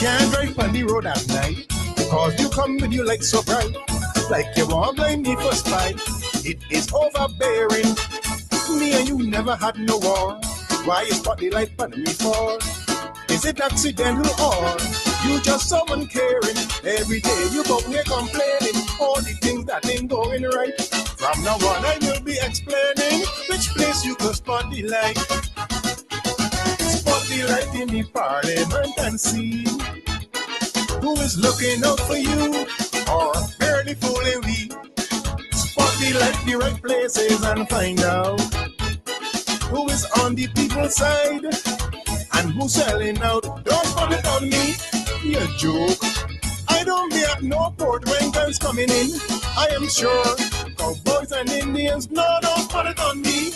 Can't drive on the road at night, cause you come with your lights so bright, like you want blind me for spite. It is overbearing. Me and you never had no war. Why you spot the light on me for? Is it accidental or you just so uncaring? Every day you go here complaining all the things that ain't going right. From now on I will be explaining which place you could spot the light. Spot the light in the parliament and see who is looking out for you or barely fooling we. Spot the light the right places and find out who is on the people's side and who's selling out. Don't put it on me, you joke. I don't be at no port when guns coming in. I am sure cowboys and Indians, no, don't put it on me,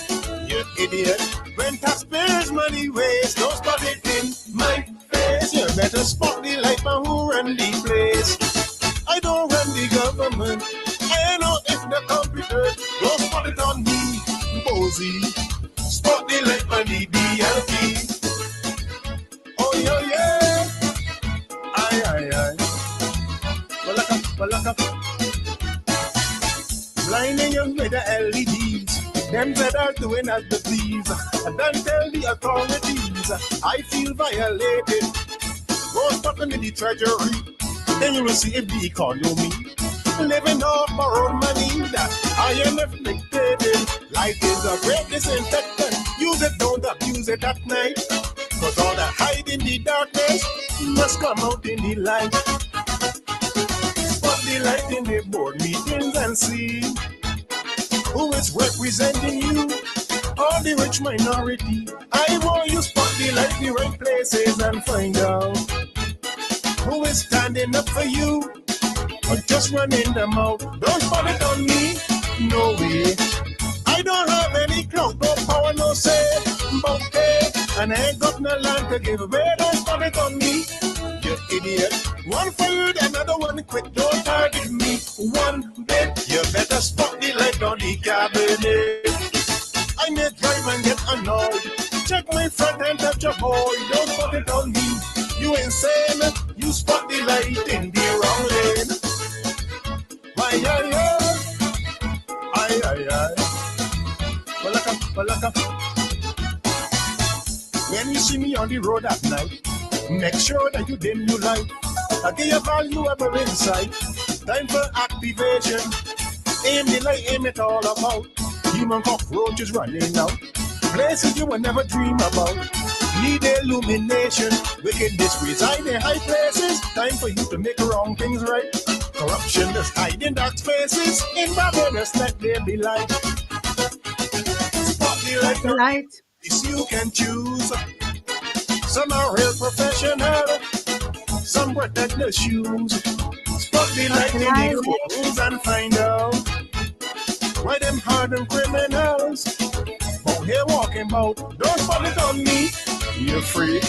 you idiot. When taxpayers' money waste, don't put it in my face. You better spot the light and who run the place. I don't run the government. I know if the computer, don't put it on me, Bozy. Spot the light and the DLP. Oh yeah, yeah. Aye, aye, aye. Balaka. Blinding you with the LEDs. Them that are doing as they please. And then tell the authorities I feel violated. Go spot them in the treasury. Then you will see if the economy living off borrowed money that IMF dictated. Light is a great disinfectant. Use it, don't abuse it at night. Cause all that hide in the darkness must come out in the light. Spot the light in the board meetings and see who is representing you or the rich minority. I want you spot the light in the right places and find out who is standing up for you or just running them out. Don't put it on me, no way. I don't have any clout, no power, no say about pay, and I ain't got no land to give away. Don't put it on me, you idiot. One fired, another one quit. Don't target me one bit. You better spot the light on the cabinet. I may drive and get annoyed. Check my front and touch a boy. Don't put it on me, you insane. You spot the light in the wrong lane. Why, aye. Balaka. When you see me on the road at night, make sure that you dim your light. I give you valuable insight. Time for activation. Aim the light, aim it all about. Human cockroaches running out. Places you will never dream about. Need illumination. Wickedness reside in high places. Time for you to make wrong things right. Corruption is hide in dark spaces. In Barbados, let there be light. Spot the light. This you can choose. Some are real professional. Some protect the shoes. Spot the light in the rooms and find out why them hardened criminals out here walking about. Don't spot it on me, you're free.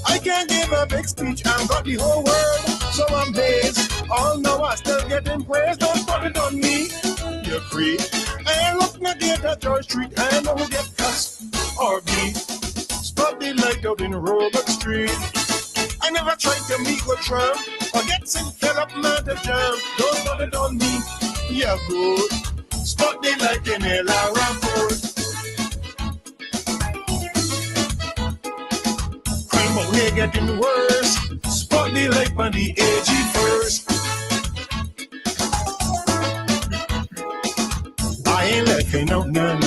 I can't give a big speech and got the whole world, so I'm based. All now I still getting praise. Don't spot it on me, you're free. I ain't looking at the George Street. I know who get cussed or beat. Spot the light out in Robert Street. I never tried to meet with Trump or get St. Philip man to jam. Don't spot it on me, you're good. Spot the light in El Rapport. Crime out here getting worse. Spot the light on the AG first. I ain't letting out none.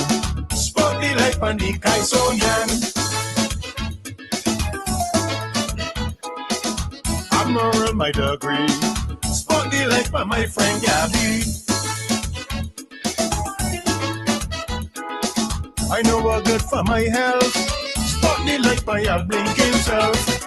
Spot the light on the Kaisoyan. Admiral my degree. Spot the light on my friend Gabby. I know what's good for my health. Spot the light by a blinking self.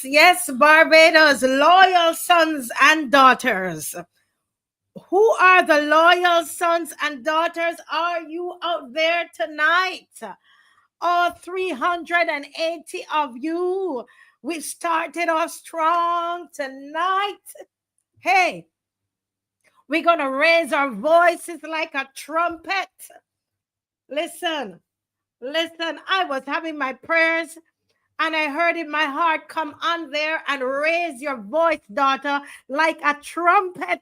yes, Barbados, loyal sons and daughters. Who are the loyal sons and daughters? Are you out there tonight? All 380 of you. We started off strong tonight. Hey, we're going to raise our voices like a trumpet. Listen, I was having my prayers and I heard in my heart, come on there and raise your voice, daughter, like a trumpet.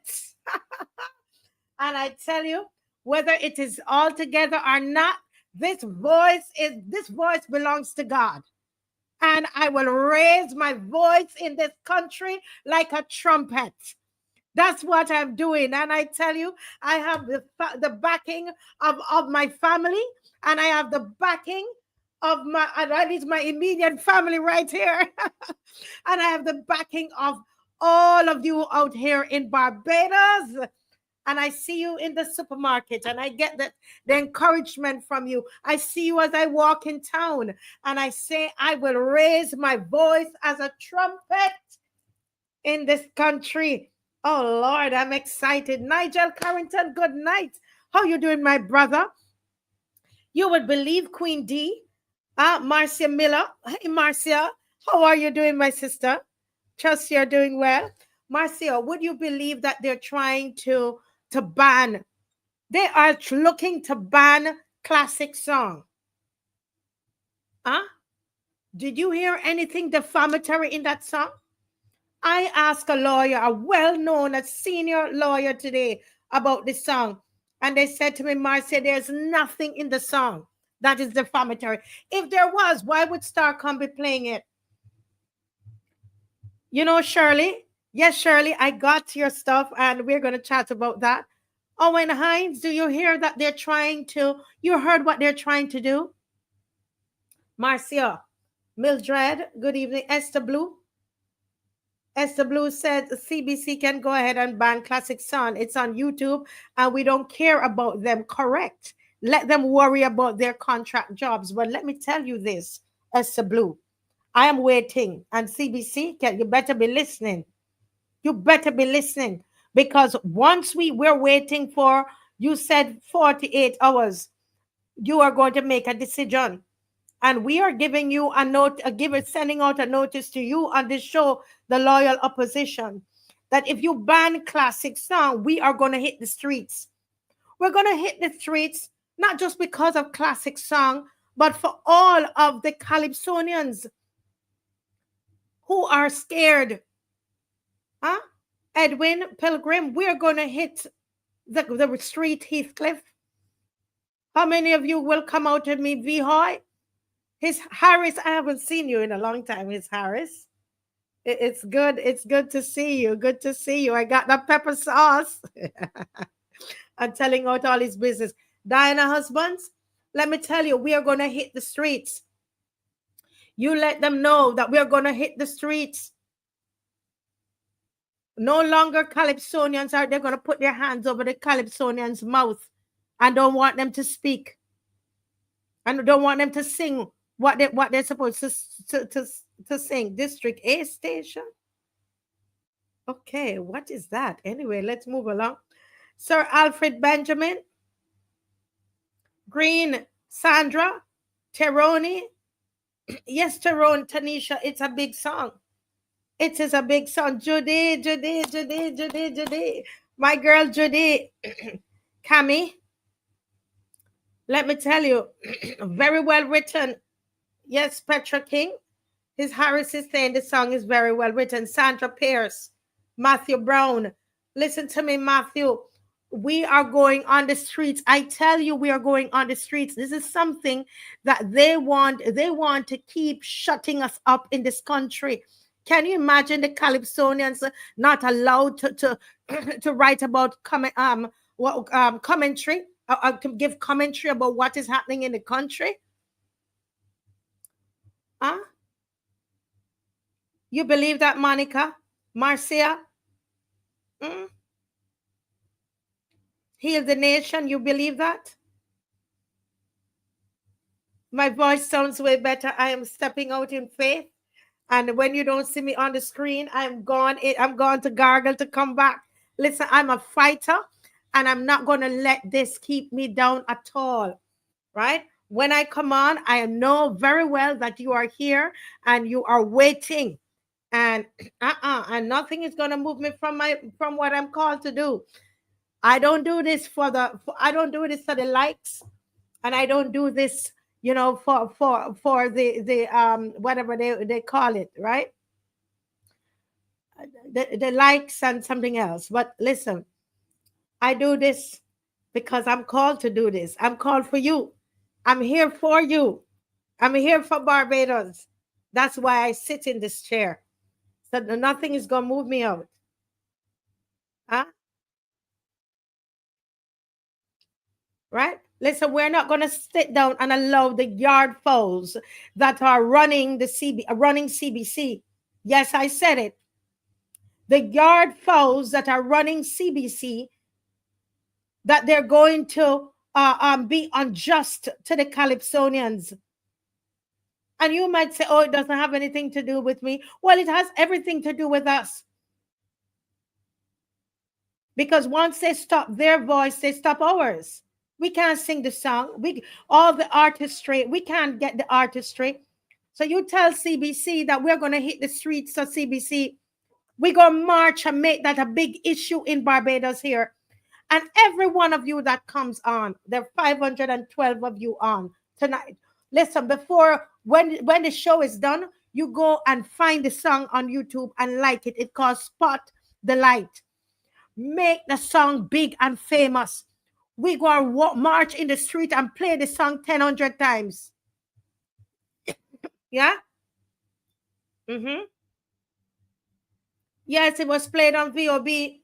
And I tell you, whether it is all together or not, this voice belongs to God. And I will raise my voice in this country like a trumpet. That's what I'm doing. And I tell you, I have the backing of my family, and I have the backing of that is my immediate family right here. And I have the backing of all of you out here in Barbados. And I see you in the supermarket, and I get the encouragement from you. I see you as I walk in town, and I say, I will raise my voice as a trumpet in this country. Oh, Lord, I'm excited. Nigel Carrington, good night. How you doing, my brother? You would believe Queen D. Marcia Miller. Hey, Marcia, how are you doing, my sister? Trust you're doing well. Marcia, would you believe that they're trying to ban? They are looking to ban classic song. Did you hear anything defamatory in that song? I asked a lawyer, a well-known, a senior lawyer today about this song. And they said to me, Marcia, there's nothing in the song that is defamatory. If there was, why would Starcom be playing it? You know, Shirley? Yes, Shirley, I got your stuff and we're going to chat about that. Owen Hines, do you hear that they're trying to, you heard what they're trying to do? Marcia, Mildred, good evening. Esther Blue. Esther Blue said CBC can go ahead and ban classic song. It's on YouTube and we don't care about them. Correct. Let them worry about their contract jobs. But let me tell you this, Esther Blue. I am waiting, and CBC, you better be listening. You better be listening, because once we're waiting for, you said 48 hours, you are going to make a decision. And we are giving you a note, sending out a notice to you on this show, the loyal opposition, that if you ban classic song, we are going to hit the streets. We're going to hit the streets, not just because of classic song, but for all of the Calypsonians who are scared. Edwin Pilgrim, we're going to hit the street, Heathcliff. How many of you will come out and meet V-Hoy? His Harris, I haven't seen you in a long time, His Harris. It's good. It's good to see you. Good to see you. I got that pepper sauce. I'm telling out all his business. Diana husbands, let me tell you, we are going to hit the streets. You let them know that we are going to hit the streets. No longer Calypsonians are they going to put their hands over the Calypsonians' mouth and don't want them to speak. And don't want them to sing what they're supposed to sing. District A station. Okay, what is that? Anyway, let's move along. Sir Alfred Benjamin, Green, Sandra, Teroni. Yes, Tyrone, Tanisha, it's a big song. It is a big song. Judy. My girl, Judy. Cammy, let me tell you, very well written. Yes, Petra King. His Harris is saying the song is very well written. Sandra Pierce, Matthew Brown. Listen to me, Matthew. We are going on the streets. I tell you, we are going on the streets. This is something that they want. They want to keep shutting us up in this country. Can you imagine the Calypsonians not allowed to write about commentary, to give commentary about what is happening in the country? You believe that, Monica? Marcia? Heal the nation, you believe that? My voice sounds way better. I am stepping out in faith. And when you don't see me on the screen, I'm gone to gargle to come back. Listen, I'm a fighter, and I'm not going to let this keep me down at all, right? When I come on, I know very well that you are here and you are waiting, and and nothing is going to move me from what I'm called to do. I don't do this I don't do this for the likes, and I don't do this, you know, for the whatever they call it, right? The likes and something else. But listen, I do this because I'm called to do this. I'm called for you. I'm here for you. I'm here for Barbados. That's why I sit in this chair. So nothing is going to move me out. Huh? Right? Listen, we're not going to sit down and allow the yard fowls that are running running CBC. Yes, I said it. The yard fowls that are running CBC, that they're going to be unjust to the Calypsonians. And you might say, oh, it doesn't have anything to do with me. Well, it has everything to do with us. Because once they stop their voice, they stop ours. We can't sing the song. All the artistry, we can't get the artistry. So you tell CBC that we're going to hit the streets of CBC. We're going to march and make that a big issue in Barbados here. And every one of you that comes on, there are 512 of you on tonight. Listen, when the show is done, you go and find the song on YouTube and like it. It calls Spot the Light. Make the song big and famous. We go and march in the street and play the song 100 times. Yeah? Yes, it was played on VOB.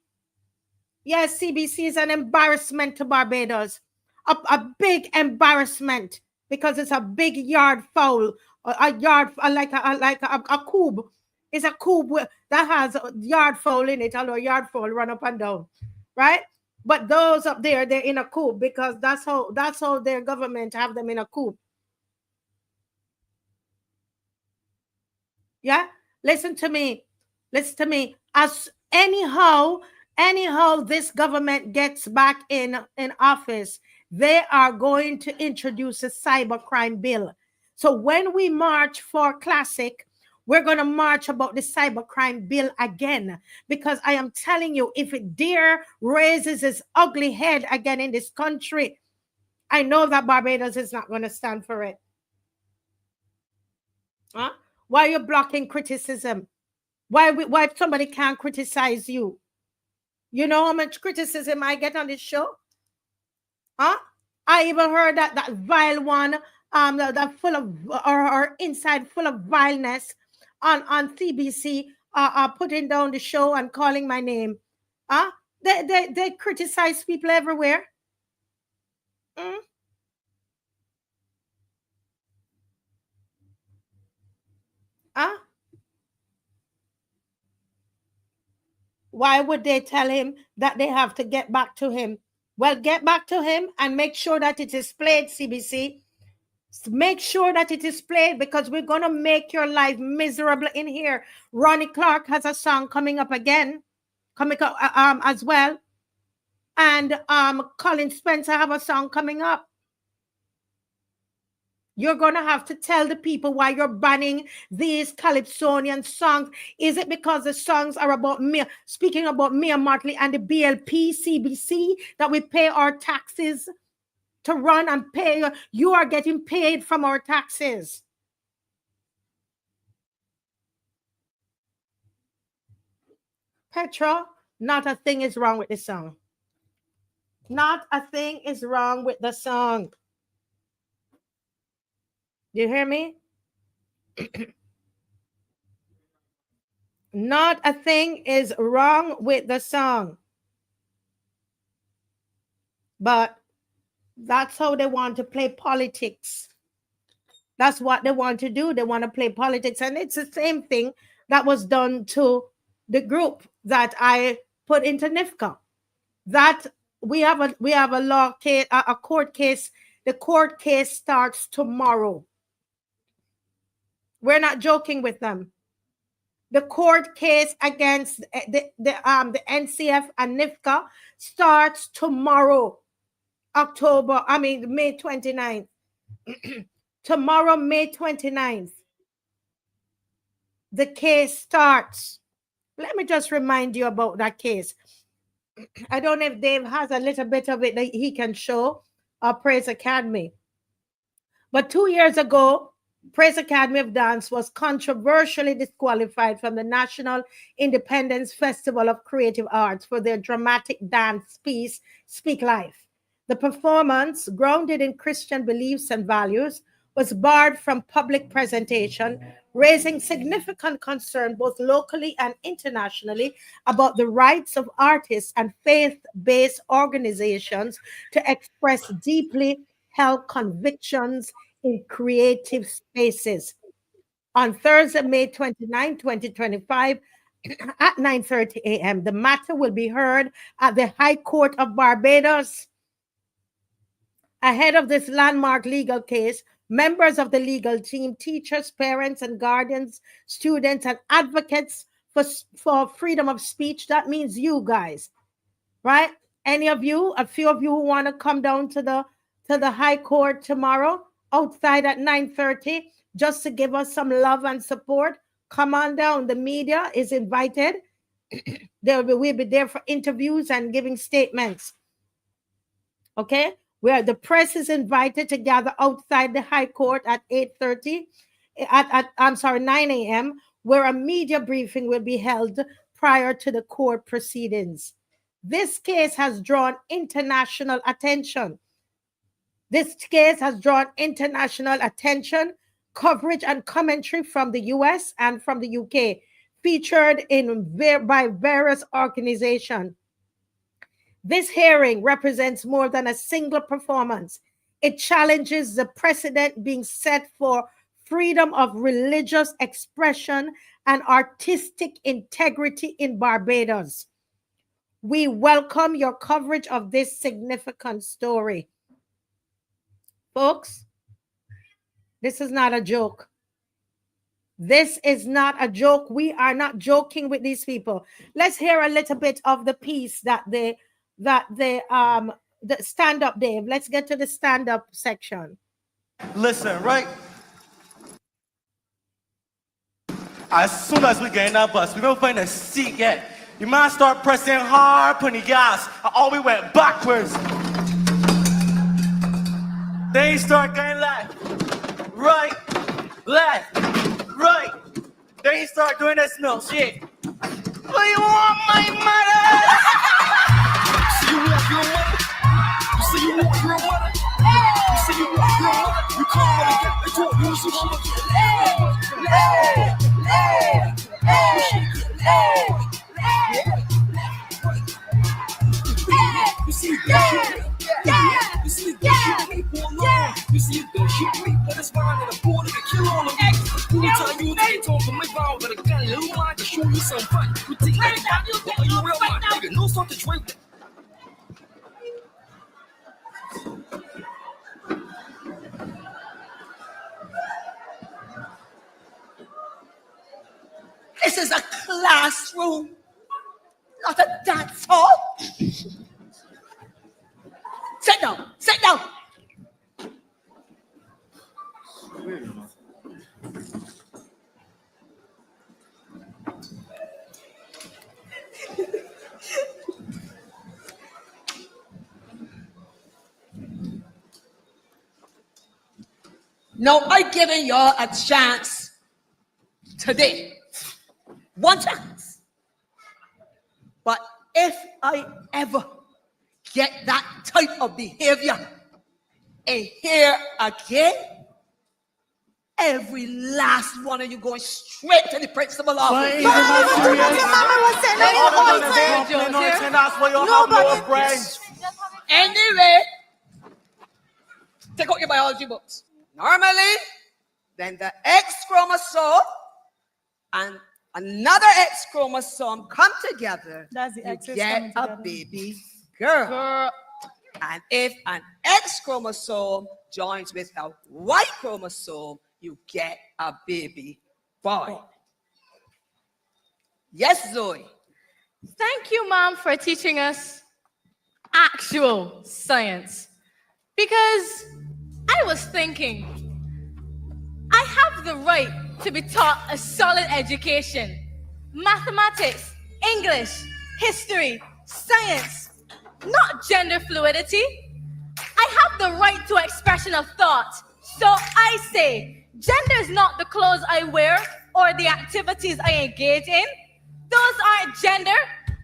Yes, CBC is an embarrassment to Barbados. A big embarrassment, because it's a big yard fowl. A yard, like a cube. It's a cube that has a yard fowl in it, although yard fowl run up and down, right? But those up there, they're in a coop, because that's how their government have them in a coop. Yeah, listen to me. As anyhow this government gets back in office, they are going to introduce a cybercrime bill. So when we march for Classic, we're going to march about the cybercrime bill again, because I am telling you, if it dare raises its ugly head again in this country, I know that Barbados is not going to stand for it. Huh? Why are you blocking criticism? Why somebody can't criticize you? You know how much criticism I get on this show? Huh? I even heard that vile one, that full of, or inside full of vileness on CBC, putting down the show and calling my name. Huh? They criticize people everywhere. Huh? Why would they tell him that they have to get back to him? Well, get back to him and make sure that it is played, CBC. Make sure that it is played, because we're going to make your life miserable in here. Ronnie Clark has a song coming up again, coming up as well. And Colin Spencer have a song coming up. You're going to have to tell the people why you're banning these Calypsonian songs. Is it because the songs are about me, speaking about Mia Motley and the BLP, CBC, that we pay our taxes to run and pay? You are getting paid from our taxes. Petra, not a thing is wrong with the song. Not a thing is wrong with the song. You hear me? Not a thing is wrong with the song. But that's how they want to play politics. That's what they want to do. They want to play politics. And it's the same thing that was done to the group that I put into NIFCA. That we have a law case, a court case. The court case starts tomorrow. We're not joking with them. The court case against the NCF and NIFCA starts tomorrow, May 29th. Tomorrow, May 29th. The case starts. Let me just remind you about that case. I don't know if Dave has a little bit of it that he can show, or Praise Academy. But 2 years ago, Praise Academy of Dance was controversially disqualified from the National Independence Festival of Creative Arts for their dramatic dance piece, Speak Life. The performance, grounded in Christian beliefs and values, was barred from public presentation, raising significant concern both locally and internationally about the rights of artists and faith-based organizations to express deeply held convictions in creative spaces. On Thursday, May 29, 2025, at 9:30 a.m., the matter will be heard at the High Court of Barbados. Ahead of this landmark legal case, members of the legal team, teachers, parents, and guardians, students, and advocates for freedom of speech, that means you guys, right? Any of you, a few of you who want to come down to the High Court tomorrow, outside at 9:30, just to give us some love and support, come on down. The media is invited. We'll be there for interviews and giving statements. Okay? Where the press is invited to gather outside the High Court at 8:30, I'm sorry, 9 a.m., where a media briefing will be held prior to the court proceedings. This case has drawn international attention. This case has drawn international attention, coverage, and commentary from the US and from the UK, featured by various organizations. This hearing represents more than a single performance. It challenges the precedent being set for freedom of religious expression and artistic integrity in Barbados. We welcome your coverage of this significant story. Folks, this is not a joke. This is not a joke. We are not joking with these people. Let's hear a little bit of the piece that the stand-up, Dave. Let's get to the stand-up section. Listen, right? As soon as we get in that bus, we don't find a seat yet. You might start pressing hard on the gas, and all we went backwards. Then you start going left, right, right. Then you start doing this milkshake. What you want, my mother? See you want your mother? You see you want your mother? You see you want your mother? You come with it, they don't use your mother. You see that shit? You see that shit? You see that shit? But it's fine and afford to kill all of them. Who tell you they talk from my bow with a gun? Little mind to show you some fun. You think that you real my nigga? No something to drink. This is a classroom, not a dance hall. Sit down, sit down. Now I'm giving y'all a chance today. One chance. But if I ever get that type of behavior in here again, every last one of you going straight to the principal office. Anyway, take out your biology books. Normally, then the X chromosome and another X chromosome come together, you get a baby girl. And if an X chromosome joins with a Y chromosome, you get a baby boy. Yes, Zoe. Thank you, Mom, for teaching us actual science. Because I was thinking, I have the right to be taught a solid education. Mathematics, English, history, science, not gender fluidity. I have the right to expression of thought. So I say, gender is not the clothes I wear or the activities I engage in. Those aren't gender.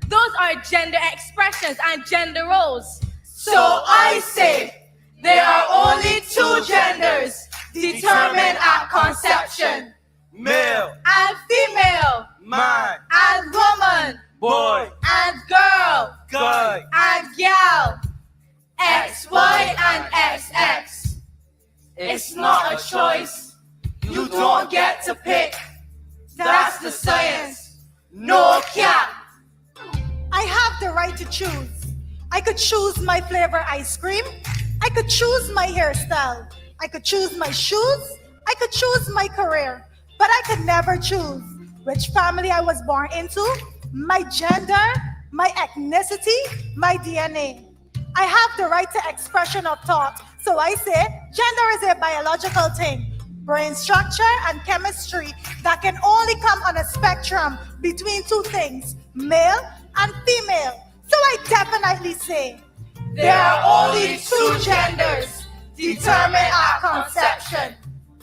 Those are gender expressions and gender roles. So I say, there are only two genders determined at conception. Male And female. man And woman. boy And girl. guy. And gal. X, Y, and XX. It's not a choice. You don't get to pick. That's the science. No cap. I have the right to choose. I could choose my flavor ice cream. I could choose my hairstyle. I could choose my shoes. I could choose my career. But I could never choose which family I was born into, my gender, my ethnicity, my DNA. I have the right to expression of thought. So I say gender is a biological thing, brain structure and chemistry that can only come on a spectrum between two things, male and female. So I definitely say There are only two genders determined at conception.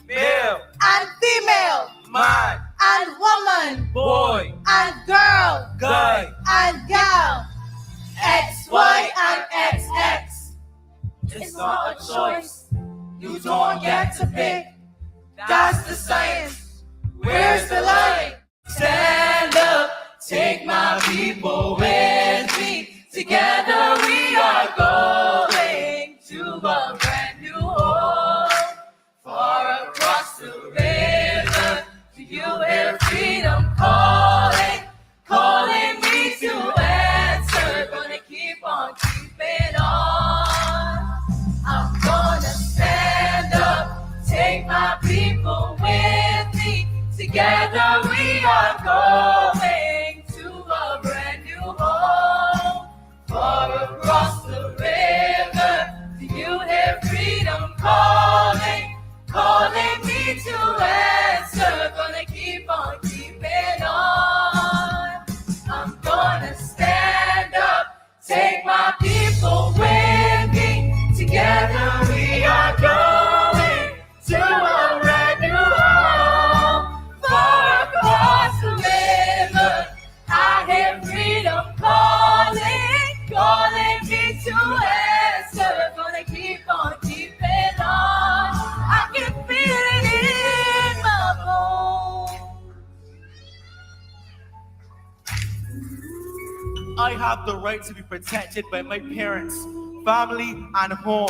Male And female. man And woman. boy And girl. guy. And gal. X, Y, and XX. It's not a choice. You don't get to pick. That's the science. Where's the line? Stand up, take my people with me. Together we are going to a brand new home. Far across the river, do you hear freedom calling? Calling me to answer. Gonna keep on keeping on. I'm gonna stand up, take my people with me. Together we are going to a brand new home. Far across the river, do you hear freedom calling? Calling me to answer. Gonna keep on keeping on. I'm gonna stand up, take my people with me. Together we are going to a brand new home. Far across the river, I hear freedom calling, calling me to answer. Gonna keep on keeping on. I can feel it in my bones. I have the right to be protected by my parents, family, and home.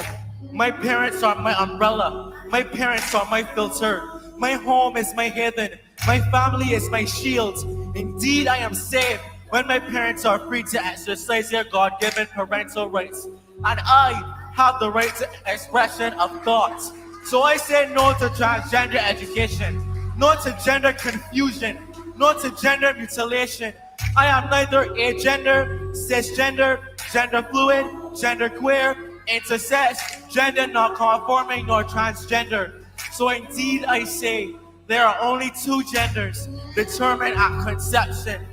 My parents are my umbrella. My parents are my filter. My home is my haven. My family is my shield. Indeed, I am safe when my parents are free to exercise their God-given parental rights. And I have the right to expression of thought. So I say no to transgender education, no to gender confusion, no to gender mutilation. I am neither agender, cisgender, gender fluid, gender queer, intersex, gender non-conforming, nor transgender. So indeed I say, there are only two genders determined at conception,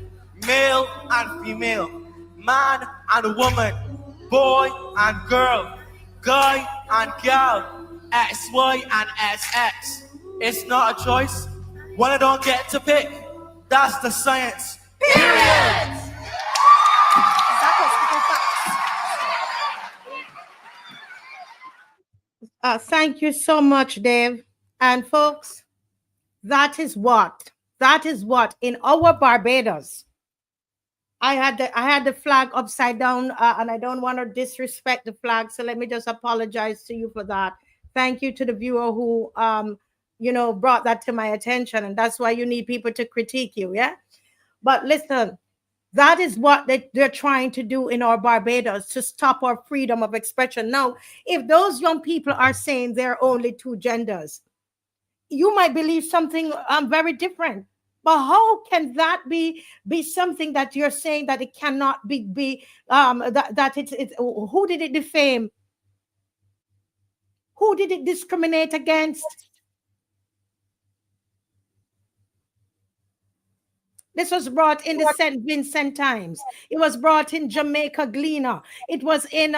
male and female, man and woman, boy and girl, guy and gal, XY and XX. It's not a choice. One I don't get to pick. That's the science. Period. Thank you so much, Dave. And folks, that is what in our Barbados. I had the flag upside down, and I don't want to disrespect the flag, so let me just apologize to you for that. Thank you to the viewer who brought that to my attention, and that's why you need people to critique you, yeah? But listen, that is what they're trying to do in our Barbados, to stop our freedom of expression. Now, if those young people are saying there are only two genders, you might believe something very different. But how can that be something that you're saying that it cannot be that it's who did it defame? Who did it discriminate against? This was brought in the St. Vincent Times. It was brought in Jamaica Gleaner. It was in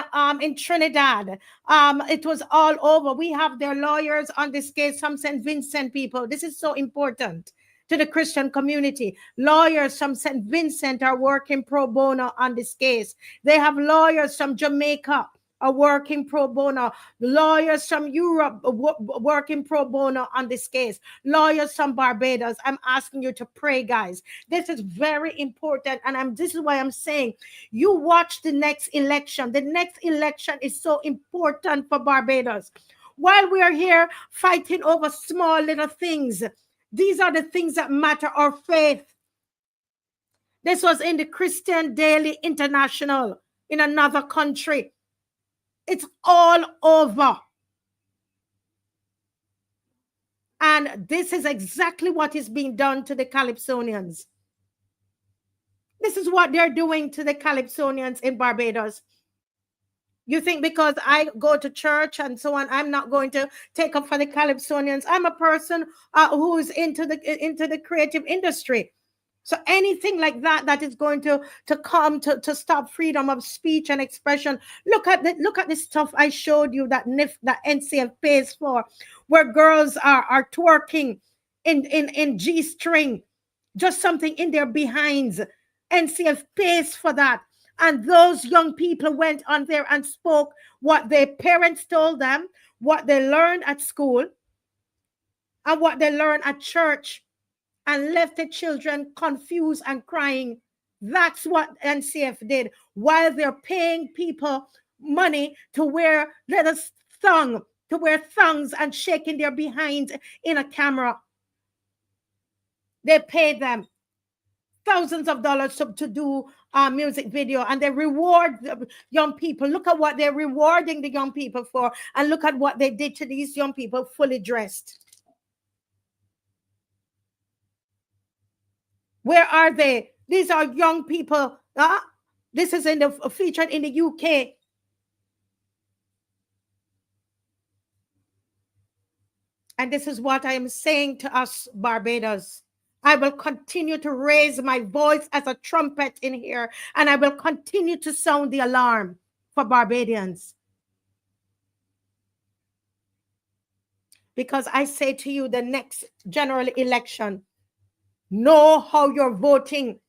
Trinidad. It was all over. We have their lawyers on this case, some St. Vincent people. This is so important to the Christian community. Lawyers from St. Vincent are working pro bono on this case. They have lawyers from Jamaica are working pro bono. Lawyers from Europe working pro bono on this case. Lawyers from Barbados. I'm asking you to pray, guys. This is very important, and this is why I'm saying you watch the next election. The next election is so important for Barbados. While we are here fighting over small little things, these are the things that matter, our faith. This was in the Christian Daily International in another country. It's all over. And this is exactly what is being done to the Calypsonians. This is what they're doing to the Calypsonians in Barbados. You think because I go to church and so on, I'm not going to take up for the Calypsonians. I'm a person who is into the creative industry. So anything like that is going to come to stop freedom of speech and expression. Look at the stuff I showed you that NCF pays for, where girls are twerking in G-string, just something in their behinds. NCF pays for that. And those young people went on there and spoke what their parents told them, what they learned at school, and what they learned at church, and left the children confused and crying. That's what NCF did, while they're paying people money to wear thongs and shaking their behinds in a camera. They paid them thousands of dollars to do a music video, and they reward the young people. Look at what they're rewarding the young people for, and look at what they did to these young people fully dressed. Where are they? These are young people. This is featured in the UK. And this is what I am saying to us, Barbados. I will continue to raise my voice as a trumpet in here, and I will continue to sound the alarm for Barbadians. Because I say to you, the next general election, know how you're voting.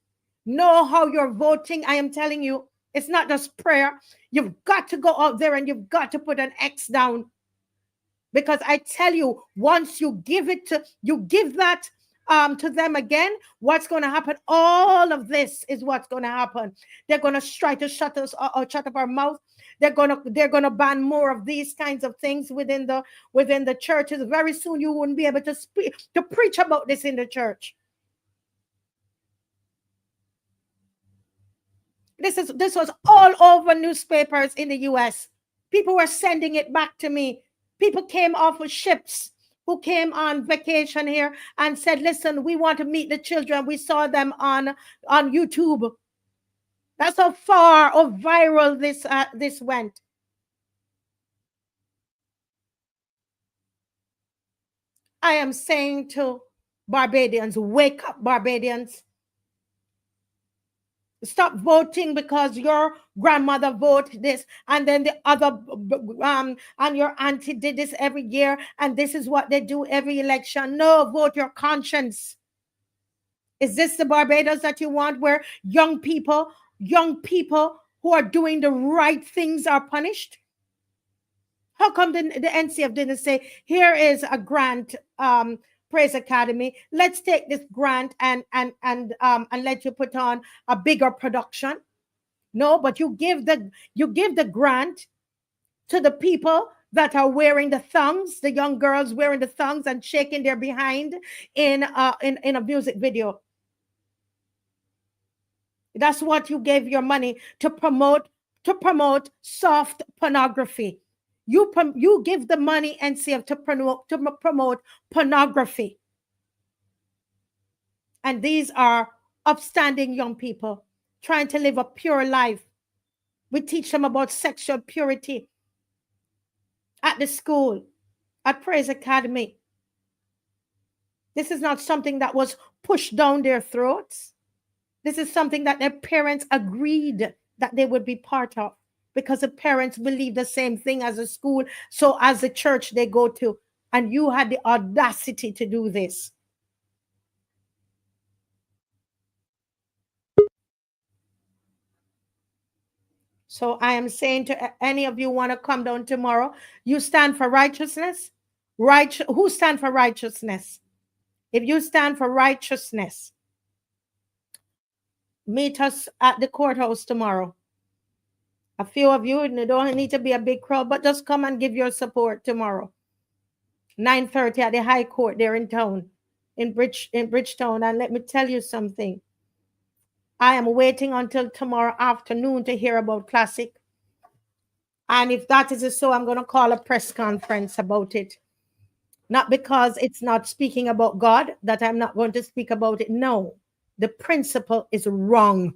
Know how you're voting. I am telling you, it's not just prayer. You've got to go out there and you've got to put an X down. Because I tell you, once you give that to them again, what's going to happen? All of this is what's going to happen. They're going to try to shut us or shut up our mouth. They're going to ban more of these kinds of things within the churches. Very soon you wouldn't be able to preach about this in the church. This was all over newspapers in the US. People were sending it back to me. People came off of ships who came on vacation here and said, listen, we want to meet the children. We saw them on YouTube. That's how far or viral this went. I am saying to Barbadians, wake up, Barbadians. Stop voting because your grandmother voted this, and then the other and your auntie did this every year, and this is what they do every election. No, vote your conscience. Is this the Barbados that you want, where young people who are doing the right things are punished? How come the NCF didn't say, here is a grant, Praise Academy, let's take this grant and let you put on a bigger production? No, but you give the grant to the people that are wearing the thongs, the young girls wearing the thongs and shaking their behind in a music video. That's what you gave your money to promote soft pornography. You give the money, NCF, to promote pornography. And these are upstanding young people trying to live a pure life. We teach them about sexual purity at the school, at Praise Academy. This is not something that was pushed down their throats. This is something that their parents agreed that they would be part of, because the parents believe the same thing as a school, so as the church they go to. And you had the audacity to do this. So I am saying to any of you want to come down tomorrow, you stand for righteousness. Who stand for righteousness? If you stand for righteousness, meet us at the courthouse tomorrow. A few of you, and it don't need to be a big crowd, but just come and give your support tomorrow. 9:30 at the High Court there in town, in Bridgetown. And let me tell you something. I am waiting until tomorrow afternoon to hear about Classic. And if that is so, I'm going to call a press conference about it. Not because it's not speaking about God that I'm not going to speak about it. No, the principle is wrong.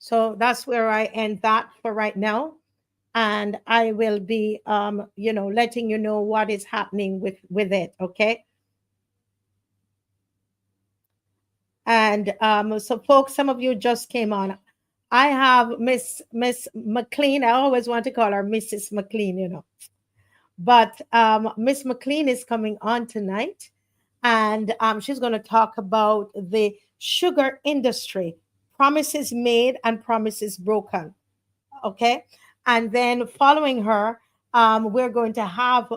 So that's where I end that for right now. And I will be, letting you know what is happening with it, okay? And so, folks, some of you just came on. I have Miss McCLEAN. I always want to call her Mrs. McCLEAN, But Miss McCLEAN is coming on tonight, and she's going to talk about the sugar industry, promises made and promises broken, okay? And then following her, we're going to have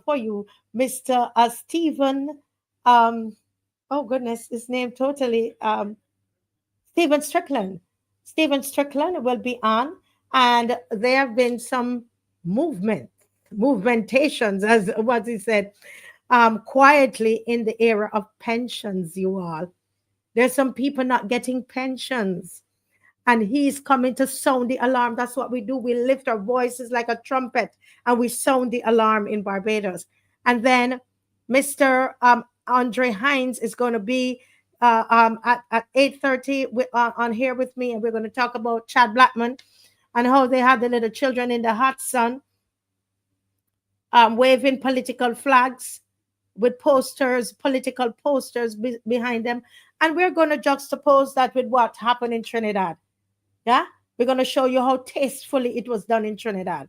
for you Mr. Stephen, oh goodness, his name totally, Stephen Strickland. Stephen Strickland will be on, and there have been some movementations, as what he said, quietly in the era of pensions, you all. There's some people not getting pensions. And he's coming to sound the alarm. That's what we do. We lift our voices like a trumpet and we sound the alarm in Barbados. And then Mr. Andre Hinds is going to be at 8:30 on here with me. And we're going to talk about CHAD Blackman and how they had the little children in the hot sun waving political flags with posters, political posters behind them. And we're going to juxtapose that with what happened in Trinidad. Yeah, we're going to show you how tastefully it was done in Trinidad.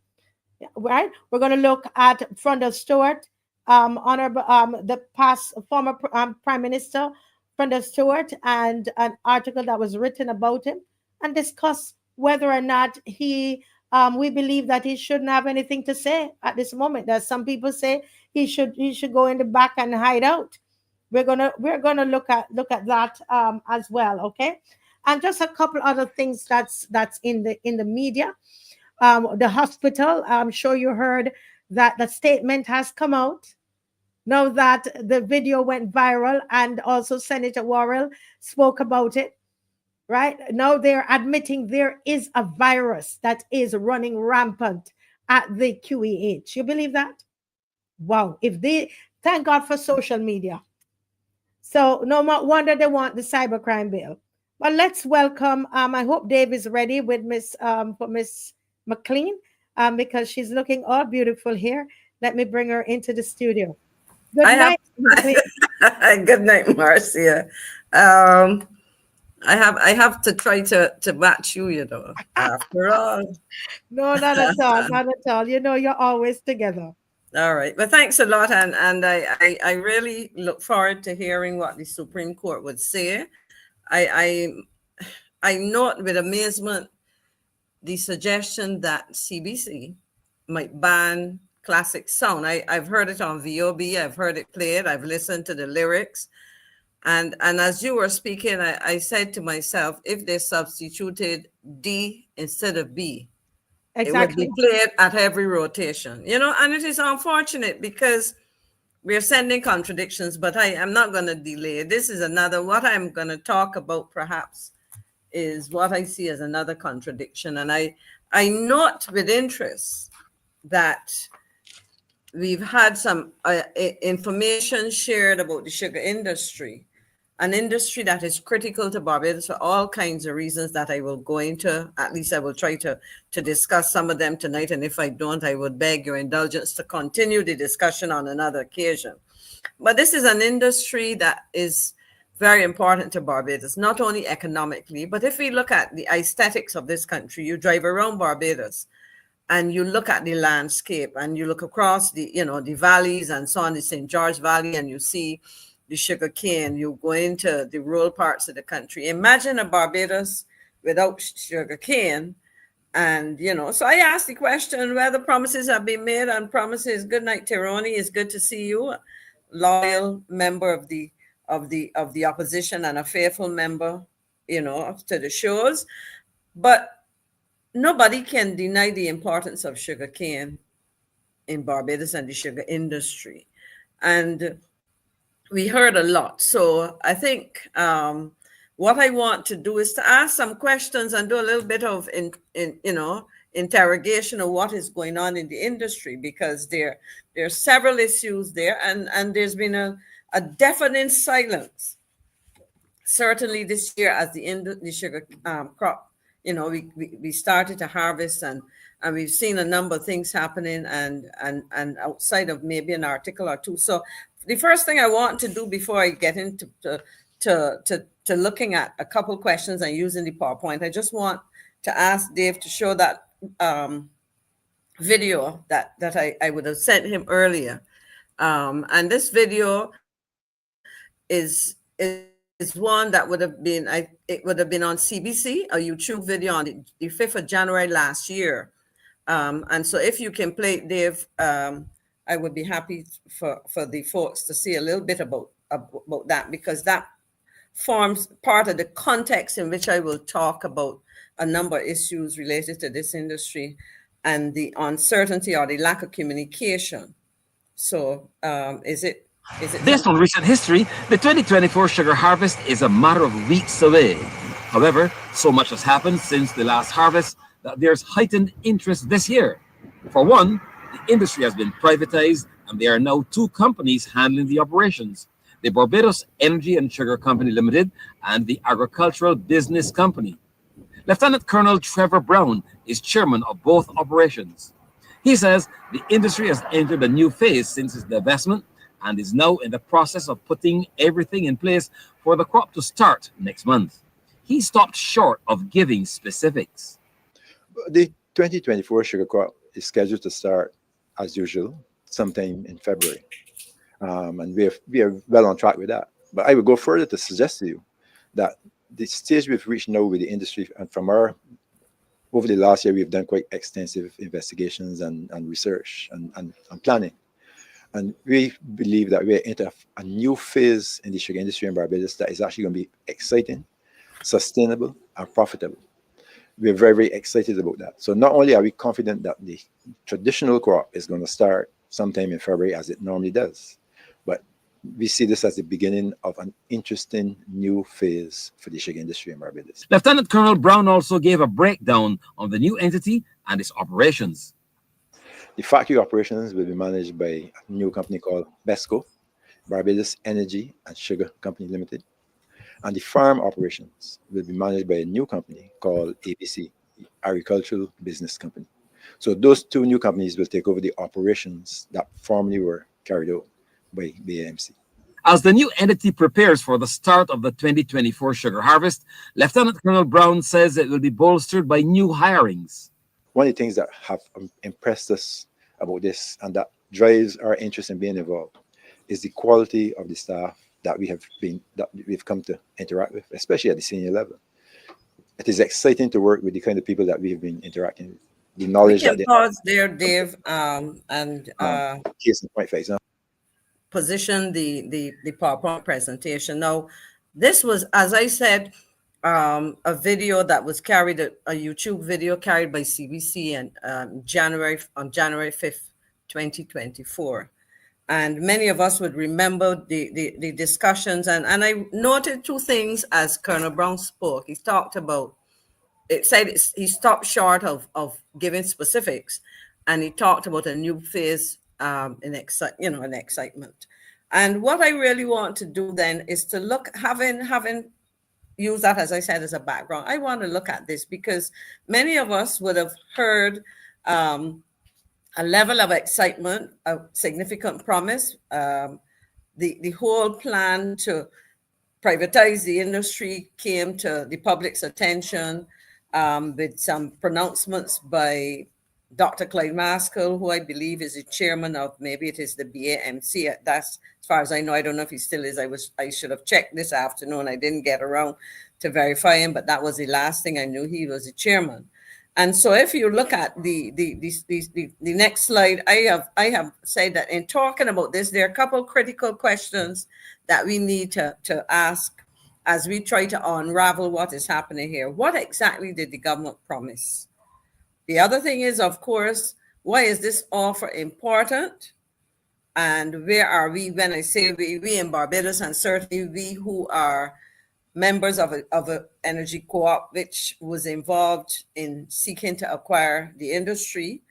Yeah, right? We're going to look at Fronder Stewart, the past former Prime Minister, Fronder Stewart, and an article that was written about him, and discuss whether or not we believe that he shouldn't have anything to say at this moment. There's some people say he should go in the back and hide out. We're gonna look at that as well, okay? And just a couple other things that's in the media. The hospital, I'm sure you heard that the statement has come out. Know that the video went viral, and also Senator Worrell spoke about it, right? Now they're admitting there is a virus that is running rampant at the QEH. You believe that? Wow. Thank God for social media. So no wonder they want the cybercrime bill. But let's welcome, I hope Dave is ready with Miss McCLEAN, because she's looking all beautiful here. Let me bring her into the studio. Good night. Good night, Marcia. I have to try to match you, after all. No, not at all, not at all. You're always together. All right. Well, thanks a lot. And I really look forward to hearing what the Supreme Court would say. I note with amazement the suggestion that CBC might ban classic sound. I've heard it on VOB. I've heard it played. I've listened to the lyrics. And as you were speaking, I said to myself, if they substituted D instead of B, exactly, it would be played at every rotation, and it is unfortunate because we're sending contradictions, but I am not going to delay. This is what I'm going to talk about perhaps is what I see as another contradiction. And I note with interest that we've had some information shared about the sugar industry, an industry that is critical to Barbados for all kinds of reasons that I will go into. At least I will try to discuss some of them tonight. And if I don't, I would beg your indulgence to continue the discussion on another occasion. But this is an industry that is very important to Barbados, not only economically, but if we look at the aesthetics of this country, you drive around Barbados and you look at the landscape and you look across the, the valleys and so on, the St. George Valley, and you see the sugar cane, you go into the rural parts of the country. Imagine a Barbados without sugar cane. And, so I asked the question whether promises have been made, and promises. Good night, Tironi. It's good to see you. Loyal member of the opposition and a faithful member, to the shows. But nobody can deny the importance of sugarcane in Barbados and the sugar industry. And we heard a lot. So I think what I want to do is to ask some questions and do a little bit of interrogation of what is going on in the industry, because there are several issues there, and there's been a deafening silence, certainly this year, as the sugar crop, we started to harvest, and we've seen a number of things happening, and outside of maybe an article or two. So the first thing I want to do before I get into to looking at a couple questions and using the PowerPoint, I just want to ask Dave to show that video that I would have sent him earlier. And this video is one that would have been, it would have been on CBC, a YouTube video on the 5th of January last year. And so if you can play it, Dave, I would be happy for the folks to see a little bit about that, because that forms part of the context in which I will talk about a number of issues related to this industry and the uncertainty or the lack of communication. So is it Based on recent history, the 2024 sugar harvest is a matter of weeks away. However, so much has happened since the last harvest that there's heightened interest this year. For one, the industry has been privatized, and there are now two companies handling the operations: the Barbados Energy and Sugar Company Limited and the Agricultural Business Company. Lieutenant Colonel Trevor Brown is chairman of both operations. He says the industry has entered a new phase since its divestment and is now in the process of putting everything in place for the crop to start next month. He stopped short of giving specifics. The 2024 sugar crop is scheduled to start, as usual, sometime in February. And we are well on track with that. But I would go further to suggest to you that the stage we've reached now with the industry, and over the last year, we've done quite extensive investigations and research and planning. And we believe that we're into a new phase in the sugar industry in Barbados that is actually going to be exciting, sustainable, and profitable. We're very, very excited about that. So not only are we confident that the traditional crop is going to start sometime in February, as it normally does, but we see this as the beginning of an interesting new phase for the sugar industry in Barbados. Lieutenant Colonel Brown also gave a breakdown on the new entity and its operations. The factory operations will be managed by a new company called BESCO, Barbados Energy and Sugar Company Limited. And the farm operations will be managed by a new company called ABC, Agricultural Business Company. So those two new companies will take over the operations that formerly were carried out by BAMC. As the new entity prepares for the start of the 2024 sugar harvest, Lieutenant Colonel Brown says it will be bolstered by new hirings. One of the things that have impressed us about this and that drives our interest in being involved is the quality of the staff that we've come to interact with, especially at the senior level. It is exciting to work with the kind of people that we've been interacting with. The knowledge that they pause there, Dave, case in point, for example. Position the PowerPoint presentation. Now, this was, as I said, a video that was carried, a YouTube video carried by CBC on January 5th, 2024. And many of us would remember the discussions. And I noted two things as Colonel Brown spoke. He talked about, he stopped short of giving specifics, and he talked about a new phase in excitement. And what I really want to do then is to look, having used that, as I said, as a background, I want to look at this because many of us would have heard a level of excitement, a significant promise, the whole plan to privatize the industry came to the public's attention with some pronouncements by Dr. Clyde Maskell, who I believe is the chairman of, maybe it is the BAMC. That's, as far as I know, I don't know if he still is. I should have checked this afternoon. I didn't get around to verify him, but that was the last thing I knew. He was the chairman. And so if you look at the next slide, I have said that in talking about this, there are a couple critical questions that we need to ask as we try to unravel what is happening here. What exactly did the government promise? The other thing is, of course, why is this offer important? And where are we? When I say we in Barbados, and certainly we who are members of an energy co-op, which was involved in seeking to acquire the industry.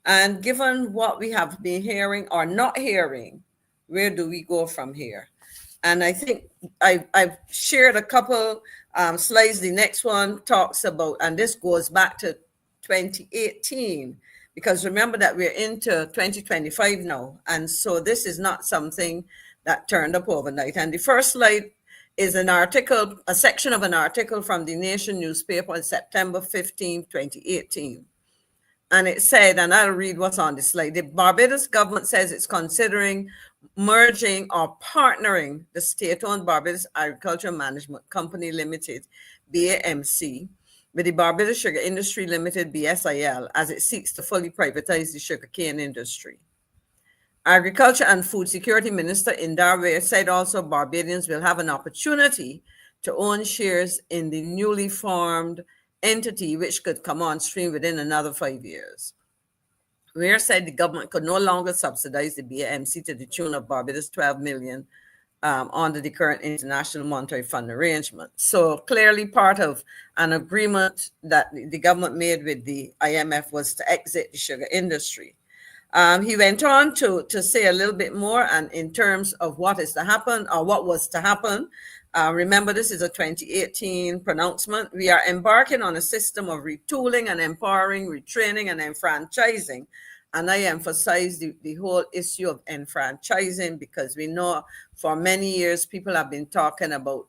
And given what we have been hearing or not hearing, where do we go from here? And I think I've shared a couple slides. The next one talks about, and this goes back to 2018, because remember that we're into 2025 now. And so this is not something that turned up overnight. And the first slide is an article, a section of an article from the Nation newspaper on September 15, 2018. And it said, and I'll read what's on the slide, the Barbados government says it's considering merging or partnering the state-owned Barbados Agricultural Management Company Limited, BAMC, with the Barbados Sugar Industry Limited, BSIL, as it seeks to fully privatize the sugarcane industry. Agriculture and Food Security Minister Indar Ware said also Barbadians will have an opportunity to own shares in the newly formed entity, which could come on stream within another 5 years. Ware said the government could no longer subsidize the BAMC to the tune of Barbados 12 million under the current International Monetary Fund arrangement. So clearly part of an agreement that the government made with the IMF was to exit the sugar industry. He went on to say a little bit more, and in terms of what is to happen or what was to happen. Remember, this is a 2018 pronouncement. We are embarking on a system of retooling and empowering, retraining and enfranchising. And I emphasize the whole issue of enfranchising, because we know for many years people have been talking about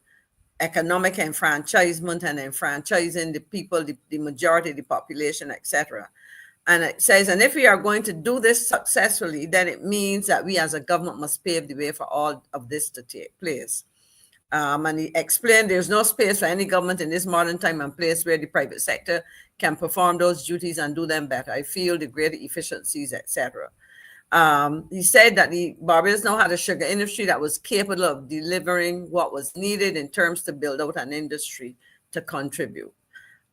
economic enfranchisement and enfranchising the people, the majority of the population, etc. And it says, and if we are going to do this successfully, then it means that we as a government must pave the way for all of this to take place. And he explained there's no space for any government in this modern time and place where the private sector can perform those duties and do them better. I feel the greater efficiencies, etc. He said that the Barbados now had a sugar industry that was capable of delivering what was needed in terms to build out an industry to contribute.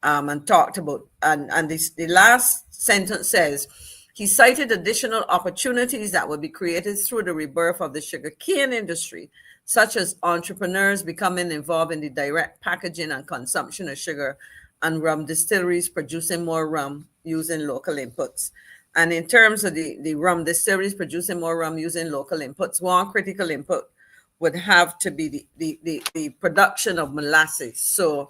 And talked about, and the last sentence says, he cited additional opportunities that would be created through the rebirth of the sugarcane industry, such as entrepreneurs becoming involved in the direct packaging and consumption of sugar, and rum distilleries producing more rum using local inputs. And in terms of the rum distilleries producing more rum using local inputs, one critical input would have to be the production of molasses. So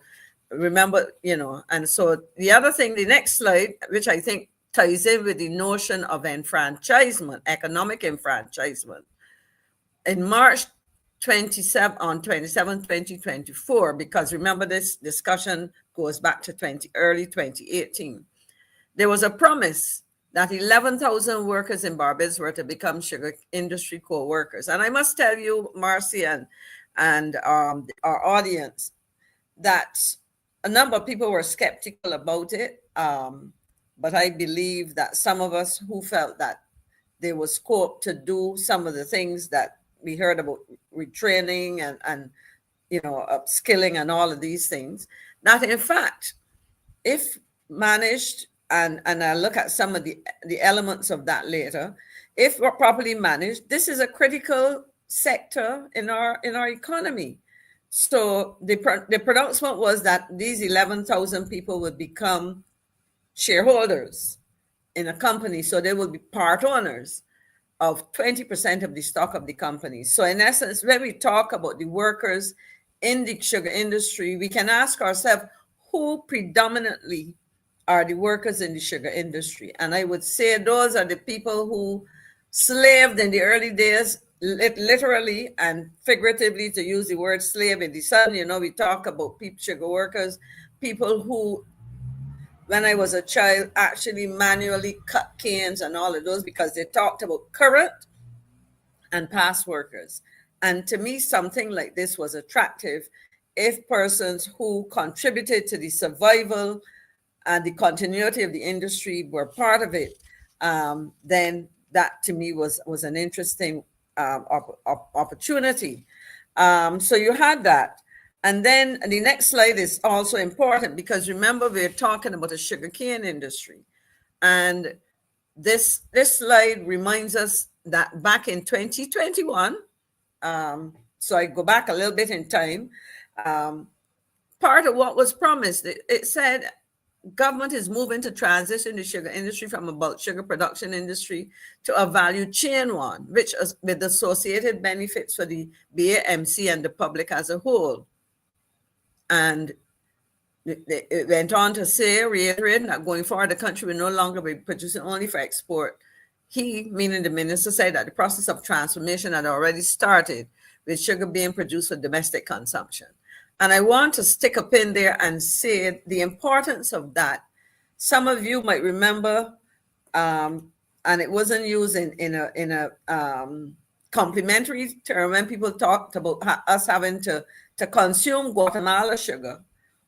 remember, and so the other thing, the next slide, which I think ties in with the notion of enfranchisement, economic enfranchisement. In March 27, 2024, because remember this discussion goes back to early 2018, there was a promise that 11,000 workers in Barbados were to become sugar industry co-workers. And I must tell you, Marcy and our audience, that a number of people were skeptical about it, but I believe that some of us who felt that there was scope to do some of the things that we heard about, retraining and upskilling and all of these things, that in fact, if managed and I'll look at some of the elements of that later. If properly managed, this is a critical sector in our economy. So the pronouncement was that these 11,000 people would become shareholders in a company, so they will be part owners of 20% of the stock of the company. So in essence, when we talk about the workers in the sugar industry, we can ask ourselves, who predominantly are the workers in the sugar industry? And I would say those are the people who slaved in the early days, literally and figuratively, to use the word slave in the sun. You know, we talk about sugar workers, people who, when I was a child, actually manually cut canes and all of those, because they talked about current and past workers. And to me, something like this was attractive if persons who contributed to the survival and the continuity of the industry were part of it. Then that to me was an interesting opportunity. So you had that. And then the next slide is also important, because remember, we're talking about the sugarcane industry. And this slide reminds us that back in 2021, so I go back a little bit in time, part of what was promised, it said government is moving to transition the sugar industry from a bulk sugar production industry to a value chain one, which is with associated benefits for the BAMC and the public as a whole. And it went on to say, reiterating that going forward, the country will no longer be producing only for export. He, meaning the minister, said that the process of transformation had already started, with sugar being produced for domestic consumption. And I want to stick a pin there and say the importance of that. Some of you might remember, and it wasn't used in a complimentary term, when people talked about us having to consume Guatemala sugar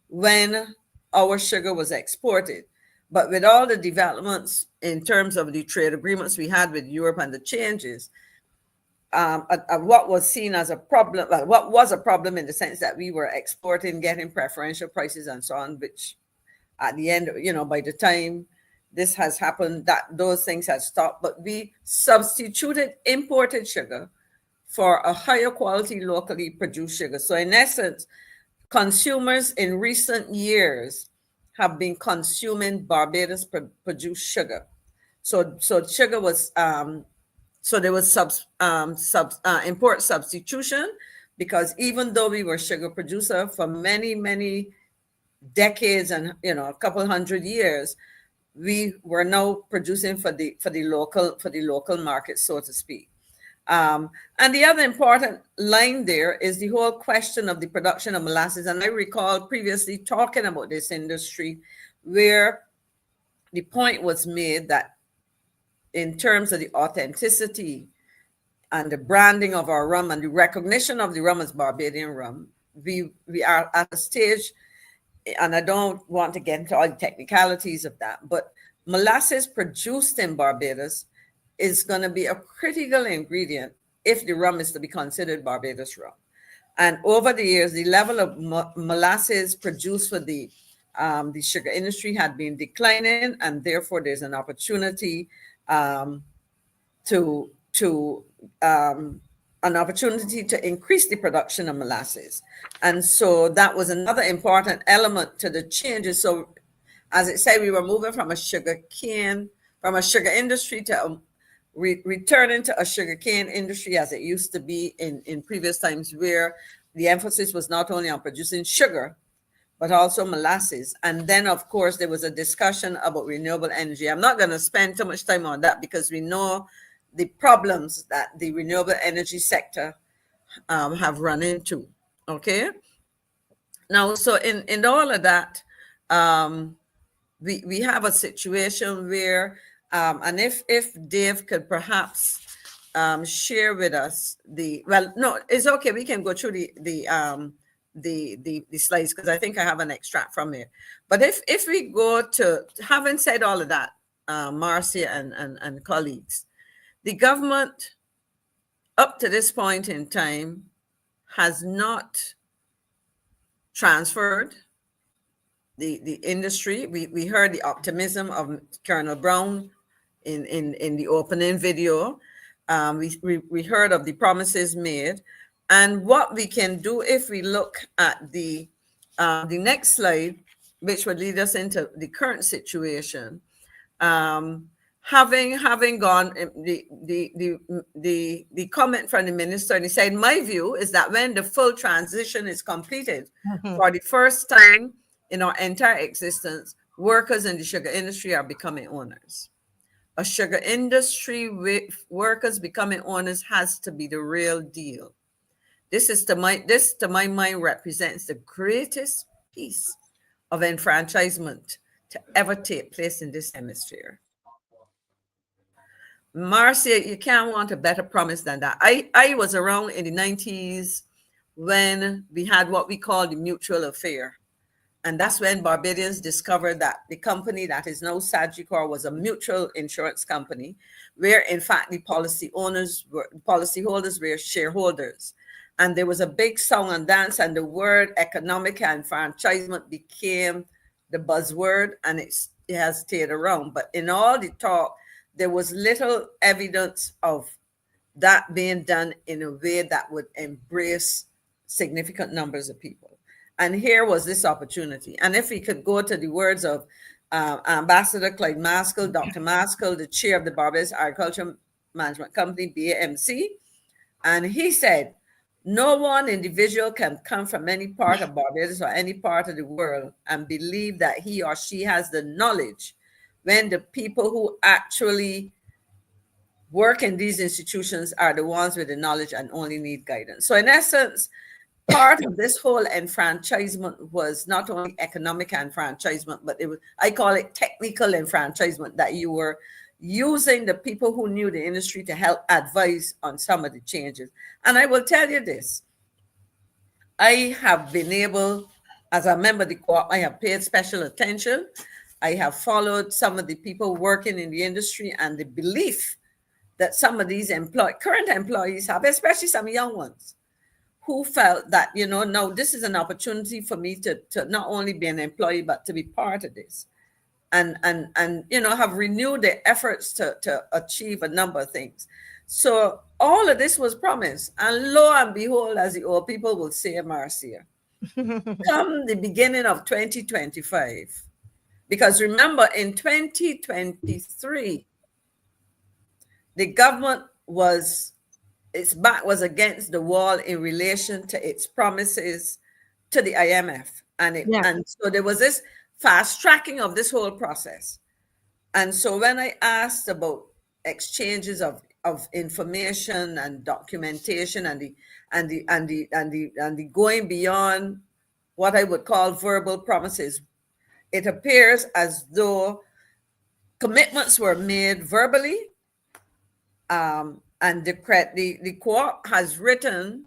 when our sugar was exported. But with all the developments in terms of the trade agreements we had with Europe and the changes, what was seen as a problem, well, what was a problem in the sense that we were exporting, getting preferential prices and so on, which at the end, you know, by the time this has happened, that those things had stopped. But we substituted imported sugar for a higher quality locally produced sugar. So in essence, consumers in recent years have been consuming Barbados produced sugar. So sugar was, so there was import substitution, because even though we were sugar producer for many, many decades and, you know, a couple hundred years, we were now producing for the local market, so to speak. And the other important line there is the whole question of the production of molasses. And I recall previously talking about this industry, where the point was made that in terms of the authenticity and the branding of our rum and the recognition of the rum as Barbadian rum, we are at a stage, and I don't want to get into all the technicalities of that, but molasses produced in Barbados is going to be a critical ingredient if the rum is to be considered Barbados rum. And over the years, the level of molasses produced for the sugar industry had been declining, and therefore there's an opportunity to increase the production of molasses. And so that was another important element to the changes. So as I say, we were moving from a sugar industry to returning to a sugarcane industry as it used to be in previous times, where the emphasis was not only on producing sugar, but also molasses. And then, of course, there was a discussion about renewable energy. I'm not going to spend too much time on that, because we know the problems that the renewable energy sector have run into. Okay. Now, so in all of that, we have a situation where, and if Dave could perhaps share with us it's okay. We can go through the slides, because I think I have an extract from here. But if we go to, having said all of that, Marcia and colleagues, the government up to this point in time has not transferred the industry. We heard the optimism of Colonel Brown in the opening video. We heard of the promises made, and what we can do if we look at the next slide, which would lead us into the current situation. Having gone, the comment from the minister, and he said, my view is that when the full transition is completed, for the first time in our entire existence, workers in the sugar industry are becoming owners. A sugar industry with workers becoming owners has to be the real deal. This to my mind represents the greatest piece of enfranchisement to ever take place in this hemisphere. Marcia, you can't want a better promise than that. I was around in the 90s when we had what we call the mutual affair. And that's when Barbadians discovered that the company that is now Sagicor was a mutual insurance company, where in fact the policyholders were shareholders. And there was a big song and dance, and the word economic enfranchisement became the buzzword, and it has stayed around. But in all the talk, there was little evidence of that being done in a way that would embrace significant numbers of people. And here was this opportunity. And if we could go to the words of Ambassador Clyde Maskell, Dr. Maskell, the chair of the Barbados Agriculture Management Company, BAMC, and he said, no one individual can come from any part of Barbados or any part of the world and believe that he or she has the knowledge when the people who actually work in these institutions are the ones with the knowledge and only need guidance. So in essence, part of this whole enfranchisement was not only economic enfranchisement, but it was, I call it technical enfranchisement, that you were using the people who knew the industry to help advise on some of the changes. And I will tell you this, I have been able, as a member of the co-op, I have paid special attention. I have followed some of the people working in the industry, and the belief that some of these current employees have, especially some young ones, who felt that, you know, now this is an opportunity for me to not only be an employee, but to be part of this. And you know, have renewed their efforts to achieve a number of things. So all of this was promised. And lo and behold, as the old people will say, Marcia, come the beginning of 2025, because remember, in 2023, the government its back was against the wall in relation to its promises to the IMF. And so there was this fast tracking of this whole process. And so when I asked about exchanges of information and documentation and the going beyond what I would call verbal promises, it appears as though commitments were made verbally, and the co-op has written,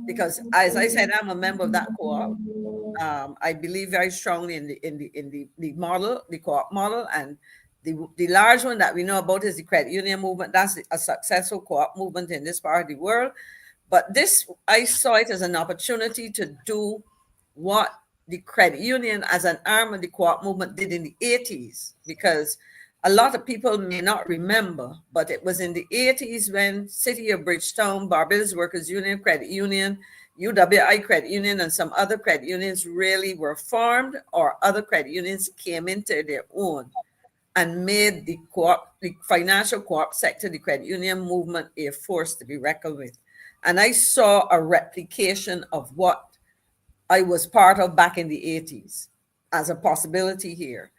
because as I said, I'm a member of that co-op. I believe very strongly in the model, the co-op model, and the large one that we know about is the credit union movement. That's a successful co-op movement in this part of the world. But this, I saw it as an opportunity to do what the credit union as an arm of the co-op movement did in the 80s, because a lot of people may not remember, but it was in the 80s when City of Bridgetown, Barbados Workers Union, Credit Union, UWI Credit Union, and some other credit unions really were formed, or other credit unions came into their own and made the co-op, the financial co-op sector, the credit union movement, a force to be reckoned with. And I saw a replication of what I was part of back in the 80s as a possibility here.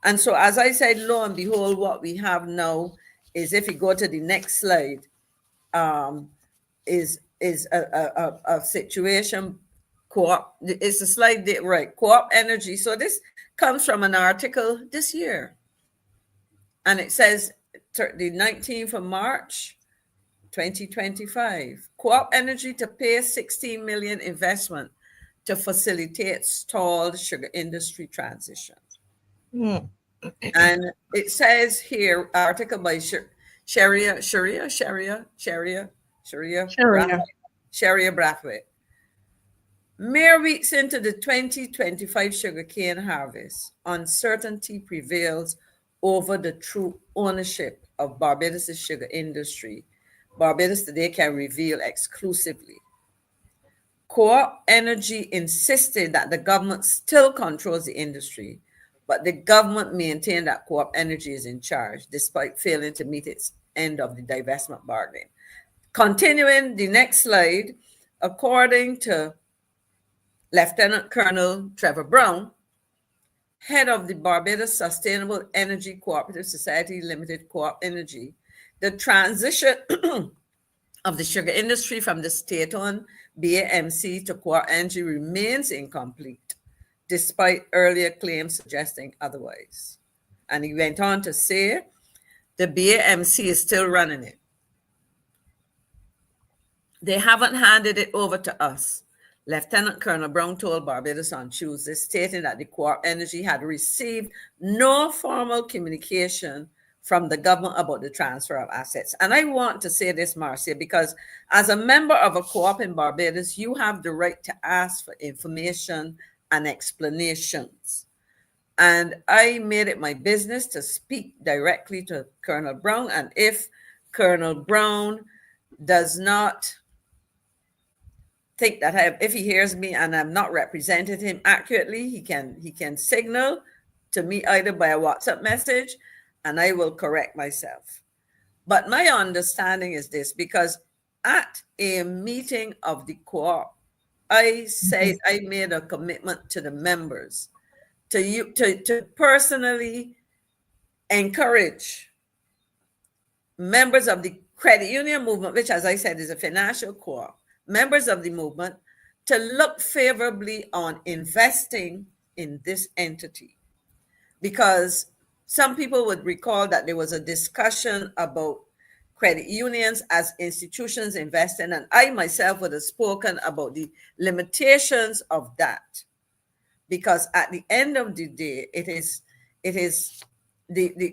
And so, as I said, lo and behold, what we have now is, if you go to the next slide, is a situation, co-op, it's a slide, right, co-op energy. So this comes from an article this year. And it says, the 19th of March, 2025, co-op energy to pay 16 million investment to facilitate stalled sugar industry transition. And it says here, article by Sharia Brathwaite. Mere weeks into the 2025 sugarcane harvest, uncertainty prevails over the true ownership of Barbados' sugar industry. Barbados today can reveal exclusively. Co-op Energy insisted that the government still controls the industry, but the government maintained that Co-op Energy is in charge, despite failing to meet its end of the divestment bargain. Continuing the next slide, according to Lieutenant Colonel Trevor Brown, head of the Barbados Sustainable Energy Cooperative Society Limited Co-op Energy, the transition of the sugar industry from the state-owned BAMC to Co-op Energy remains incomplete, despite earlier claims suggesting otherwise. And he went on to say, the BAMC is still running it. They haven't handed it over to us. Lieutenant Colonel Brown told Barbados on Tuesday, stating that the Co-op Energy had received no formal communication from the government about the transfer of assets. And I want to say this, Marcia, because as a member of a co-op in Barbados, you have the right to ask for information and explanations. And I made it my business to speak directly to Colonel Brown. And if Colonel Brown does not think that if he hears me and I'm not represented him accurately, he can signal to me either by a WhatsApp message, and I will correct myself. But my understanding is this, because at a meeting of the co-op, I said I made a commitment to the members to personally encourage members of the credit union movement, which, as I said, is a financial co-op, members of the movement, to look favorably on investing in this entity. Because some people would recall that there was a discussion about credit unions as institutions investing, and I myself would have spoken about the limitations of that. Because at the end of the day,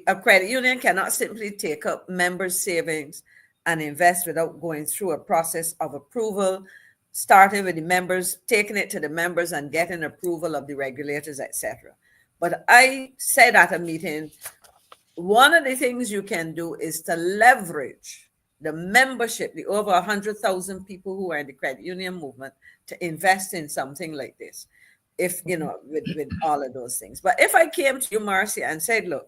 a credit union cannot simply take up members' savings and invest without going through a process of approval, starting with the members, taking it to the members and getting approval of the regulators, etc. But I said at a meeting, one of the things you can do is to leverage the membership, the over 100,000 people who are in the credit union movement, to invest in something like this, if, you know, with all of those things. But if I came to you, Marcia, and said, look,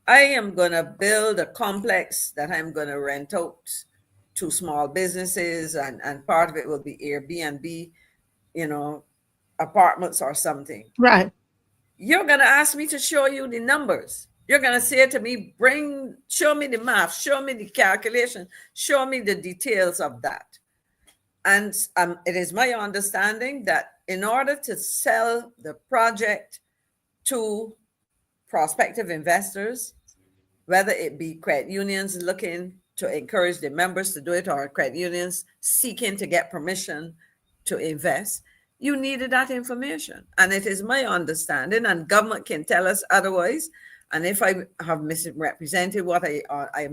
I am going to build a complex that I'm going to rent out to small businesses, and part of it will be Airbnb, you know, apartments or something. Right. You're going to ask me to show you the numbers. You're going to say to me, show me the math, show me the calculation, show me the details of that. And it is my understanding that in order to sell the project to prospective investors, whether it be credit unions looking to encourage their members to do it, or credit unions seeking to get permission to invest, you needed that information. And it is my understanding, and government can tell us otherwise, and if I have misrepresented what I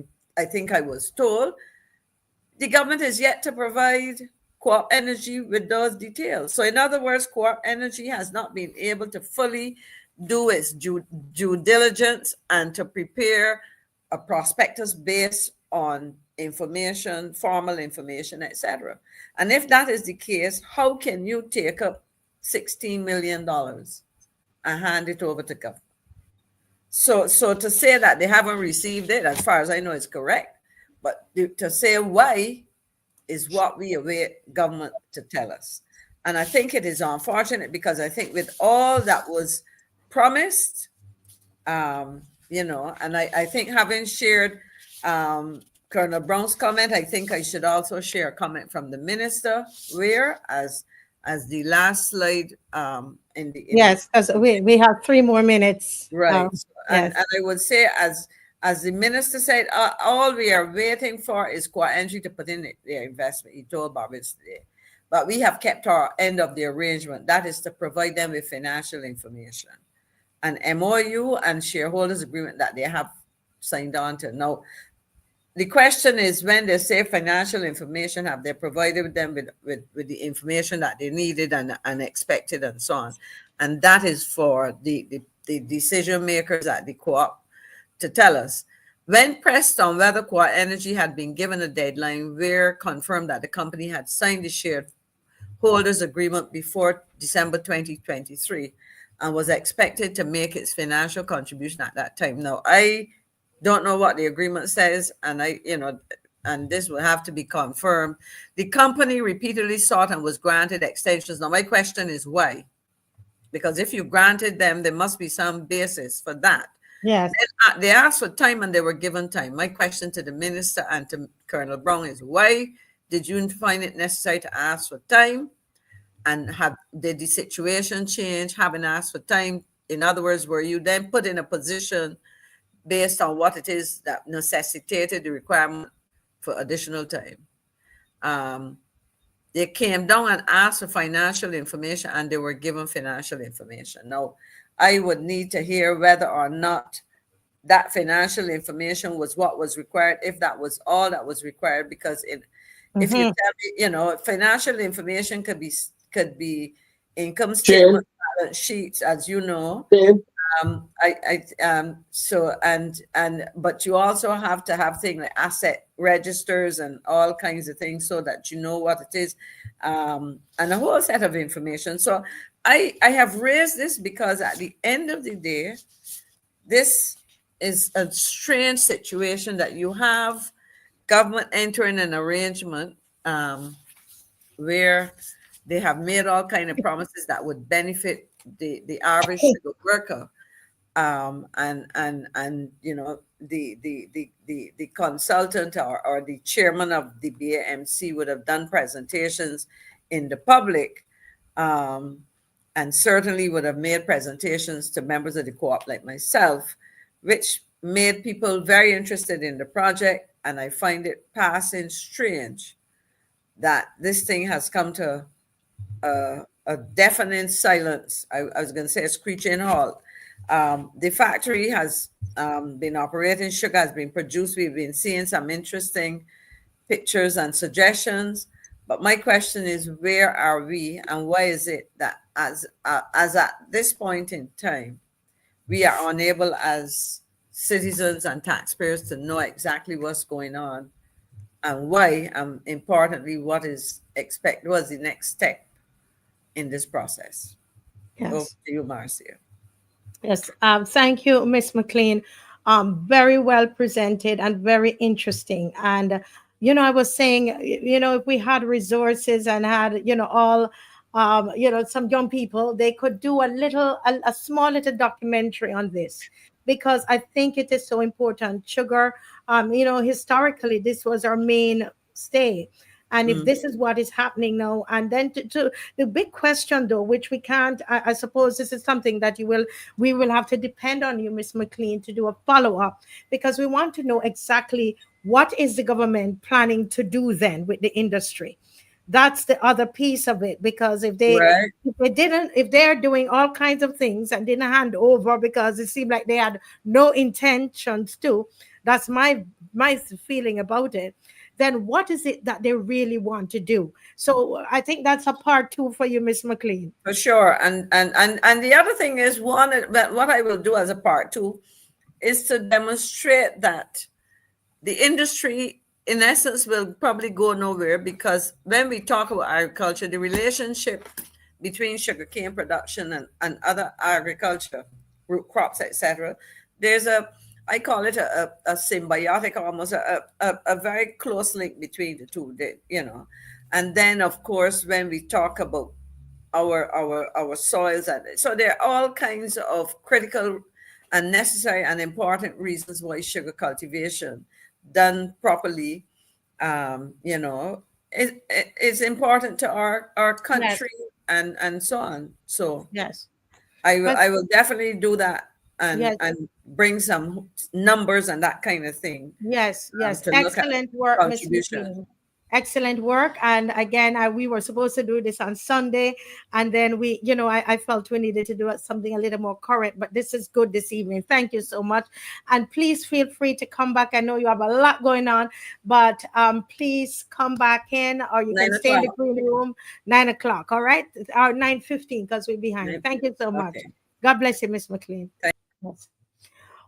think I was told, the government is yet to provide Co-op Energy with those details. So in other words, Co-op Energy has not been able to fully do its due diligence and to prepare a prospectus based on information, formal information, etc. And if that is the case, how can you take up $16 million and hand it over to government? So to say that they haven't received it, as far as I know, is correct. But to say why is what we await government to tell us. And I think it is unfortunate, because I think with all that was promised, you know, and I think having shared Colonel Brown's comment, I think I should also share a comment from the minister, where as the last slide yes, as we have 3 more minutes. Right. Yes. And I would say, as the minister said, all we are waiting for is Co-op Energy to put in their investment. He told Barbados today. But we have kept our end of the arrangement. That is to provide them with financial information, an MOU and shareholders agreement that they have signed on to. Now, the question is, when they say financial information, have they provided them with the information that they needed and expected and so on? And that is for the decision makers at the co-op to tell us. When pressed on whether Core Energy had been given a deadline, Weir confirmed that the company had signed the shareholders agreement before December 2023 and was expected to make its financial contribution at that time. Now, I don't know what the agreement says, and and this will have to be confirmed. The company repeatedly sought and was granted extensions. Now, my question is why? Because if you granted them, there must be some basis for that. Yes. They asked for time and they were given time. My question to the minister and to Colonel Brown is, why did you find it necessary to ask for time? And did the situation change having asked for time? In other words, were you then put in a position based on what it is that necessitated the requirement for additional time? They came down and asked for financial information and they were given financial information. Now, I would need to hear whether or not that financial information was what was required, if that was all that was required, because if you tell me, financial information could be income statement, balance sheets, as you know. But you also have to have things like asset registers and all kinds of things so that you know what it is, and a whole set of information. So I have raised this because at the end of the day, this is a strange situation that you have government entering an arrangement where they have made all kinds of promises that would benefit the average sugar worker. The consultant or the chairman of the BAMC would have done presentations in the public, and certainly would have made presentations to members of the co-op like myself, which made people very interested in the project. And I find it passing strange that this thing has come to a deafening silence. I was going to say a screeching halt. The factory has been operating, sugar has been produced. We've been seeing some interesting pictures and suggestions. But my question is, where are we, and why is it that as at this point in time, we are unable as citizens and taxpayers to know exactly what's going on, and why, importantly, what is expected was the next step in this process? Yes. Over to you, Marcia. Yes, thank you, Ms. McCLEAN. Very well presented and very interesting. And, I was saying, if we had resources and had, all, some young people, they could do a small little documentary on this, because I think it is so important. Sugar, historically, this was our mainstay. And if this is what is happening now, and then to the big question, though, which we can't, I suppose this is something that we will have to depend on you, Ms. McCLEAN, to do a follow-up, because we want to know exactly what is the government planning to do then with the industry. That's the other piece of it, because if they're doing all kinds of things and didn't hand over because it seemed like they had no intentions to, that's my feeling about it. Then what is it that they really want to do? So I think that's a part 2 for you, Ms. McCLEAN. For sure. And the other thing is, what I will do as a part 2 is to demonstrate that the industry, in essence, will probably go nowhere, because when we talk about agriculture, the relationship between sugarcane production and other agriculture, root crops, etc., there's I call it a symbiotic, almost a very close link between the two, And then, of course, when we talk about our soils, so there are all kinds of critical and necessary and important reasons why sugar cultivation, done properly, is important to our country, yes, and so on. So yes, I will definitely do that. And bring some numbers and that kind of thing. Yes, excellent work, Ms. McCLEAN. Excellent work. And again, we were supposed to do this on Sunday, and then I felt we needed to do something a little more current, but this is good this evening. Thank you so much. And please feel free to come back. I know you have a lot going on, but please come back in, or you can stay in the green room 9 o'clock. All right, or 9:15, because we're behind. Thank you so much. God bless you, Miss McCLEAN. Yes.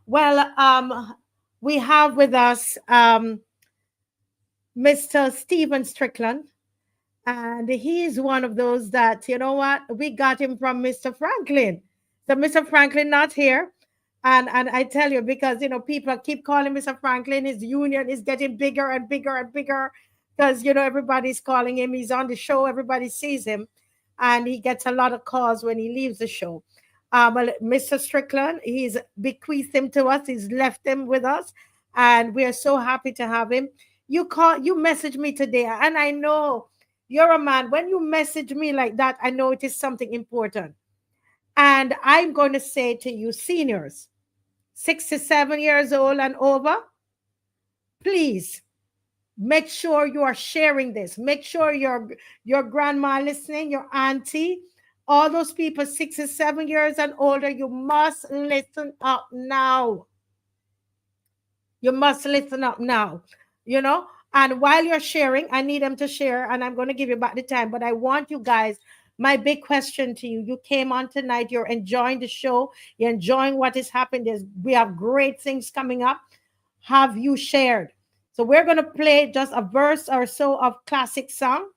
Well, we have with us Mr. Stephen Strickland, and he is one of those that, you know what, we got him from Mr. Franklin. So Mr. Franklin not here, and I tell you, because people keep calling Mr. Franklin. His union is getting bigger and bigger and bigger, because everybody's calling him. He's on the show, everybody sees him, and he gets a lot of calls when he leaves the show. Well, Mr. Strickland, he's bequeathed him to us. He's left him with us, and we are so happy to have him. You message me today, and I know you're a man. When you message me like that, I know it is something important. And I'm going to say to you, seniors, 67 years old and over, please make sure you are sharing this. Make sure your grandma listening, your auntie, all those people 67 years and older, you must listen up now. You must listen up now. And while you're sharing, I need them to share, and I'm going to give you back the time, but I want you guys, my big question to you, you came on tonight, you're enjoying the show, you're enjoying what is happening, we have great things coming up. Have you shared? So we're going to play just a verse or so of classic song,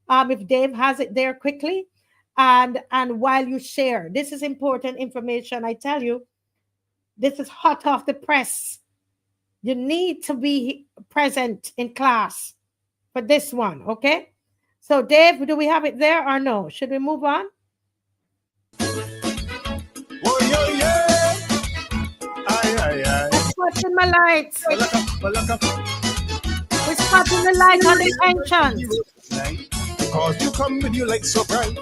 if Dave has it there quickly, and while you share, this is important information, I tell you, this is hot off the press. You need to be present in class for this one, okay? So, Dave, do we have it there or no? Should we move on? Oh, yeah. Aye. I'm spotting my lights. We're spotting the light on the pensions. Because you come with you like so bright,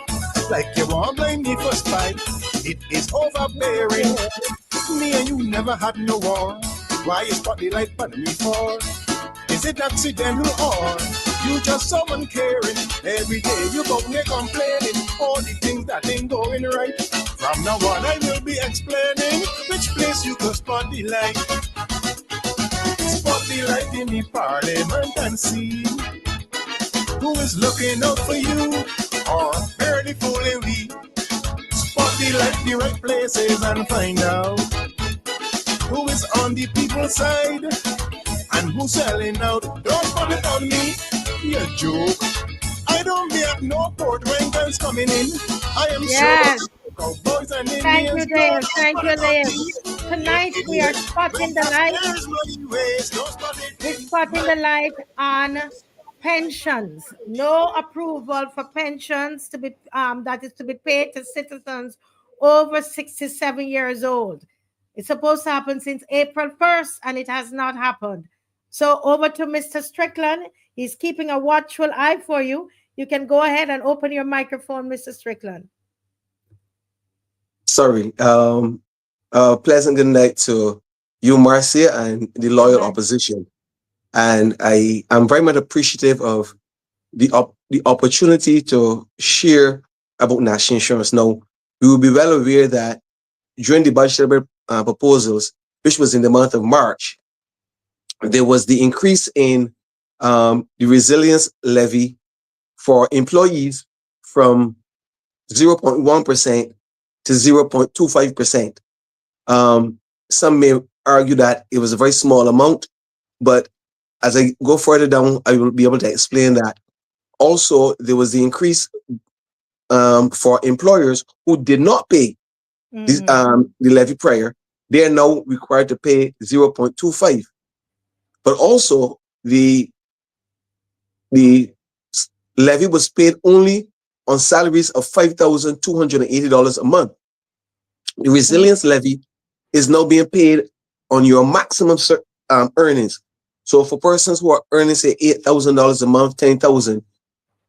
like you want blind me for spite. It is overbearing. Me and you never had no war. Why you spot the light on me for? Is it accidental or you just someone caring? Every day you go me complaining all the things that ain't going right. From now on I will be explaining which place you could spot the light. Spot the light in the parliament and see who is looking out for you or barely fooling we. Spot the light the right places and find out who is on the people's side and who's selling out. Don't put it on me, you joke. I don't be at no port when guns coming in. I am sure cowboys and Indians. Thank you, Dave. Thank you, Dave. Tonight we are spotting the light. We're spotting the light on pensions. No approval for pensions to be that is to be paid to citizens over 67 years old. It's supposed to happen since April 1st, and it has not happened. So over to Mr. Strickland. He's keeping a watchful eye for you. You can go ahead and open your microphone, Mr. Strickland. Sorry. Pleasant good night to you, Marcia, and the loyal opposition. And I am very much appreciative of the opportunity to share about national insurance. Now, we will be well aware that during the budgetary proposals, which was in the month of March, there was the increase in the resilience levy for employees from 0.1% to 0.25%. Some may argue that it was a very small amount, but as I go further down, I will be able to explain that. Also, there was the increase for employers who did not pay the levy prior. They are now required to pay 0.25. But also, the levy was paid only on salaries of $5,280 a month. The resilience levy is now being paid on your maximum earnings. So for persons who are earning, say, $8,000 a month, $10,000,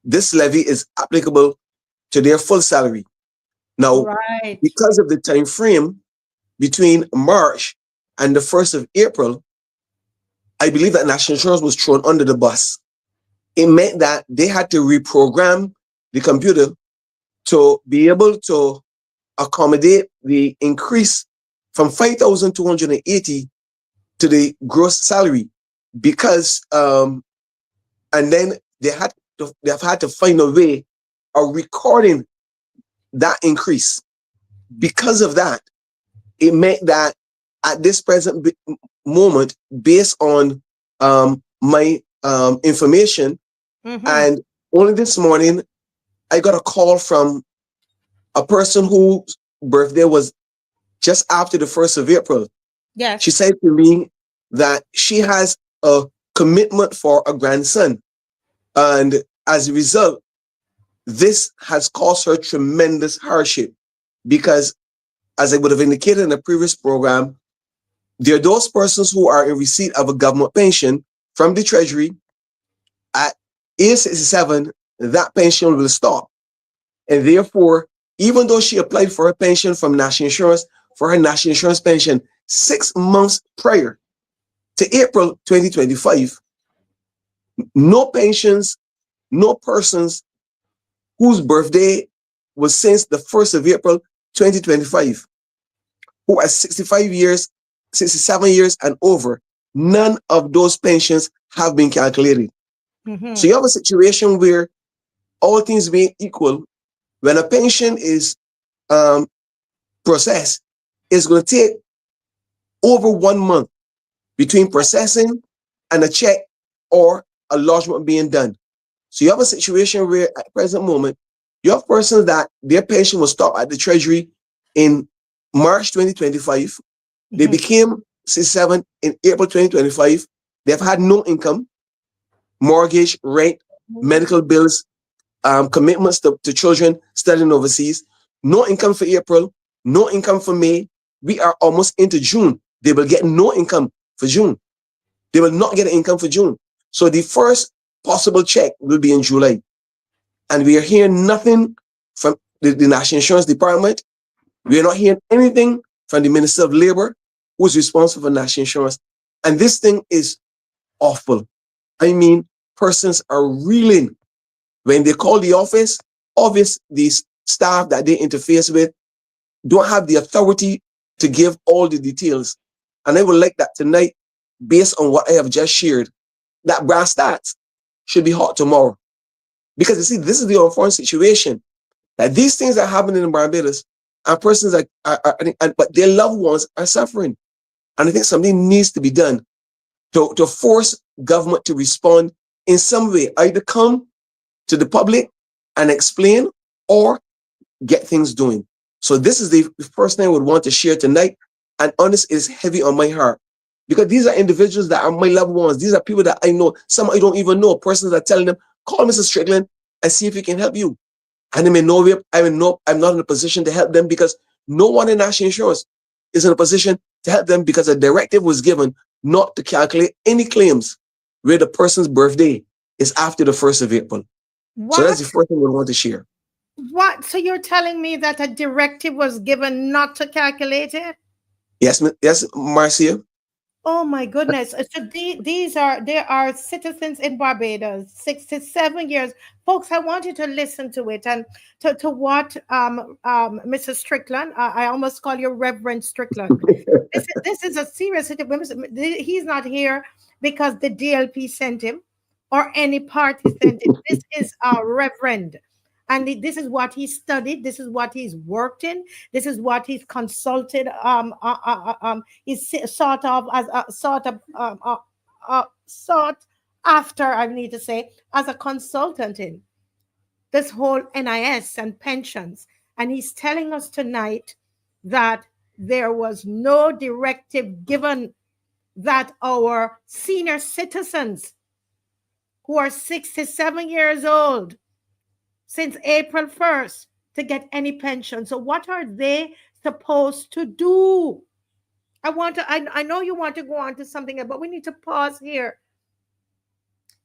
this levy is applicable to their full salary. Now, because of the time frame between March and the 1st of April, I believe that national insurance was thrown under the bus. it meant that they had to reprogram the computer to be able to accommodate the increase from 5,280 to the gross salary, because and then they've had to find a way of recording that increase. Because of that, it meant that at this present moment, based on my information, and only this morning, I got a call from a person whose birthday was just after the 1st of April. Yes. She said to me that she has a commitment for a grandson. And as a result, this has caused her tremendous hardship because, as I would have indicated in the previous program, there are those persons who are in receipt of a government pension from the Treasury. At age 67, that pension will stop. And therefore, even though she applied for her pension from National Insurance, for her National Insurance pension 6 months prior to April 2025, no pensions, no persons whose birthday was since the 1st of April 2025, who are 65 years, 67 years and over, none of those pensions have been calculated. So you have a situation where, all things being equal, when a pension is processed, it's going to take over 1 month between processing and a check or a lodgement being done. So you have a situation where at the present moment, you have persons that their pension was stopped at the Treasury in March 2025. They became 67 in April 2025. They've had no income, mortgage, rent, medical bills, commitments to children studying overseas. No income for April, no income for May. We are almost into June. They will get no income for June. They will not get an income for June. So the first possible check will be in July. And we are hearing nothing from the National Insurance Department. We are not hearing anything from the Minister of Labor, who is responsible for National Insurance. And this thing is awful. I mean, persons are reeling. When they call the office, these staff that they interface with don't have the authority to give all the details. And I would like that tonight, based on what I have just shared, that brass stats should be hot tomorrow. Because you see, this is the unfortunate situation, that these things are happening in Barbados, and persons but their loved ones are suffering. And I think something needs to be done to force government to respond in some way, either come to the public and explain or get things doing. So this is the first thing I would want to share tonight. And honest, it is heavy on my heart, because these are individuals that are my loved ones. These are people that I know. Some I don't even know. Persons are telling them, call Mr. Strickland and see if he can help you. And I'm not in a position to help them, because no one in National Insurance is in a position to help them, because a directive was given not to calculate any claims where the person's birthday is after the 1st of April. What? So that's the first thing we want to share. What? So you're telling me that a directive was given not to calculate it? Yes, Marcia. Oh my goodness. So there are citizens in Barbados, 67 years. Folks, I want you to listen to it and to what Mrs. Strickland, I almost call you Reverend Strickland. This is a serious situation. He's not here because the DLP sent him or any party sent him. This is a reverend. And this is what he studied. This is what he's worked in. This is what he's consulted. He's sought after, I need to say, as a consultant in this whole NIS and pensions. And he's telling us tonight that there was no directive given that our senior citizens who are 67 years old since April 1st to get any pension. So what are they supposed to do? I know you want to go on to something, but we need to pause here.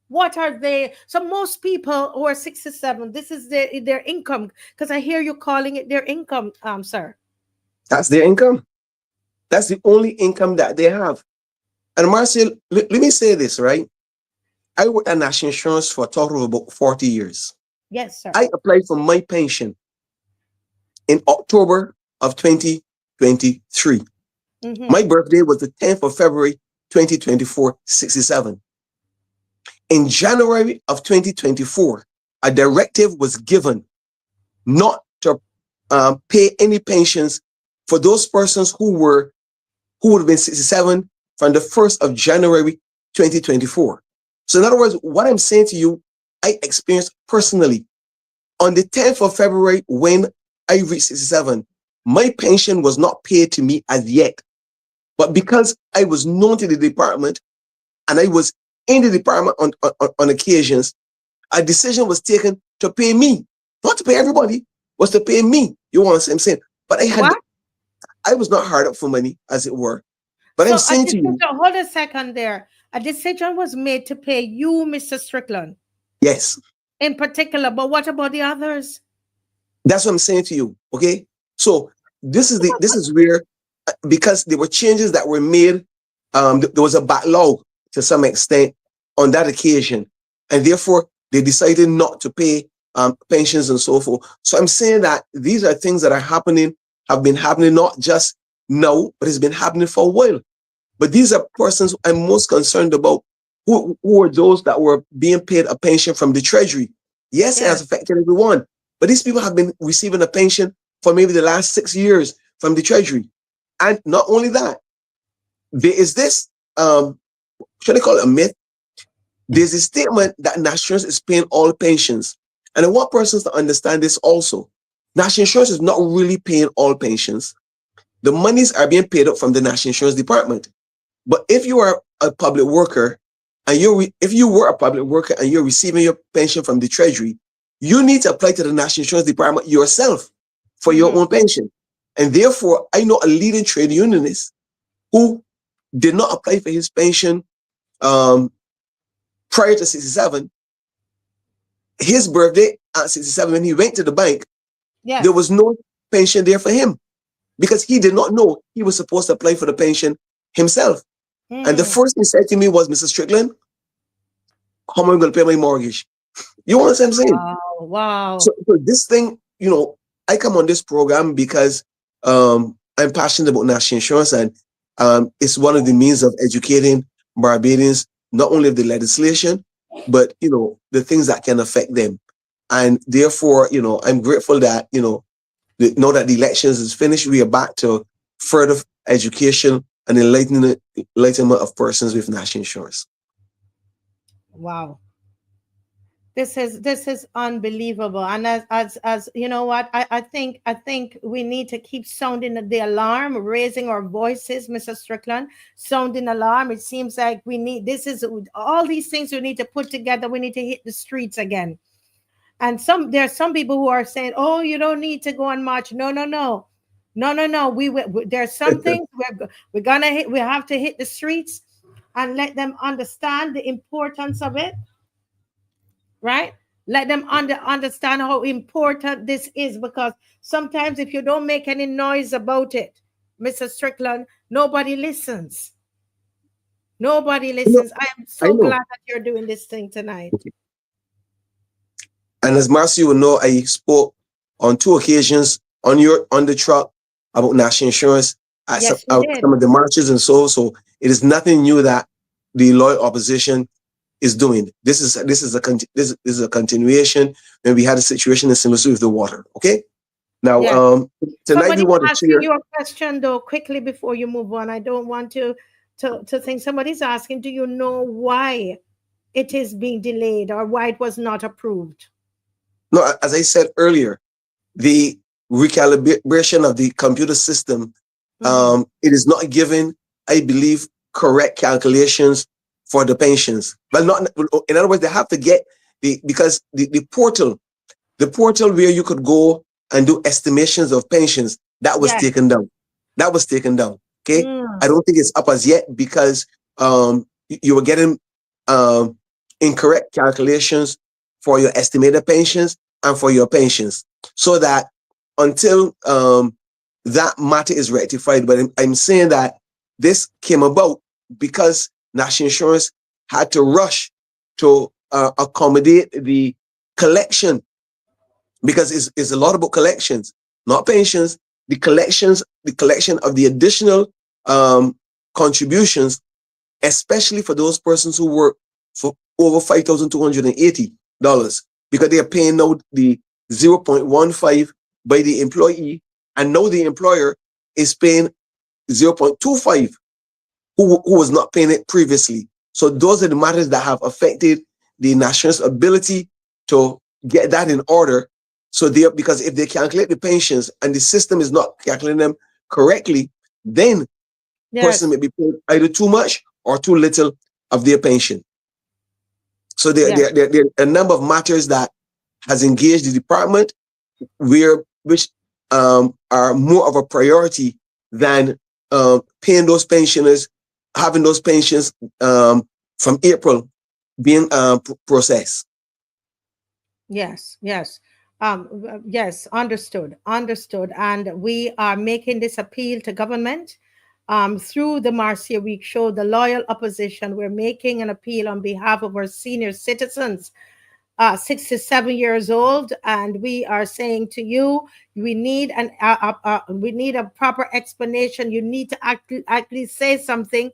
What are they? So most people who are 67, this is their income, because I hear you calling it their income, sir. That's their income. That's the only income that they have. And Marcia, let me say this, right? I worked at National Insurance for a total of about 40 years. Yes, sir. I applied for my pension in October of 2023. My birthday was the 10th of February, 2024, 67. In January of 2024, a directive was given not to pay any pensions for those persons who would have been 67 from the 1st of January 2024. So in other words, what I'm saying to you, I experienced personally. On the 10th of February, when I reached 67, my pension was not paid to me as yet. But because I was known to the department and I was in the department on occasions, a decision was taken to pay me, not to pay everybody, was to pay me. You want to see what I'm saying? But I was not hard up for money, as it were. But so I'm saying to you, hold a second there. A decision was made to pay you, Mr. Strickland. Yes. In particular, but what about the others? That's what I'm saying to you. Okay. So this is where, because there were changes that were made, there was a backlog to some extent on that occasion, and therefore they decided not to pay pensions and so forth. So I'm saying that these are things that have been happening not just now, but it's been happening for a while. But these are persons I'm most concerned about, who are those that were being paid a pension from the Treasury. Yes, it has affected everyone, but these people have been receiving a pension for maybe the last 6 years from the Treasury. And not only that, there is this, should I call it a myth? There's a statement that National Insurance is paying all pensions. And I want persons to understand this also. National Insurance is not really paying all pensions. The monies are being paid up from the National Insurance Department. But if you are a public worker, and if you were a public worker and you're receiving your pension from the Treasury, you need to apply to the National Insurance Department yourself for your own pension. And therefore, I know a leading trade unionist who did not apply for his pension prior to 67. His birthday at 67, when he went to the bank, there was no pension there for him because he did not know he was supposed to apply for the pension himself. And the first thing he said to me was, Mr. Strickland, how am I going to pay my mortgage? You understand what I'm saying? Wow. So this thing, I come on this program because I'm passionate about national insurance, and it's one of the means of educating Barbadians, not only of the legislation, but, the things that can affect them. And therefore, I'm grateful that, now that the elections is finished, we are back to further education and enlightenment of persons with national insurance. Wow. This is unbelievable. And as you know what, I think we need to keep sounding the alarm, raising our voices, Mr. Strickland, sounding alarm. It seems like we need, all these things we need to put together. We need to hit the streets again. And there's some people who are saying, oh, you don't need to go on march. No. There's some things we have to hit the streets and let them understand the importance of it. Right? Let them understand how important this is, because sometimes if you don't make any noise about it, Mr. Strickland, nobody listens. Nobody listens. I am so glad that you're doing this thing tonight. And as Marcy will know, I spoke on 2 occasions on the truck about national insurance at some of the marches and so it is nothing new that the loyal opposition is doing. This is a continuation when we had a situation in St. Lucie with the water. Okay. Now, tonight we want to share you a question though quickly before you move on. I don't want to think somebody's asking. Do you know why it is being delayed or why it was not approved? No, as I said earlier, the recalibration of the computer system, it is not giving, I believe, correct calculations for the pensions. But not, in other words, they have to get because the portal where you could go and do estimations of pensions, that was taken down. That was taken down. Okay. I don't think it's up as yet because you were getting incorrect calculations for your estimated pensions and for your pensions. So that until that matter is rectified, but I'm saying that this came about because National Insurance had to rush to accommodate the collection, because it's a lot about collections, not pensions. The collection of the additional contributions, especially for those persons who work for over $5,280, because they are paying now the 0.15 by the employee, and now the employer is paying 0.25, who was not paying it previously. So those are the matters that have affected the national's ability to get that in order. So because if they calculate the pensions and the system is not calculating them correctly, then person may be paid either too much or too little of their pension. So there are a number of matters that has engaged the department which are more of a priority than paying those pensioners, having those pensions from April being processed. Yes, yes. Yes, understood. And we are making this appeal to government through the Marcia Week show, the loyal opposition. We're making an appeal on behalf of our senior citizens, 67 years old, and we are saying to you, we need a proper explanation. You need to actually say something.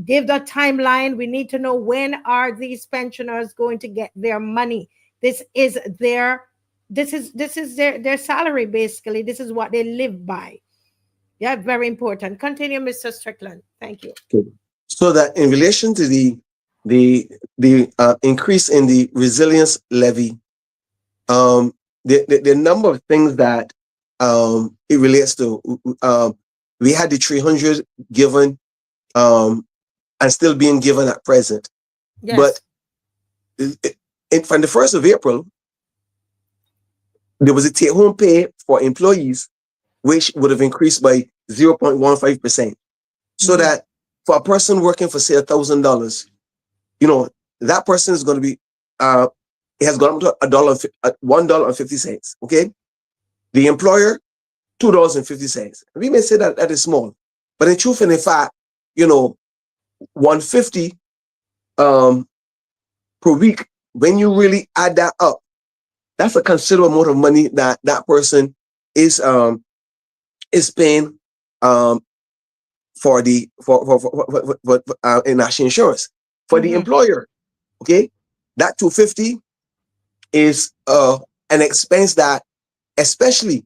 Give the timeline. We need to know, when are these pensioners going to get their money? This is their salary, basically. This is what they live by. Yeah, very important. Continue, Mr. Strickland. Thank you. Okay. So that in relation to the increase in the resilience levy, the number of things that it relates to, we had the 300 given and still being given at present. Yes. But from the 1st of April, there was a take-home pay for employees, which would have increased by 0.15%. So that for a person working for, say, $1,000, that person is going to be, it has gone up to $1.50. Okay, the employer $2.50. We may say that is small, but in truth and in fact, $150 per week. When you really add that up, that's a considerable amount of money that person is paying for national insurance for the employer. Okay, that $250 is an expense that, especially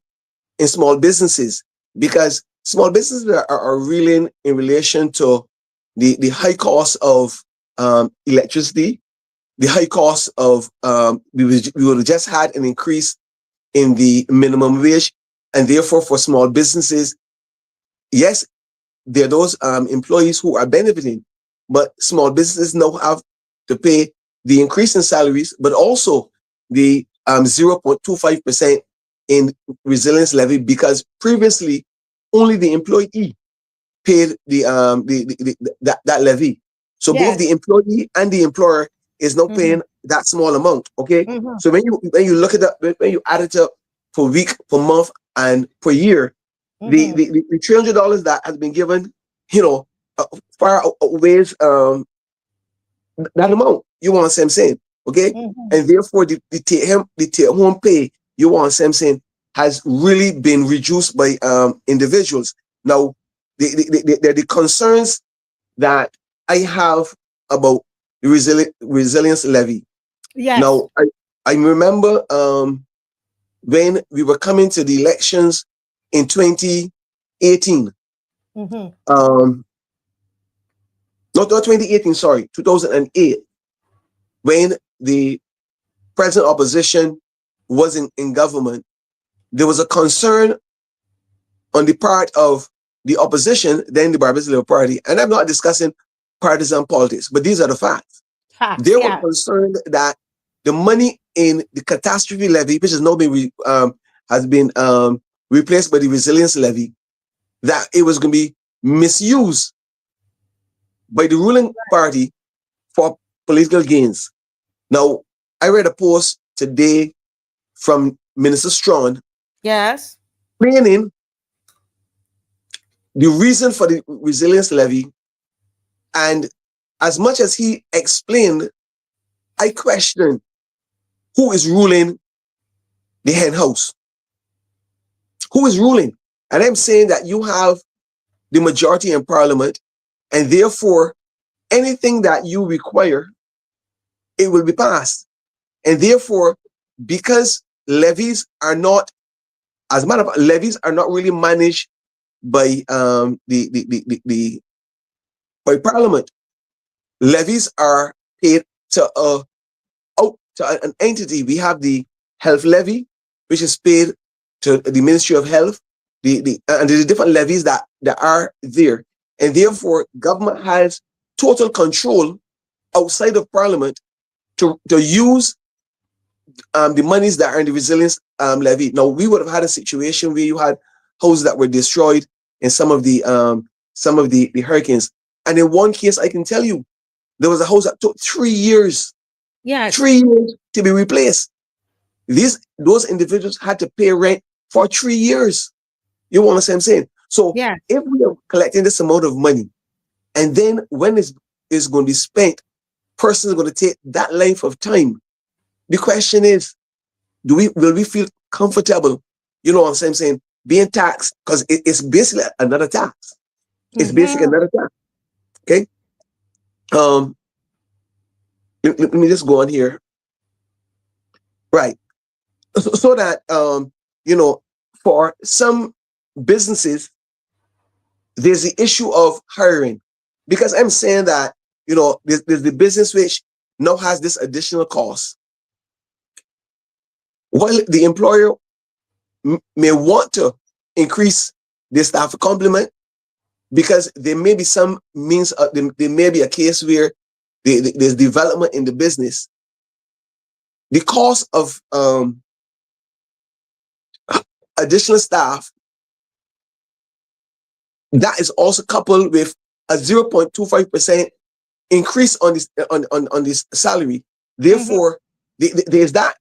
in small businesses, because small businesses are reeling in relation to the high cost of electricity, the high cost of we would have just had an increase in the minimum wage, and therefore for small businesses, yes, there are those employees who are benefiting, but small businesses now have to pay the increase in salaries, but also the 0.25% in resilience levy, because previously only the employee paid that levy. So both the employee and the employer is now paying that small amount. Okay, so when you look at that, when you add it up per week, per month, and per year, the $300 that has been given, far outweighs that amount. You want what I'm saying? Okay, and therefore the take home pay, you want what I'm saying, has really been reduced by individuals. Now, the concerns that I have about the resilience levy. Yes. Now, I remember when we were coming to the elections in 2018. Not 2018, sorry, 2008, when the present opposition was in government, there was a concern on the part of the opposition, then the Barbados Labour Party, and I'm not discussing partisan politics, but these are the facts. They were concerned that the money in the catastrophe levy, which has now been replaced by the resilience levy, that it was going to be misused by the ruling party for political gains. Now, I read a post today from Minister Strawn, yes, explaining the reason for the resilience levy, and as much as he explained I question who is ruling the hen house. Who is ruling? And I'm saying that you have the majority in parliament, and therefore anything that you require, it will be passed. And therefore, because levies are not, as a matter of fact, levies are not really managed by by parliament. Levies are paid to an entity. We have the health levy, which is paid to the Ministry of Health, and there's different levies that are there. And therefore, government has total control outside of parliament to use the monies that are in the resilience levy. Now, we would have had a situation where you had houses that were destroyed in some of the hurricanes. And in one case, I can tell you, there was a house that took 3 years. Yes. 3 years to be replaced. Those individuals had to pay rent for 3 years. You understand what I'm saying? So if we are collecting this amount of money, and then when it's going to be spent, person is going to take that length of time. The question is, will we feel comfortable? You know what I'm saying? Being taxed, because it's basically another tax. It's basically another tax. Okay. Let me just go on here. Right. So that for some businesses, there's the issue of hiring, because I'm saying that there's the business which now has this additional cost. While the employer may want to increase their staff complement, because there may be some means, there may be a case where there's development in the business. The cost of additional staff, that is also coupled with a 0.25% increase on this salary. Therefore, there's that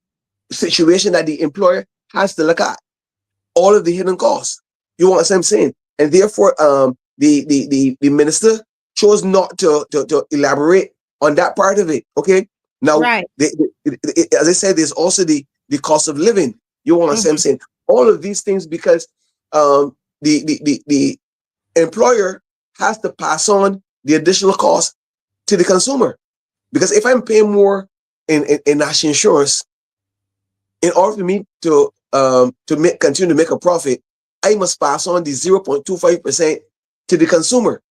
situation that the employer has to look at all of the hidden costs. You want what I'm saying? And therefore, the minister chose not to elaborate on that part of it. Okay. Now, as I said, there's also the cost of living. You want what I'm saying? All of these things, because the employer has to pass on the additional cost to the consumer. Because if I'm paying more in national insurance, in order for me to continue to make a profit, I must pass on the 0.25% to the consumer.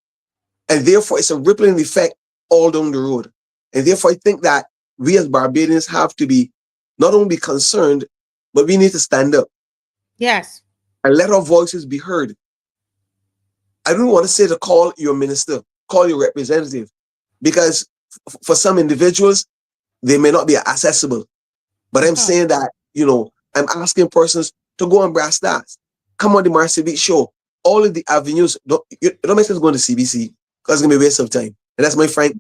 And therefore, it's a rippling effect all down the road. And therefore, I think that we as Barbadians have to be not only concerned, but we need to stand up. Yes. And let our voices be heard. I don't want to say to call your minister, call your representative, because for some individuals, they may not be accessible. But I'm saying that, I'm asking persons to go on brass stats. Come on the Marcy Beat show. All of the avenues, don't make us go to CBC, because it's going to be a waste of time. And that's my frank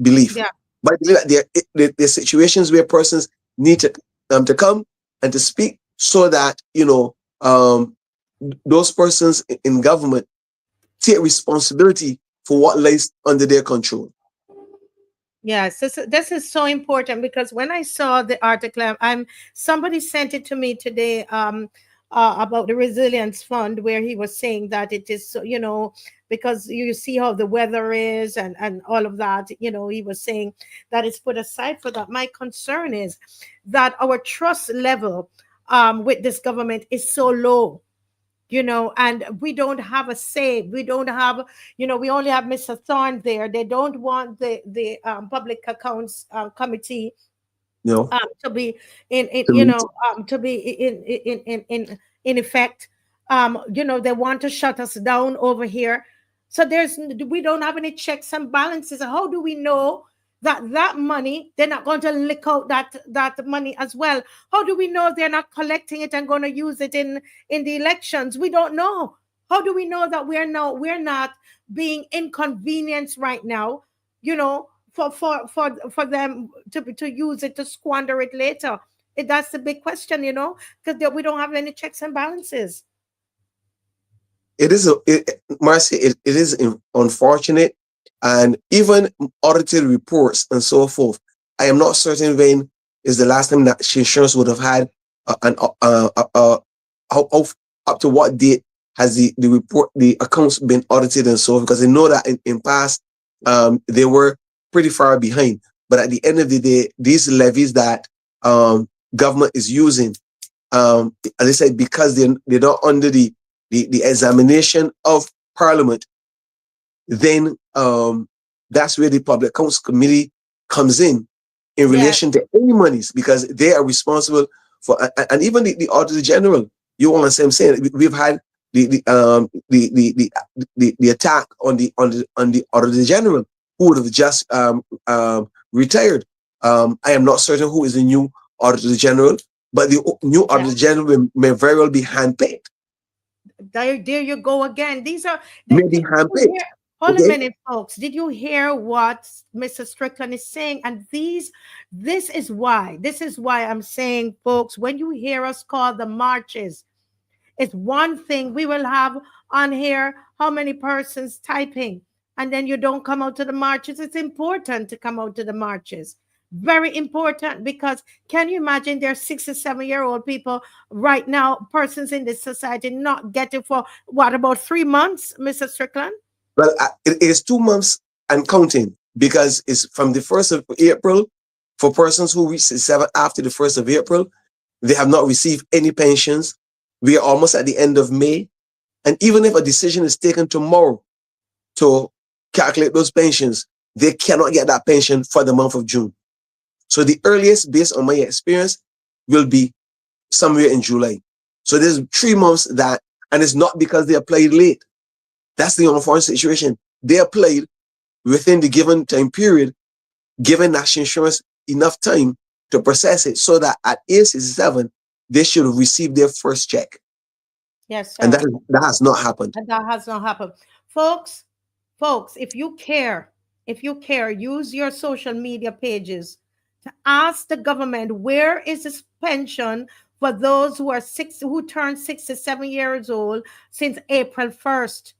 belief. Yeah. But I believe that there are situations where persons need to come and to speak, so that, those persons in government take responsibility for what lies under their control. Yes, this is so important, because when I saw the article, somebody sent it to me today about the resilience fund, where he was saying that it is, because you see how the weather is and all of that, he was saying that it's put aside for that. My concern is that our trust level with this government is so low. And we don't have a say. We don't have, we only have Mr. Thorne there. They don't want the public accounts committee to be in effect. They want to shut us down over here. So we don't have any checks and balances. How do we know that money, they're not going to lick out that money as well? How do we know they're not collecting it and going to use it in the elections? We don't know. How do we know that we're not being inconvenienced right now, for them to use it, to squander it later? That's the big question, because we don't have any checks and balances. Marcy, it is unfortunate. And even audited reports and so forth I am not certain when is the last time that insurance would have had up to what date has the accounts been audited and so on, because I know that in past they were pretty far behind. But at the end of the day, these levies that government is using, as I said, because they're not under the examination of Parliament, then that's where the Public Accounts Committee comes in relation to any monies, because they are responsible for, and even the Auditor General. You want to say I'm saying we've had the attack on the Auditor General, who would have just retired. I am not certain who is the new Auditor General, but the new Auditor General may very well be handpicked. There you go again. These are maybe handpicked. Hold a minute, folks. Did you hear what Mr. Strickland is saying? And this is why. This is why I'm saying, folks, when you hear us call the marches, it's one thing we will have on here how many persons typing, and then you don't come out to the marches. It's important to come out to the marches. Very important, because can you imagine there are 6 or 7-year-old people right now, persons in this society not getting for what, about 3 months, Mr. Strickland? Well, it is 2 months and counting, because it's from the 1st of April for persons who reach 7 after the 1st of April. They have not received any pensions. We are almost at the end of May. And even if a decision is taken tomorrow to calculate those pensions, they cannot get that pension for the month of June. So the earliest, based on my experience, will be somewhere in July. So there's 3 months that, and it's not because they applied late. That's the unfortunate situation. They applied within the given time period, giving National Insurance enough time to process it, so that at age 67, they should have received their first check. Yes, sir. And that has not happened. And that has not happened. Folks, if you care, use your social media pages to ask the government, where is this pension for those who are who turned 67 years old since April 1st?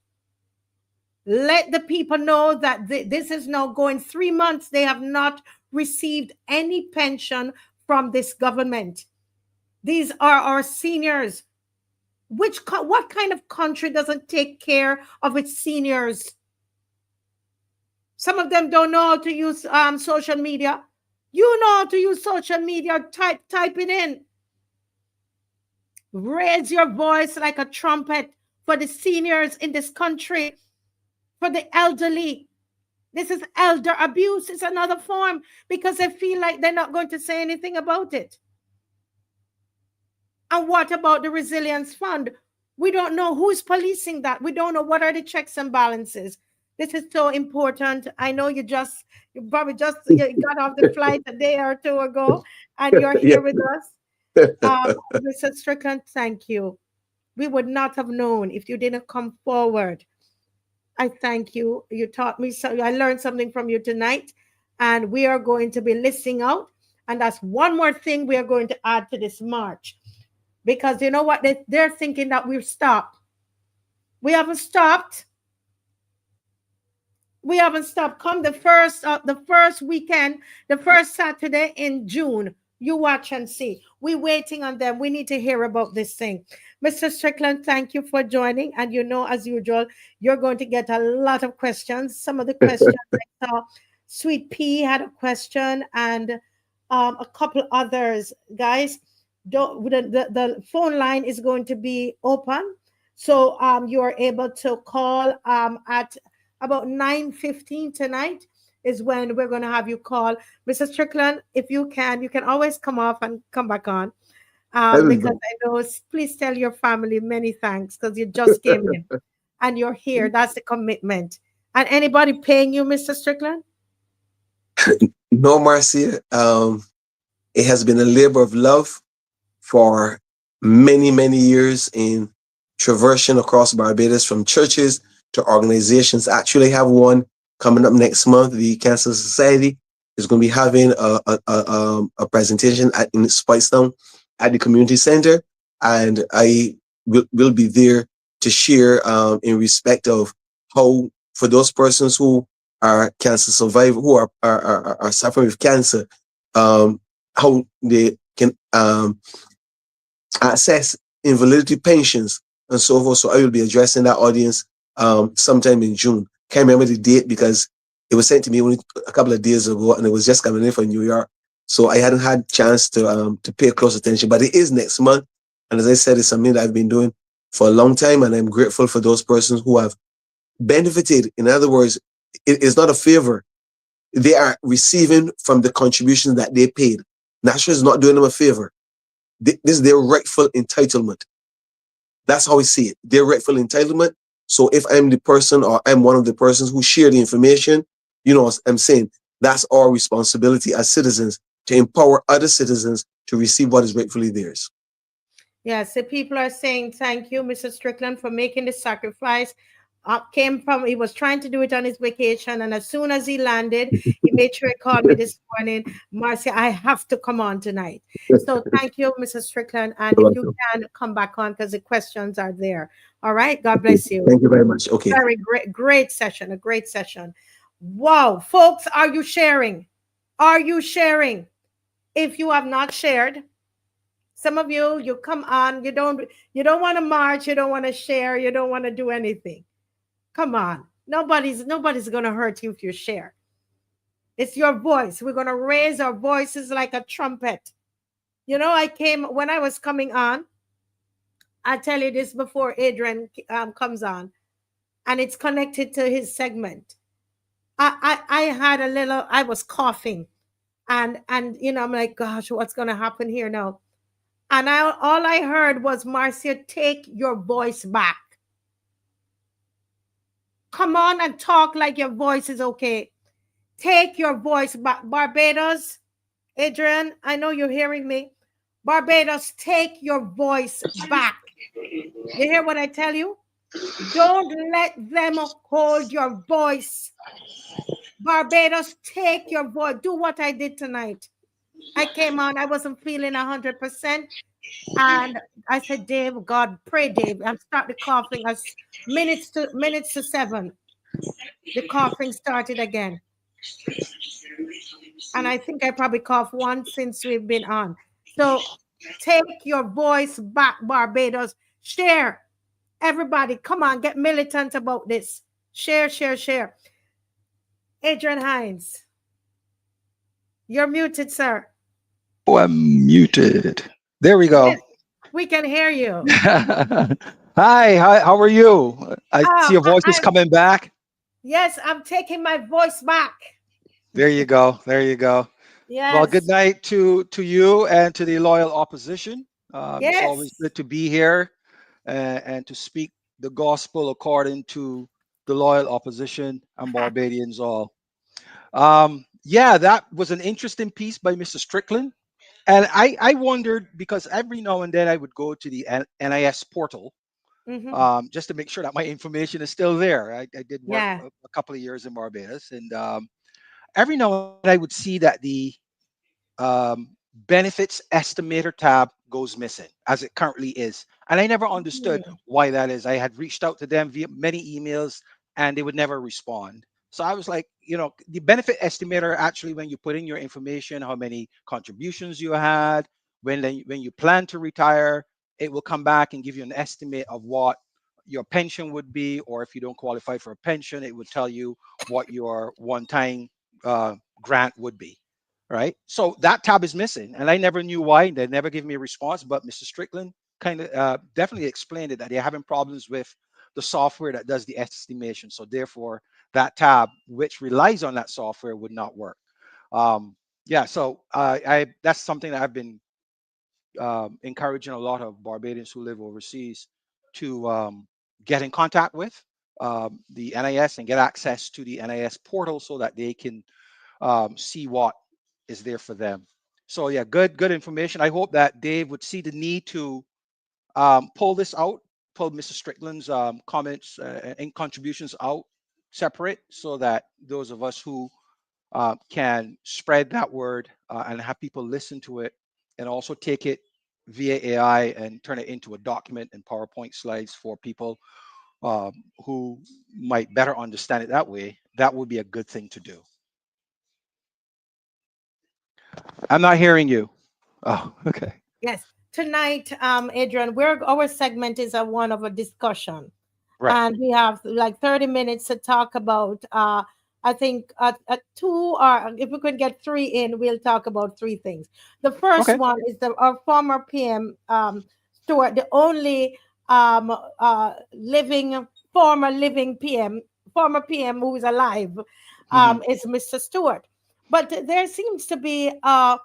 Let the people know that this is now going 3 months. They have not received any pension from this government. These are our seniors. What kind of country doesn't take care of its seniors? Some of them don't know how to use social media. You know how to use social media. Type it in. Raise your voice like a trumpet for the seniors in this country, for the elderly. This is elder abuse. It's another form, because they feel like they're not going to say anything about it. And what about the resilience fund? We don't know who's policing that. We don't know what are the checks and balances. This is so important. I know you probably just got off the flight a day or two ago, and you're here with us. Mr. Strickland, thank you. We would not have known if you didn't come forward. I thank you. You taught me so. I learned something from you tonight, and we are going to be listening out. And that's one more thing we are going to add to this march. Because you know what? They're thinking that we've stopped. We haven't stopped. We haven't stopped. Come the first weekend, the first Saturday in June, you watch and see. We're waiting on them. We need to hear about this thing. Mr. Strickland, thank you for joining. And you know, as usual, you're going to get a lot of questions. Some of the questions I saw, Sweet Pea had a question, and a couple others. Guys, the phone line is going to be open, so you are able to call at about 9:15 tonight is when we're going to have you call. Mr. Strickland, if you can always come off and come back on, because I know, please tell your family many thanks, because you just came in and you're here. That's the commitment. And anybody paying you, Mr. Strickland? No, Marcia. It has been a labor of love for many, many years in traversing across Barbados, from churches to organizations. Actually have one coming up next month. The Cancer Society is going to be having a presentation in Spicetown at the community center, and I will be there to share in respect of how, for those persons who are cancer survivors, who are suffering with cancer, how they can access invalidity pensions and so forth. So I will be addressing that audience sometime in June. Can't remember the date because it was sent to me only a couple of days ago, and it was just coming in from New York. So I hadn't had chance to pay close attention. But it is next month, and as I said, it's something that I've been doing for a long time, and I'm grateful for those persons who have benefited. In other words, it is not a favor. They are receiving from the contributions that they paid. National is not doing them a favor. This is their rightful entitlement. That's how we see it. Their rightful entitlement. So if I'm the person or I'm one of the persons who share the information, you know, I'm saying that's our responsibility as citizens to empower other citizens to receive what is rightfully theirs. Yes, the people are saying thank you, Mr. Strickland, for making the sacrifice. He was trying to do it on his vacation, and as soon as he landed, he made sure he called me this morning. Marcia, I have to come on tonight. So thank you, Mrs. Strickland, and if you can come back on because the questions are there. All right, God bless you. Thank you very much. Okay. Very great session, a great session. Wow, folks, are you sharing? Are you sharing? If you have not shared, some of you come on, you don't want to march, you don't want to share, you don't want to do anything. Come on. Nobody's going to hurt you if you share. It's your voice. We're going to raise our voices like a trumpet. You know, when I was coming on, I tell you this before Adrian comes on, and it's connected to his segment. I was coughing, and you know, I'm like, gosh, what's going to happen here now? And all I heard was, Marcia, take your voice back. Come on and talk like your voice is okay. Take your voice back. Barbados, Adrian, I know you're hearing me. Barbados, take your voice back. You hear what I tell you? Don't let them hold your voice. Barbados, take your voice. Do what I did tonight. I came on, I wasn't feeling 100%. And I said, Dave, God, pray, Dave. I'm starting coughing. As minutes to 7, the coughing started again. And I think I probably coughed once since we've been on. So take your voice back, Barbados. Share. Everybody, come on, get militant about this. Share, share, share. Adrian Hines, you're muted, sir. Oh, I'm muted. There we go. Yes, we can hear you. Hi, how are you? I see your voice is coming back. Yes, I'm taking my voice back. There you go. There you go. Yes. Well, good night to you and to the loyal opposition. Yes. It's always good to be here and to speak the gospel according to the loyal opposition and Barbadians all. Yeah, that was an interesting piece by Mr. Strickland. And I wondered, because every now and then I would go to the NIS portal just to make sure that my information is still there. I did work a couple of years in Barbados, and every now and then I would see that the benefits estimator tab goes missing, as it currently is. And I never understood why that is. I had reached out to them via many emails, and they would never respond. So I was like, you know, the benefit estimator, actually, when you put in your information, how many contributions you had, when you plan to retire, it will come back and give you an estimate of what your pension would be, or if you don't qualify for a pension, it would tell you what your one-time grant would be. Right. So that tab is missing, and I never knew why. They never gave me a response, but Mr. Strickland kind of definitely explained it, that they're having problems with the software that does the estimation. So therefore, that tab, which relies on that software, would not work. Yeah, so that's something that I've been encouraging a lot of Barbadians who live overseas to get in contact with the NIS and get access to the NIS portal so that they can see what is there for them. So yeah, good information. I hope that Dave would see the need to pull this out, pull Mr. Strickland's comments and contributions out separate, so that those of us who can spread that word and have people listen to it, and also take it via AI and turn it into a document and PowerPoint slides for people who might better understand it that way, that would be a good thing to do. I'm not hearing you. Oh, okay. Yes. Tonight, Adrian, our segment is one of a discussion. Right. And we have like 30 minutes to talk about, I think, two, or if we could get three in, we'll talk about three things. The first Okay. one is our former PM, Stuart, the only former living PM, former PM who is alive, is Mr. Stuart. But there seems to be a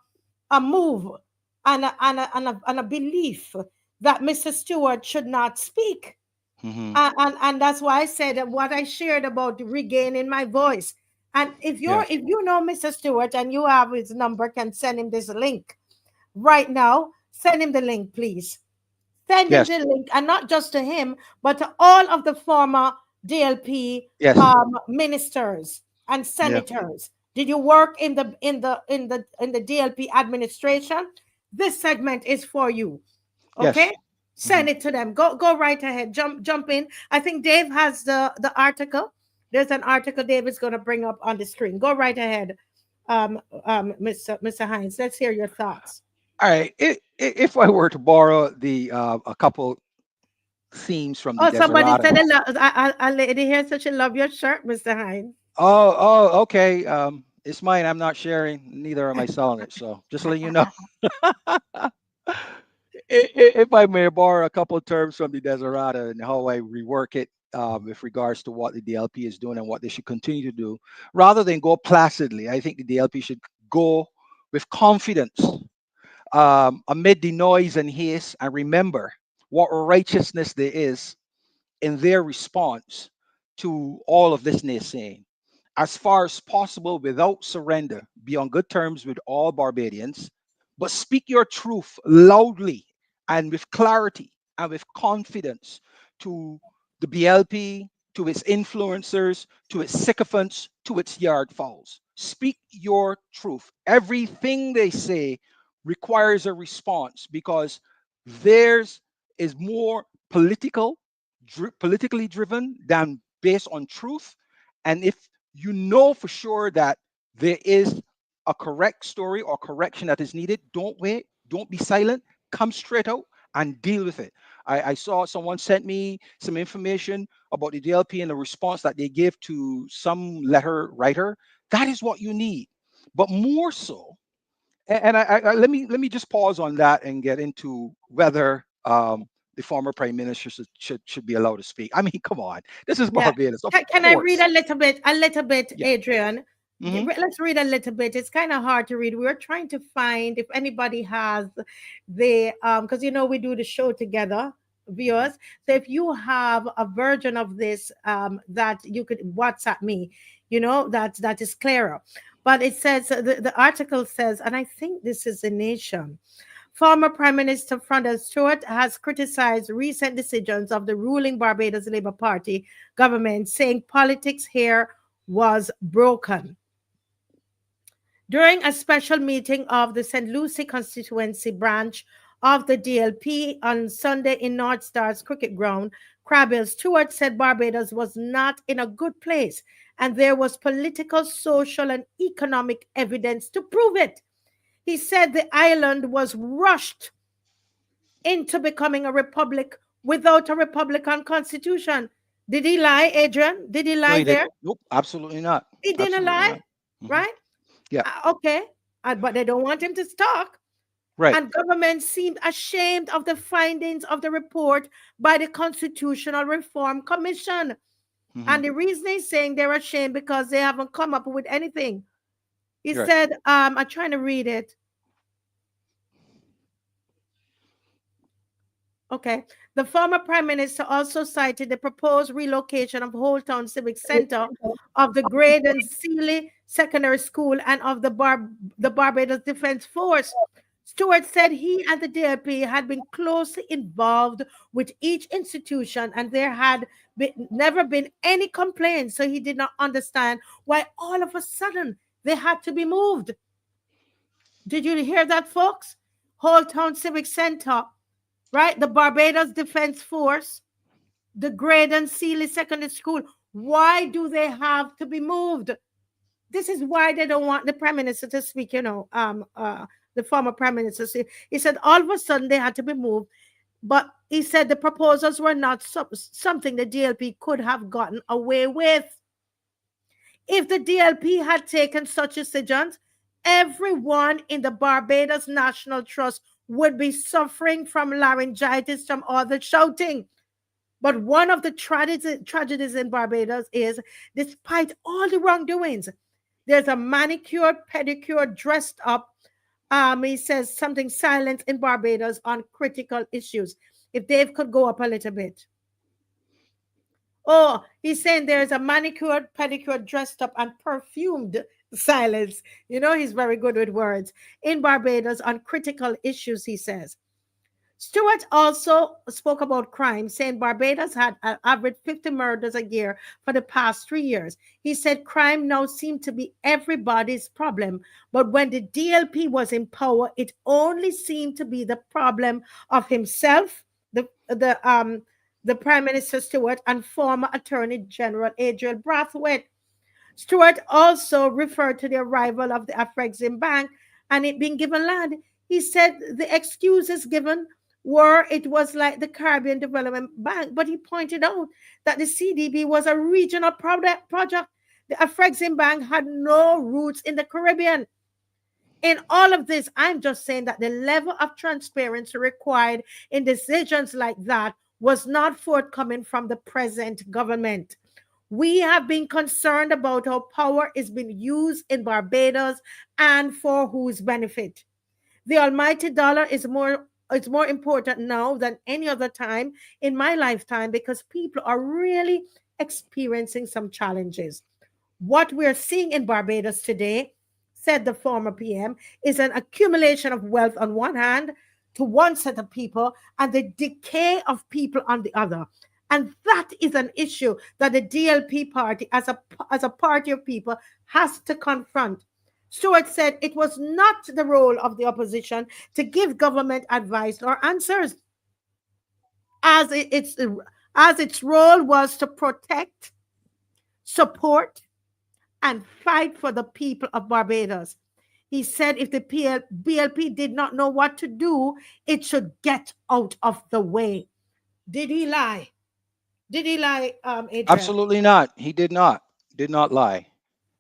move and a belief that Mr. Stewart should not speak. And that's why I said that what I shared about regaining my voice. And if you know Mr. Stewart and you have his number, can send him this link right now. Send him the link, please. Send him Yes. the link, and not just to him, but to all of the former DLP Yes. ministers and Yeah. senators. Did you work in the DLP administration? This segment is for you. Okay? Yes. Send it to them. Go right ahead. Jump in. I think Dave has the article. There's an article Dave is going to bring up on the screen. Go right ahead, Mr. Hines. Let's hear your thoughts. All right. If I were to borrow a couple themes from the Somebody Deserados. said a lady here said she love your shirt, Mr. Hines. Oh, okay. It's mine. I'm not sharing. Neither am I selling it. So just letting you know. If I may borrow a couple of terms from the Deserados and how I rework it with regards to what the DLP is doing and what they should continue to do, rather than go placidly, I think the DLP should go with confidence amid the noise and haste, and remember what righteousness there is in their response to all of this naysaying. As far as possible, without surrender, be on good terms with all Barbadians, but speak your truth loudly and with clarity and with confidence to the BLP, to its influencers, to its sycophants, to its yard fowls. Speak your truth. Everything they say requires a response because theirs is more politically driven than based on truth. And if you know for sure that there is a correct story or correction that is needed, don't wait, don't be silent, come straight out and deal with it. I saw someone sent me some information about the DLP and the response that they gave to some letter writer. That is what you need. But more so, and let me just pause on that and get into whether the former prime minister should be allowed to speak. I mean, come on, this is Barbados. Can I read a little bit, Yeah. Adrian? Let's read a little bit. It's kind of hard to read. We're trying to find if anybody has the because we do the show together, viewers. So if you have a version of this that you could WhatsApp me, that is clearer. But it says the article says, and I think this is The Nation. Former Prime Minister Frondel Stewart has criticized recent decisions of the ruling Barbados Labour Party government, saying politics here was broken. During a special meeting of the St. Lucie constituency branch of the DLP on Sunday in North Star's cricket ground, Crabbill, Stewart said Barbados was not in a good place and there was political, social, and economic evidence to prove it. He said the island was rushed into becoming a republic without a republican constitution. Did he lie, Adrian? Did he lie there? Nope, absolutely not. He didn't lie, right? Yeah. Okay. But they don't want him to talk. Right. And government seemed ashamed of the findings of the report by the Constitutional Reform Commission. And the reason he's saying they're ashamed because they haven't come up with anything. He said, I'm trying to read it. Okay. The former prime minister also cited the proposed relocation of Old Town Civic Center, of the Graydon Sealy Secondary School, and of the Barbados Defense Force. Stewart said he and the DLP had been closely involved with each institution and there had never been any complaints, so he did not understand why all of a sudden they had to be moved. Did you hear that, folks? Old Town Civic Center, right? The Barbados Defense Force, the Graydon Sealy Secondary School. Why do they have to be moved? this is why they don't want the prime minister to speak, the former prime minister. He said all of a sudden they had to be moved. But he said the proposals were not something the DLP could have gotten away with. If the DLP had taken such decisions, everyone in the Barbados National Trust would be suffering from laryngitis from all the shouting. But one of the tragedies in Barbados is, despite all the wrongdoings, there's a manicured, pedicure, dressed up. He says something silent in Barbados on critical issues. If Dave could go up a little bit. Oh, he's saying there's a manicured, pedicure, dressed up and perfumed silence. You know, he's very good with words. In Barbados on critical issues, he says. Stuart also spoke about crime, saying Barbados had an average 50 murders a year for the past 3 years. He said crime now seemed to be everybody's problem, but when the DLP was in power, it only seemed to be the problem of himself, the Prime Minister Stuart, and former Attorney General Adrian Brathwaite. Stuart also referred to the arrival of the Afrexim Bank and it being given land. He said the excuses given were it was like the Caribbean Development Bank, but he pointed out that the CDB was a regional project. The Afrexim Bank had no roots in the Caribbean. In all of this, I'm just saying that the level of transparency required in decisions like that was not forthcoming from the present government. We have been concerned about how power is being used in Barbados and for whose benefit. The almighty dollar is more important now than any other time in my lifetime because people are really experiencing some challenges. What we're seeing in Barbados today, said the former PM, is an accumulation of wealth on one hand to one set of people and the decay of people on the other. And that is an issue that the DLP party, as a party of people, has to confront. Stuart said it was not the role of the opposition to give government advice or answers, as its role was to protect, support, and fight for the people of Barbados. He said if the BLP did not know what to do, it should get out of the way. Did he lie? Did he lie, Adrian? Absolutely not. He did not lie.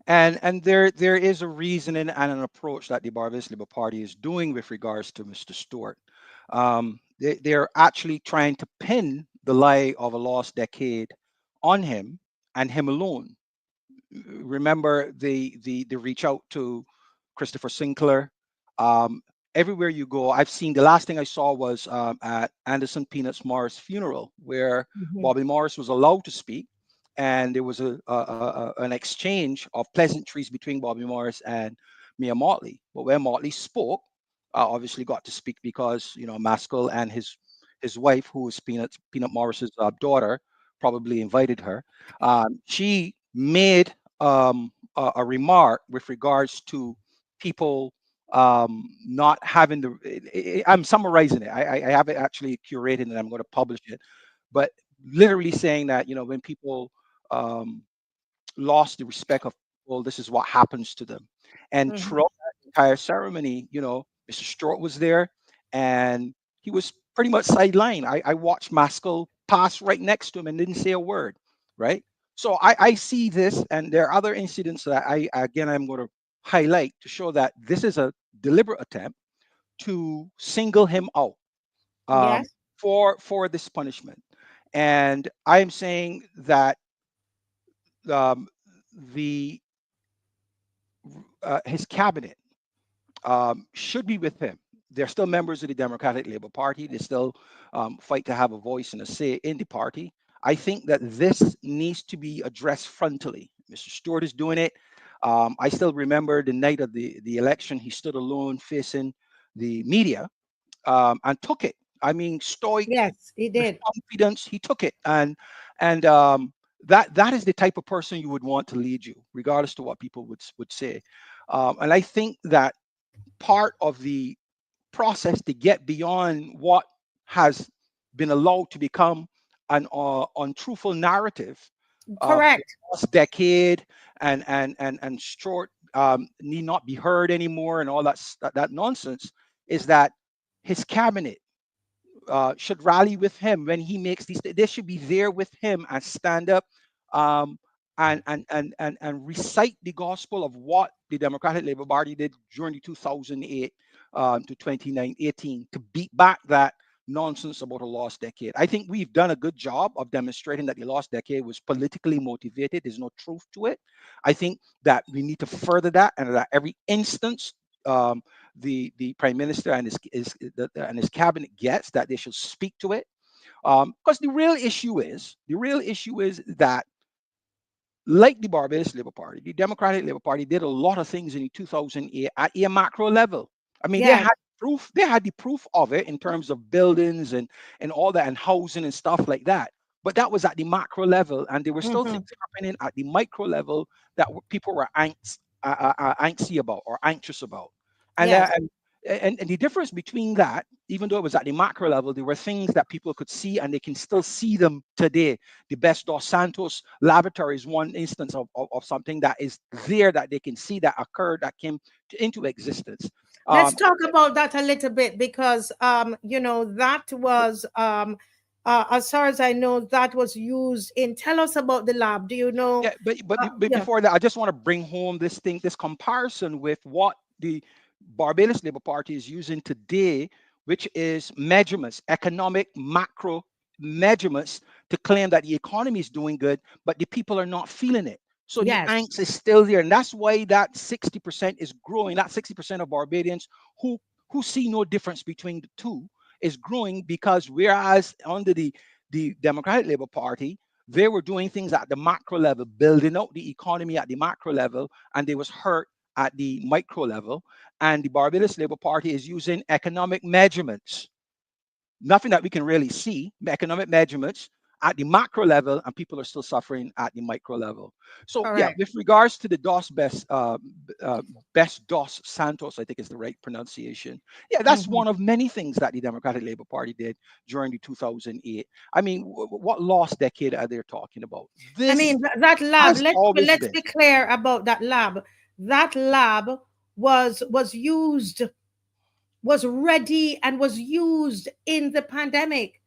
And there is a reason and an approach that the Barbados Labour Party is doing with regards to Mr. Stuart. They're actually trying to pin the lie of a lost decade on him and him alone. Remember the reach out to Christopher Sinclair. Everywhere you go, I've seen, the last thing I saw was at Anderson Peanuts Morris' funeral, where Bobby Morris was allowed to speak. And there was an exchange of pleasantries between Bobby Morris and Mia Motley. But when Motley spoke, obviously got to speak because, Maskell and his wife, who was Peanut Morris's daughter, probably invited her. She made a remark with regards to people not having the. I'm summarizing it. I have it actually curated and I'm going to publish it. But literally saying that, when people lost the respect of people, this is what happens to them. And throughout that entire ceremony, Mr. Stuart was there and he was pretty much sidelined. I watched Maskell pass right next to him and didn't say a word, right? So I see this, and there are other incidents that I'm going to highlight to show that this is a deliberate attempt to single him out for this punishment. And I'm saying that his cabinet should be with him. They're still members of the Democratic Labour Party. They still fight to have a voice and a say in the party. I think that this needs to be addressed frontally. Mr. Stuart is doing it. I still remember the night of the election, he stood alone facing the media and took it. I mean, stoic. Yes, he did. Confidence. He took it, and that is the type of person you would want to lead you, regardless to what people would say. And I think that part of the process to get beyond what has been allowed to become an untruthful narrative Correct. Last decade and short need not be heard anymore and all that nonsense, is that his cabinet should rally with him when he makes these. They should be there with him and stand up um, and recite the gospel of what the Democratic Labour Party did during the 2008 to 2018 to beat back that nonsense about a lost decade. I think we've done a good job of demonstrating that the lost decade was politically motivated. There's no truth to it. I think that we need to further that, and that every instance the prime minister and his cabinet gets, that they should speak to it, because the real issue is that, like the Barbados Labour Party, the Democratic Labour Party did a lot of things in 2008 at a macro level. I mean, Yes. they had the proof of it in terms of buildings and all that, and housing and stuff like that. But that was at the macro level, and there were still things happening at the micro level that people were anxious about or anxious about. And, Yes. and the difference between that, even though it was at the macro level, there were things that people could see, and they can still see them today. The Best Dos Santos laboratory is one instance of something that is there, that they can see, that occurred, that came into existence. Let's talk about that a little bit, because you know, that was as far as I know, that was used in. Tell us about the lab. Do you know? Yeah, but before that, I just want to bring home this comparison with what the Barbados Labour Party is using today, which is measurements, economic macro measurements, to claim that the economy is doing good, but the people are not feeling it. So the angst is still there, and that's why that 60% is growing. That 60% of Barbadians who see no difference between the two is growing, because whereas under the Democratic Labour Party, they were doing things at the macro level, building out the economy at the macro level, and they was hurt at the micro level. And the Barbados Labour Party is using economic measurements, nothing that we can really see, economic measurements at the macro level, and people are still suffering at the micro level. So yeah, with regards to the Best Dos Santos, I think is the right pronunciation. Yeah, that's one of many things that the Democratic Labour Party did during the 2008. I mean, what lost decade are they talking about? I mean, that lab, let's be clear about that lab. That lab was used, was ready, and was used in the pandemic.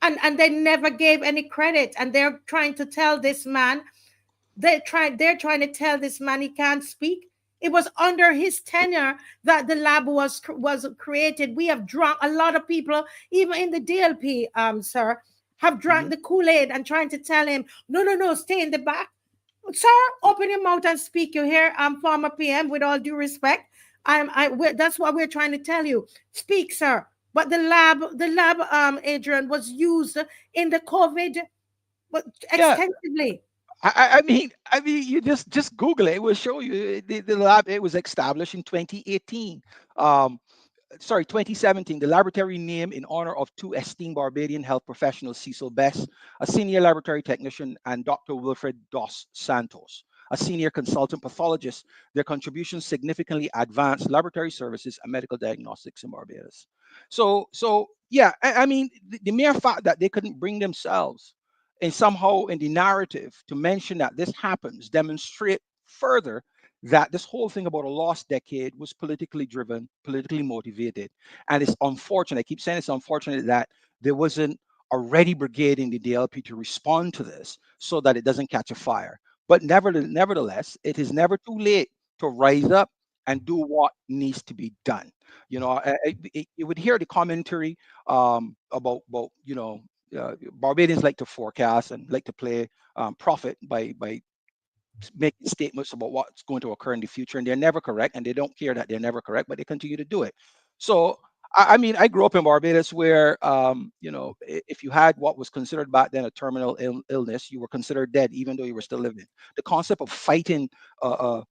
And they never gave any credit. And they're trying to tell this man, they're trying to tell this man he can't speak. It was under his tenure that the lab was created. We have drunk, a lot of people, even in the DLP, sir, have drank the Kool-Aid and trying to tell him, no, stay in the back. Sir, open your mouth and speak. You hear, former PM, with all due respect. That's what we're trying to tell you. Speak, sir. But the lab, Adrian, was used in the COVID extensively. I mean, you just Google it. It will show you the lab. It was established in 2018. 2017, the laboratory named in honor of two esteemed Barbadian health professionals, Cecil Best, a senior laboratory technician, and Dr. Wilfred Dos Santos, a senior consultant pathologist. Their contributions significantly advanced laboratory services and medical diagnostics in Barbados. So yeah, I mean, the mere fact that they couldn't bring themselves and somehow in the narrative to mention that this happens demonstrate further that this whole thing about a lost decade was politically driven, politically motivated. And it's unfortunate, I keep saying it's unfortunate that there wasn't a ready brigade in the DLP to respond to this so that it doesn't catch a fire. But nevertheless, it is never too late to rise up and do what needs to be done. You know, you would hear the commentary about you know, Barbadians like to forecast and like to play prophet by making statements about what's going to occur in the future, and they're never correct, and they don't care that they're never correct, but they continue to do it. So I mean, I grew up in Barbados where you know, if you had what was considered back then a terminal illness, you were considered dead even though you were still living. The concept of fighting a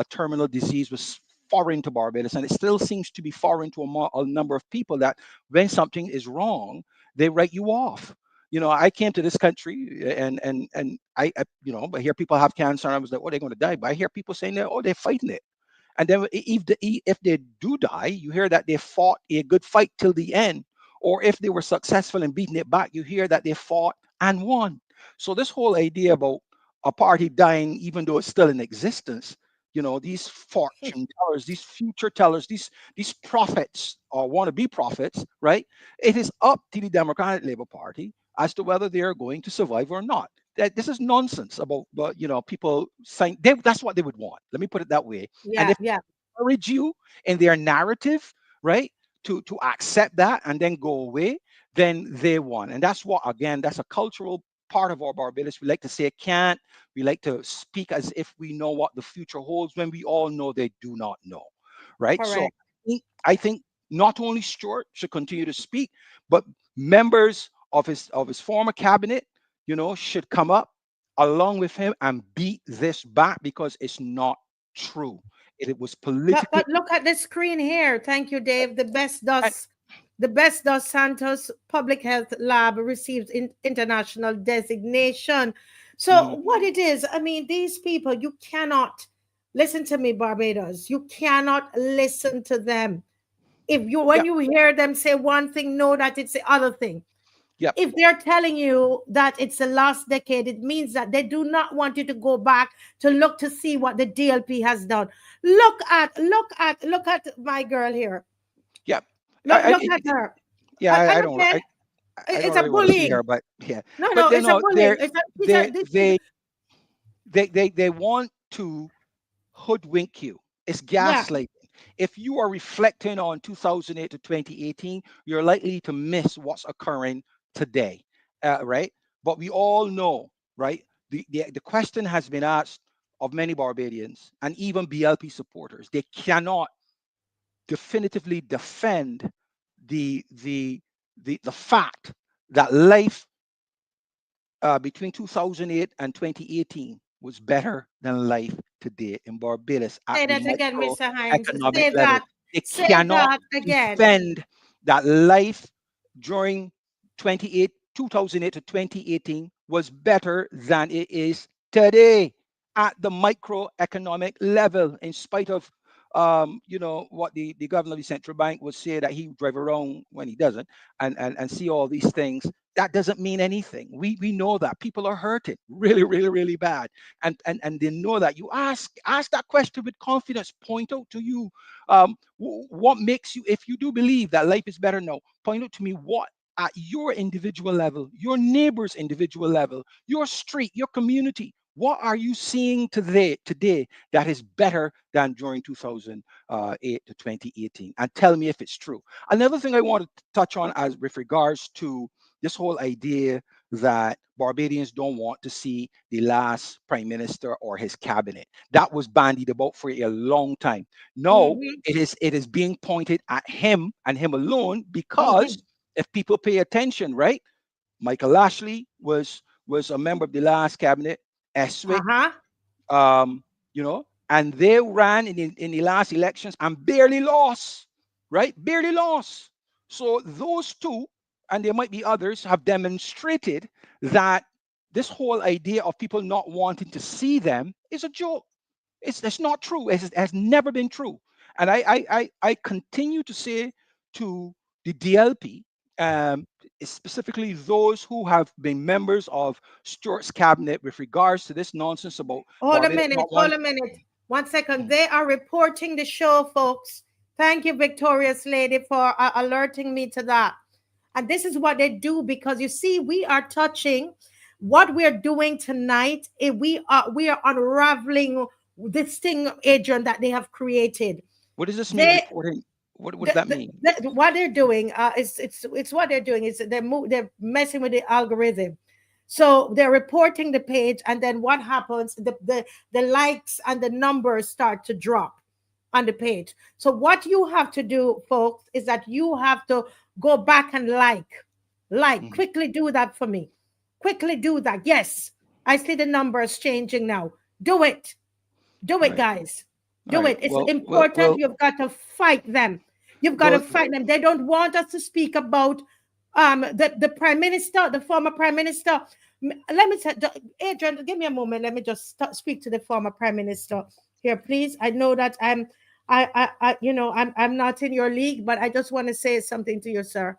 terminal disease was foreign to Barbados, and it still seems to be foreign to a number of people, that when something is wrong, they write you off. You know, I came to this country and I you know, I hear people have cancer, and I was like, oh, they're going to die. But I hear people saying that, oh, they're fighting it. And then if they do die, you hear that they fought a good fight till the end. Or if they were successful in beating it back, you hear that they fought and won. So this whole idea about a party dying, even though it's still in existence, you know, these fortune tellers, these future tellers, these prophets or wannabe prophets, right? It is up to the Democratic Labour Party as to whether they are going to survive or not. This is nonsense about, you know, people saying that's what they would want. Let me put it that way. And Yeah, if yeah. they encourage you in their narrative, right, to accept that and then go away, then they won. And that's what, again, that's a cultural part of our Barbados. We like to say can't. We like to speak as if we know what the future holds when we all know they do not know, right? So Correct. I think not only Stuart should continue to speak, but members of his former cabinet, you know, should come up along with him and beat this back because it's not true. It was politically. But look at the screen here. Thank you, Dave. The Best Dos Santos Public Health Lab received international designation. So what it is, I mean, these people, you cannot listen to me, Barbados. You cannot listen to them. If you when you hear them say one thing, know that it's the other thing. Yep. If they're telling you that it's the last decade, it means that they do not want you to go back to look to see what the DLP has done. Look at my girl here. Yep. Look at her. Yeah, I don't really a want to see bullying. her, but yeah. No, But it's a bullying. They want to hoodwink you. It's gaslighting. If you are reflecting on 2008 to 2018, you're likely to miss what's occurring today, right? But we all know, right? The question has been asked of many Barbadians and even BLP supporters. They cannot definitively defend the fact that life between 2008 and 2018 was better than life today in Barbados at Say the that again, Mr. Hines. economic Say level. that. They Say cannot that again. defend that life during 2008 to 2018 was better than it is today at the microeconomic level, in spite of you know, what the governor of the central bank would say that he drive around when he doesn't and see all these things. That doesn't mean anything. We know that people are hurting really, really, really bad, and they know that. You ask that question with confidence. Point out to you what makes you, if you do believe that life is better now, point out to me what at your individual level, your neighbor's individual level, your street, your community. What are you seeing today that is better than during 2008 to 2018? And tell me if it's true. Another thing I want to touch on as with regards to this whole idea that Barbadians don't want to see the last prime minister or his cabinet. That was bandied about for a long time. No, it is being pointed at him and him alone because if people pay attention, right? Michael Ashley was a member of the last cabinet. Eswick, you know, and they ran in the last elections and barely lost, right? Barely lost. So those two, and there might be others, have demonstrated that this whole idea of people not wanting to see them is a joke. It's not true. It has never been true. And I continue to say to the DLP, specifically those who have been members of Stuart's cabinet with regards to this nonsense about Hold a minute. 1 second. They are reporting the show, folks. Thank you, Victorious Lady, for alerting me to that. And this is what they do, because you see, we are touching what we're doing tonight. We are unraveling this thing, Adrian, that they have created. What does this mean? Reporting? What does that mean? What they're doing, it's what they're doing is they're messing with the algorithm. So they're reporting the page, and then what happens? The likes and the numbers start to drop on the page. So what you have to do, folks, is that you have to go back and quickly do that for me. Quickly do that. Yes, I see the numbers changing now. Do it, guys. Do it. It's important. You've got to fight them. You've got to fight them. They don't want us to speak about the prime minister, the former prime minister. Let me say, Adrian, give me a moment. Let me just speak to the former prime minister here, please. I know that I'm not in your league, but I just want to say something to you, sir.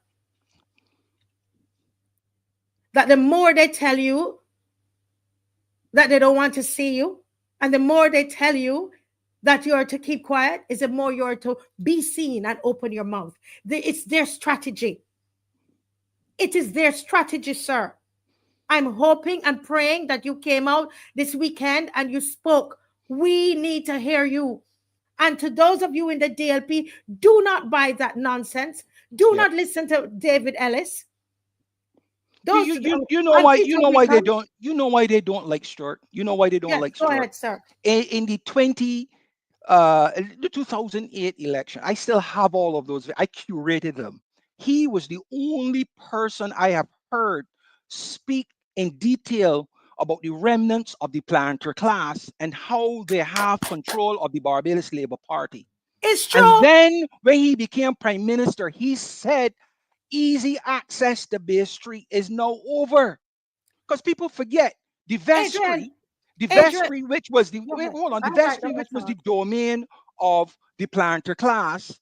That the more they tell you that they don't want to see you. And the more they tell you that you're to keep quiet, is the more you're to be seen and open your mouth. It's their strategy. It is their strategy, sir. I'm hoping and praying that you came out this weekend and you spoke. We need to hear you. And to those of you in the DLP, do not buy that nonsense. Do not listen to David Ellis. You know why they don't like Stuart. You know why they don't like Stuart. Go ahead, sir. In the 2008 election, I still have all of those. I curated them. He was the only person I have heard speak in detail about the remnants of the planter class and how they have control of the Barbados Labour Party. It's true. And then when he became prime minister, he said easy access to Bay Street is now over. Because people forget the vestry, which was the the domain of the planter class.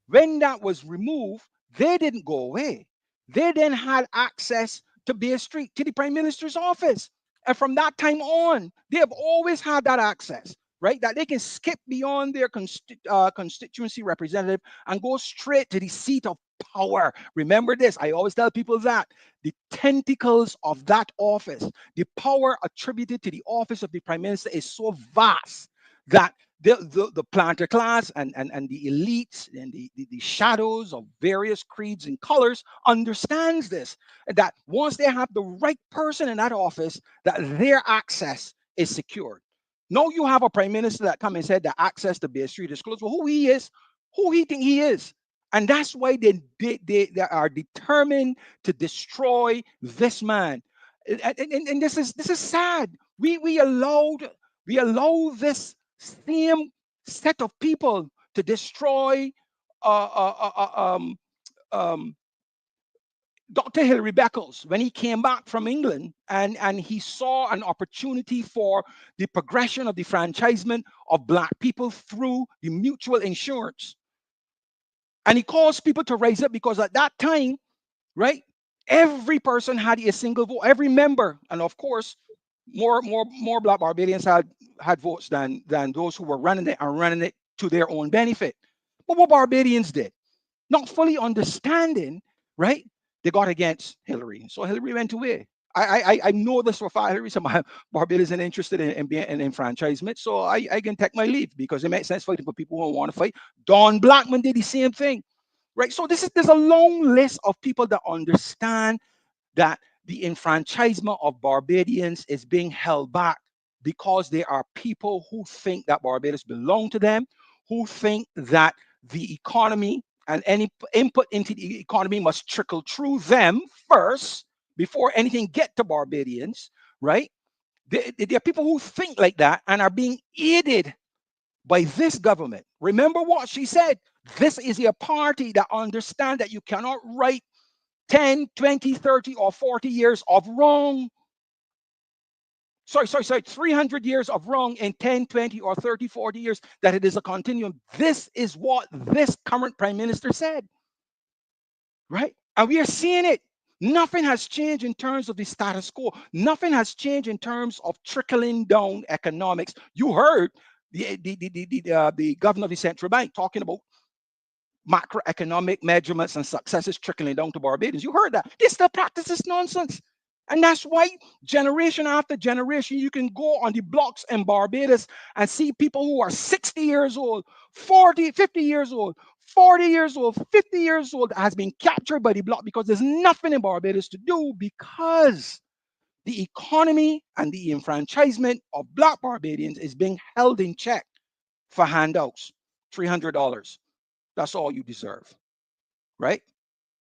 When that was removed, they didn't go away. They then had access to Bay Street, to the prime minister's office. And from that time on, they have always had that access, right? That they can skip beyond their constituency representative and go straight to the seat of power. Remember this, I always tell people that the tentacles of that office, the power attributed to the office of the prime minister is so vast that the planter class and the elites and the shadows of various creeds and colors understands this, that once they have the right person in that office, that their access is secured. Now you have a prime minister that come and said that access to Bay Street is closed. Well, who he is, who he think he is. And that's why they are determined to destroy this man. And this is sad. We allow this same set of people to destroy Dr. Hilary Beckles when he came back from England and he saw an opportunity for the progression of the franchisement of Black people through the mutual insurance. And he caused people to rise up because at that time, right, every person had a single vote, every member. And of course, more Black Barbadians had votes than those who were running it and running it to their own benefit. But what Barbadians did, not fully understanding, right, they got against Hillary. So Hillary went away. I know this for a fact. Hillary said Barbadians are interested in being in enfranchisement, so I can take my leave because it makes sense fighting for people who want to fight. Don Blackman did the same thing, right? So there's a long list of people that understand that the enfranchisement of Barbadians is being held back because there are people who think that Barbados belong to them, who think that the economy and any input into the economy must trickle through them first before anything get to Barbadians, right? There are people who think like that and are being aided by this government. Remember what she said. This is a party that understands that you cannot right 10, 20, 30, or 40 years of wrong. Sorry, 300 years of wrong in 10, 20, or 30, 40 years, that it is a continuum. This is what this current prime minister said, right? And we are seeing it. Nothing has changed in terms of the status quo. Nothing has changed in terms of trickling down economics. You heard the governor of the central bank talking about macroeconomic measurements and successes trickling down to Barbadians. You heard that. They still practice this nonsense. And that's why generation after generation, you can go on the blocks in Barbados and see people who are 60 years old, 40, 50 years old, 40 years old, 50 years old has been captured by the block because there's nothing in Barbados to do because the economy and the enfranchisement of Black Barbadians is being held in check for handouts, $300. That's all you deserve, right?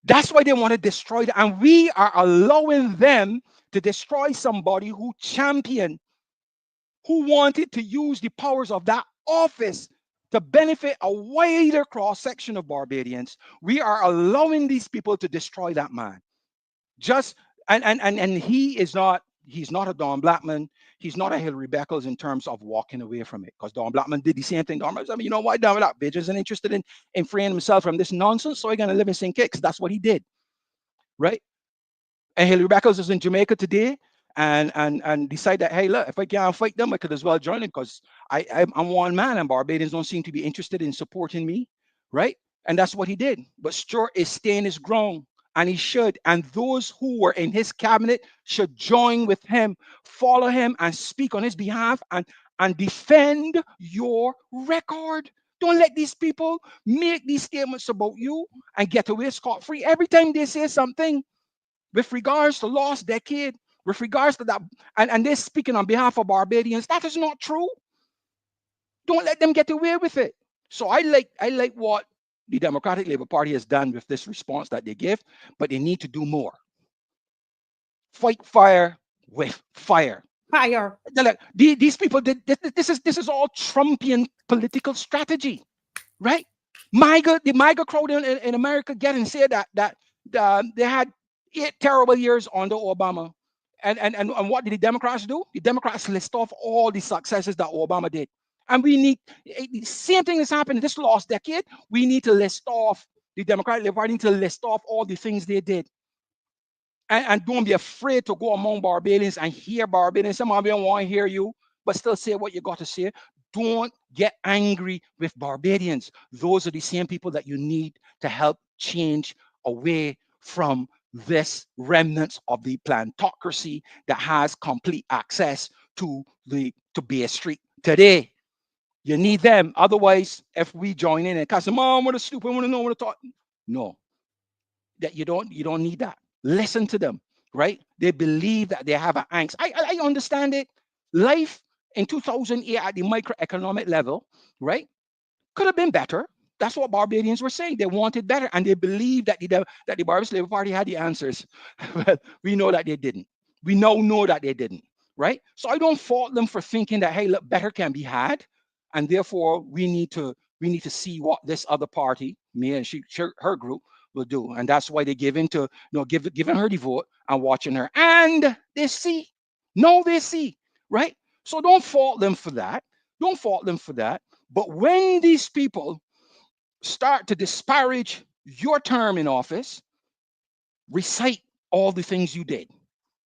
That's why they want to destroy them. And we are allowing them to destroy somebody who championed, who wanted to use the powers of that office to benefit a wider cross-section of Barbadians. We are allowing these people to destroy that man. And he's not a Don Blackman. He's not a Hilary Beckles in terms of walking away from it, because Don Blackman did the same thing. Don Blackman, you know what, Don Blackman isn't interested in freeing himself from this nonsense, so he's going to live in St. Kitts. That's what he did, right? And Hilary Beckles is in Jamaica today, and decide that, hey, look, if I can't fight them, I could as well join them because I'm one man and Barbadians don't seem to be interested in supporting me, right? And that's what he did. But Stuart is staying his ground, and he should. And those who were in his cabinet should join with him, follow him, and speak on his behalf and defend your record. Don't let these people make these statements about you and get away scot-free. Every time they say something with regards to lost decade, with regards to that, and they're speaking on behalf of Barbadians, that is not true. Don't let them get away with it. So I like what the Democratic Labour Party has done with this response that they give, but they need to do more. Fight fire with fire. Fire. Like, these people did this is all Trumpian political strategy, right? The MAGA crowd in America get and say that they had 8 terrible years under Obama. And what did the Democrats do? The Democrats list off all the successes that Obama did. And we need the same thing that's happened in this last decade. We need to list off, the Democratic Labour Party need to list off all the things they did. And don't be afraid to go among Barbadians and hear Barbadians. Some of them want to hear you, but still say what you got to say. Don't get angry with Barbadians. Those are the same people that you need to help change away from this remnants of the plantocracy that has complete access to Bay Street today. You need them. Otherwise, if we join in and cast them, Mom, what a stupid, want to know what to talk. No, that you don't need that. Listen to them, right? They believe that they have an angst. I understand it. Life in 2008 at the microeconomic level, right, could have been better. That's what Barbadians were saying. They wanted better, and they believed that the Barbados Labour Party had the answers. Well, we know that they didn't. We now know that they didn't, right? So I don't fault them for thinking that, hey, look, better can be had, and therefore we need to see what this other party, me and her group, will do. And that's why they give in to, giving her the vote and watching her. And they see. No, they see, right? So don't fault them for that. Don't fault them for that. But when these people start to disparage your term in office, recite all the things you did.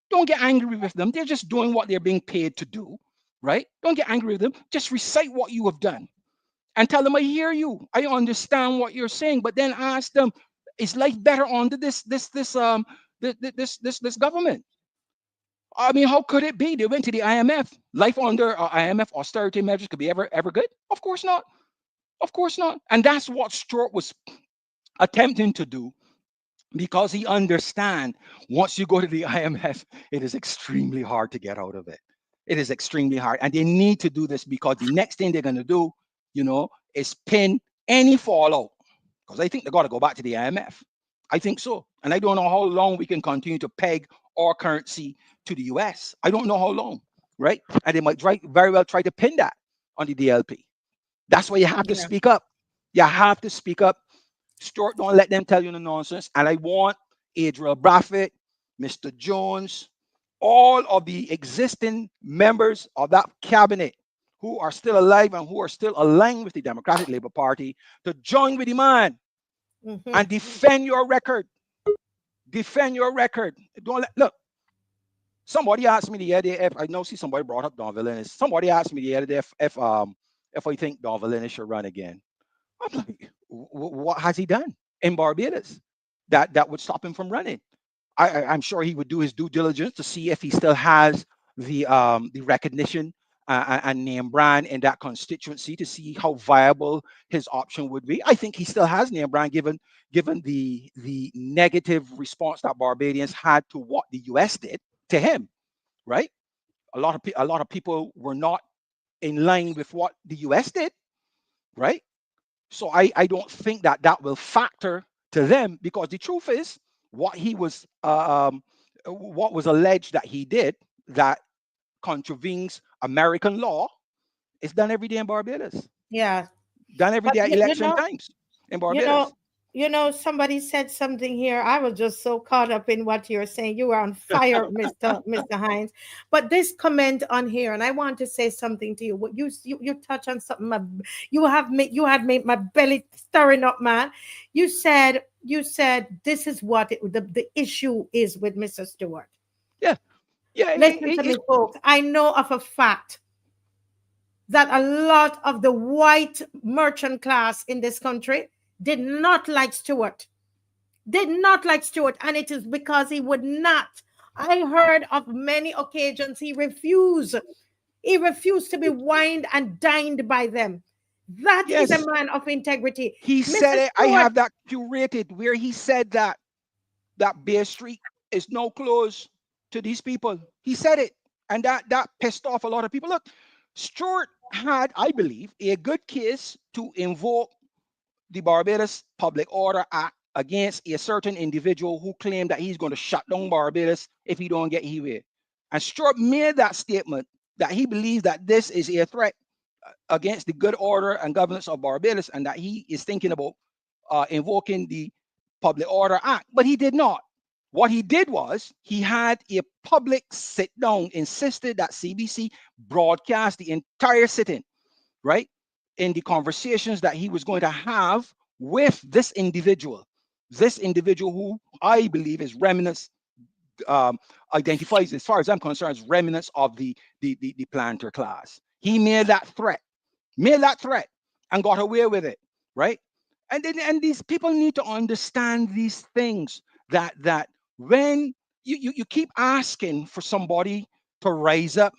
Don't get angry with them. They're just doing what they're being paid to do, right? Don't get angry with them. Just recite what you have done and tell them, I hear you. I understand what you're saying. But then ask them, is life better under this government? I mean, how could it be? They went to the IMF. Life under IMF austerity measures could be ever good? Of course not. Of course not. And that's what Stuart was attempting to do, because he understands once you go to the IMF, it is extremely hard to get out of it. It is extremely hard. And they need to do this because the next thing they're going to do, is pin any fallout. Because I think they got to go back to the IMF. I think so. And I don't know how long we can continue to peg our currency to the US. I don't know how long, right? And they might very well try to pin that on the DLP. That's why you have to speak up. You have to speak up. Stuart, don't let them tell you the nonsense. And I want Adrian Braffett, Mr. Jones, all of the existing members of that cabinet who are still alive and who are still aligned with the Democratic Labour Party to join with the man and defend your record. Defend your record. Don't look. Somebody asked me the other day, I know somebody brought up Don Villeneuve. Somebody asked me the other day if I think Don Villeneuve should run again. I'm like, what has he done in Barbados that would stop him from running? I'm sure he would do his due diligence to see if he still has the recognition and name brand in that constituency to see how viable his option would be. I think he still has name brand given the negative response that Barbadians had to what the US did to him, right? A lot of people were not in line with what the US did, right? So I don't think that will factor to them, because the truth is what was alleged that he did that contravenes American law is done every day in Barbados. Yeah. Done every day at election times in Barbados. Somebody said something here. I was just so caught up in what you're saying. You were on fire, Mr. Hinds. But this comment on here, and I want to say something to you. What you touch on something. You had made my belly stirring up, man. You said this is what the issue is with Mr. Stuart. Yeah. Yeah, Listen to me, folks. I know of a fact that a lot of the white merchant class in this country did not like Stuart. Did not like Stuart, and it is because he would not. I heard of many occasions he refused. He refused to be wined and dined by them. That is a man of integrity. He Mr. said it. I Stuart, have that curated where he said that Bear Street is no close to these people. He said it, and that pissed off a lot of people. Look, Stuart had, I believe, a good case to invoke the Barbados Public Order Act against a certain individual who claimed that he's going to shut down Barbados if he don't get his way. And Stuart made that statement that he believes that this is a threat against the good order and governance of Barbados, and that he is thinking about invoking the Public Order Act, but he did not. What he did was he had a public sit down, insisted that CBC broadcast the entire sitting, right? In the conversations that he was going to have with this individual who I believe is remnants, identifies, as far as I'm concerned, as remnants of the planter class. He made that threat and got away with it, right? And these people need to understand these things, that when you keep asking for somebody to rise up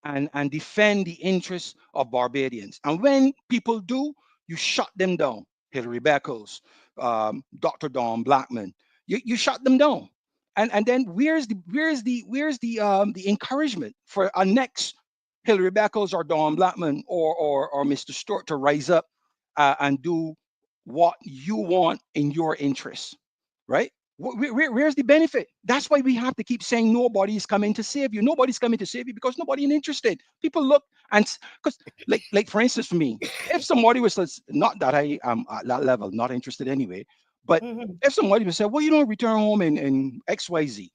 and defend the interests of Barbadians, and when people do, you shut them down. Hillary Beckles, Dr. Don Blackman, you shut them down, and then where's the encouragement for our next Hillary Beckles or Don Blackman or Mr. Stuart to rise up and do what you want in your interests, right? Where's the benefit? That's why we have to keep saying nobody's coming to save you. Nobody's coming to save you because nobody's interested. People look, and because like for instance, for me, if somebody was, not that I am at that level, not interested anyway, but if somebody would say, well, you don't return home in XYZ,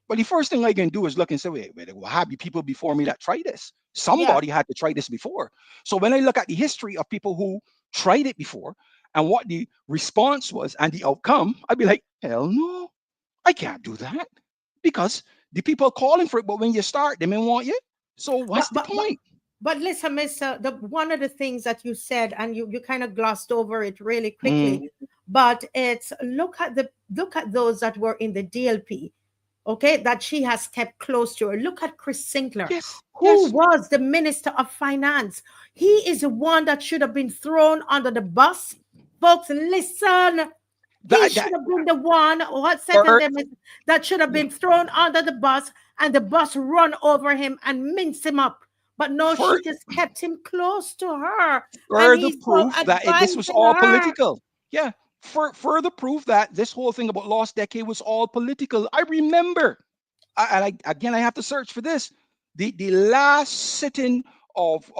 but the first thing I can do is look and say, wait, well, have you people before me that tried this? Somebody had to try this before. So when I look at the history of people who tried it before and what the response was and the outcome, I'd be like, hell no, I can't do that, because the people calling for it, but when you start, they may want you. So what's the point? But listen, Mr. One of the things that you said, and you kind of glossed over it really quickly, but it's look at those that were in the DLP, okay, that she has kept close to her. Look at Chris Sinclair, who was the Minister of Finance. He is the one that should have been thrown under the bus. Folks, listen. He should have been the one, that should have been thrown under the bus, and the bus run over him and mince him up. But no, she just kept him close to her. Further proof that this was all political. Yeah. Further proof that this whole thing about Lost Decade was all political. I remember, I have to search for this. The last sitting of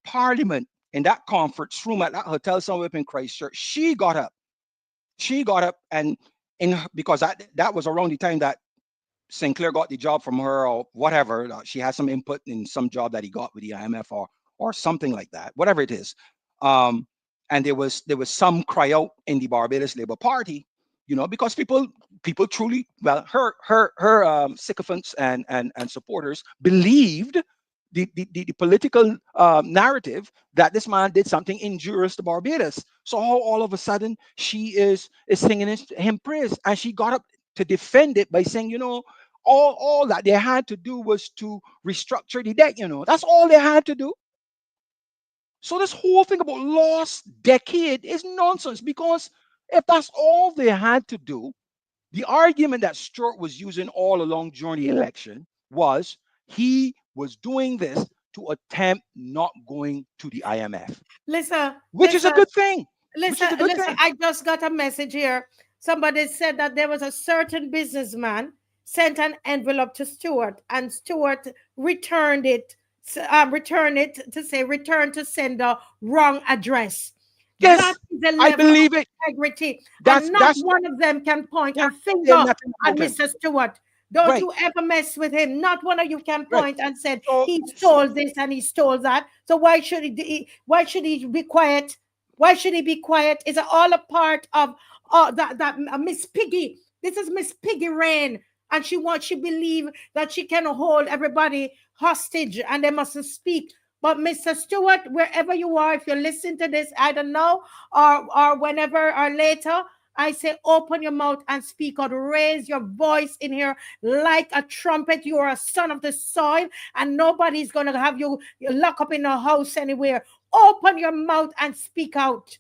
Parliament in that conference room at that hotel somewhere up in Christchurch, she got up, and because that was around the time that Sinclair got the job from her or whatever. She had some input in some job that he got with the IMF or something like that, whatever it is. And there was some cry out in the Barbados Labour Party, because people truly, well, her sycophants and supporters believed the political narrative that this man did something injurious to Barbados. So all of a sudden she is singing him praise, and she got up to defend it by saying, all that they had to do was to restructure the debt. That's all they had to do. So this whole thing about Lost Decade is nonsense, because if that's all they had to do, the argument that Stuart was using all along during the election was he was doing this to attempt not going to the IMF. Which is a good thing. Listen, I just got a message here. Somebody said that there was a certain businessman sent an envelope to Stuart, and Stuart returned it to say return to sender, wrong address. Yes, that is the level I believe it. Integrity. And not one of them can point a finger at Mr. Stuart. Don't you ever mess with him. Not one of you can point and say he stole this and he stole that. So why should he be quiet? Why should he be quiet? Is it all a part of that Miss Piggy? This is Miss Piggy Rain. and she believe that she can hold everybody hostage and they mustn't speak. But Mr. Stewart, wherever you are, if you listen to this, I don't know, or whenever or later, I say open your mouth and speak out. Raise your voice in here like a trumpet. You are a son of the soil, and nobody's gonna have you lock up in a house anywhere. Open your mouth and speak out.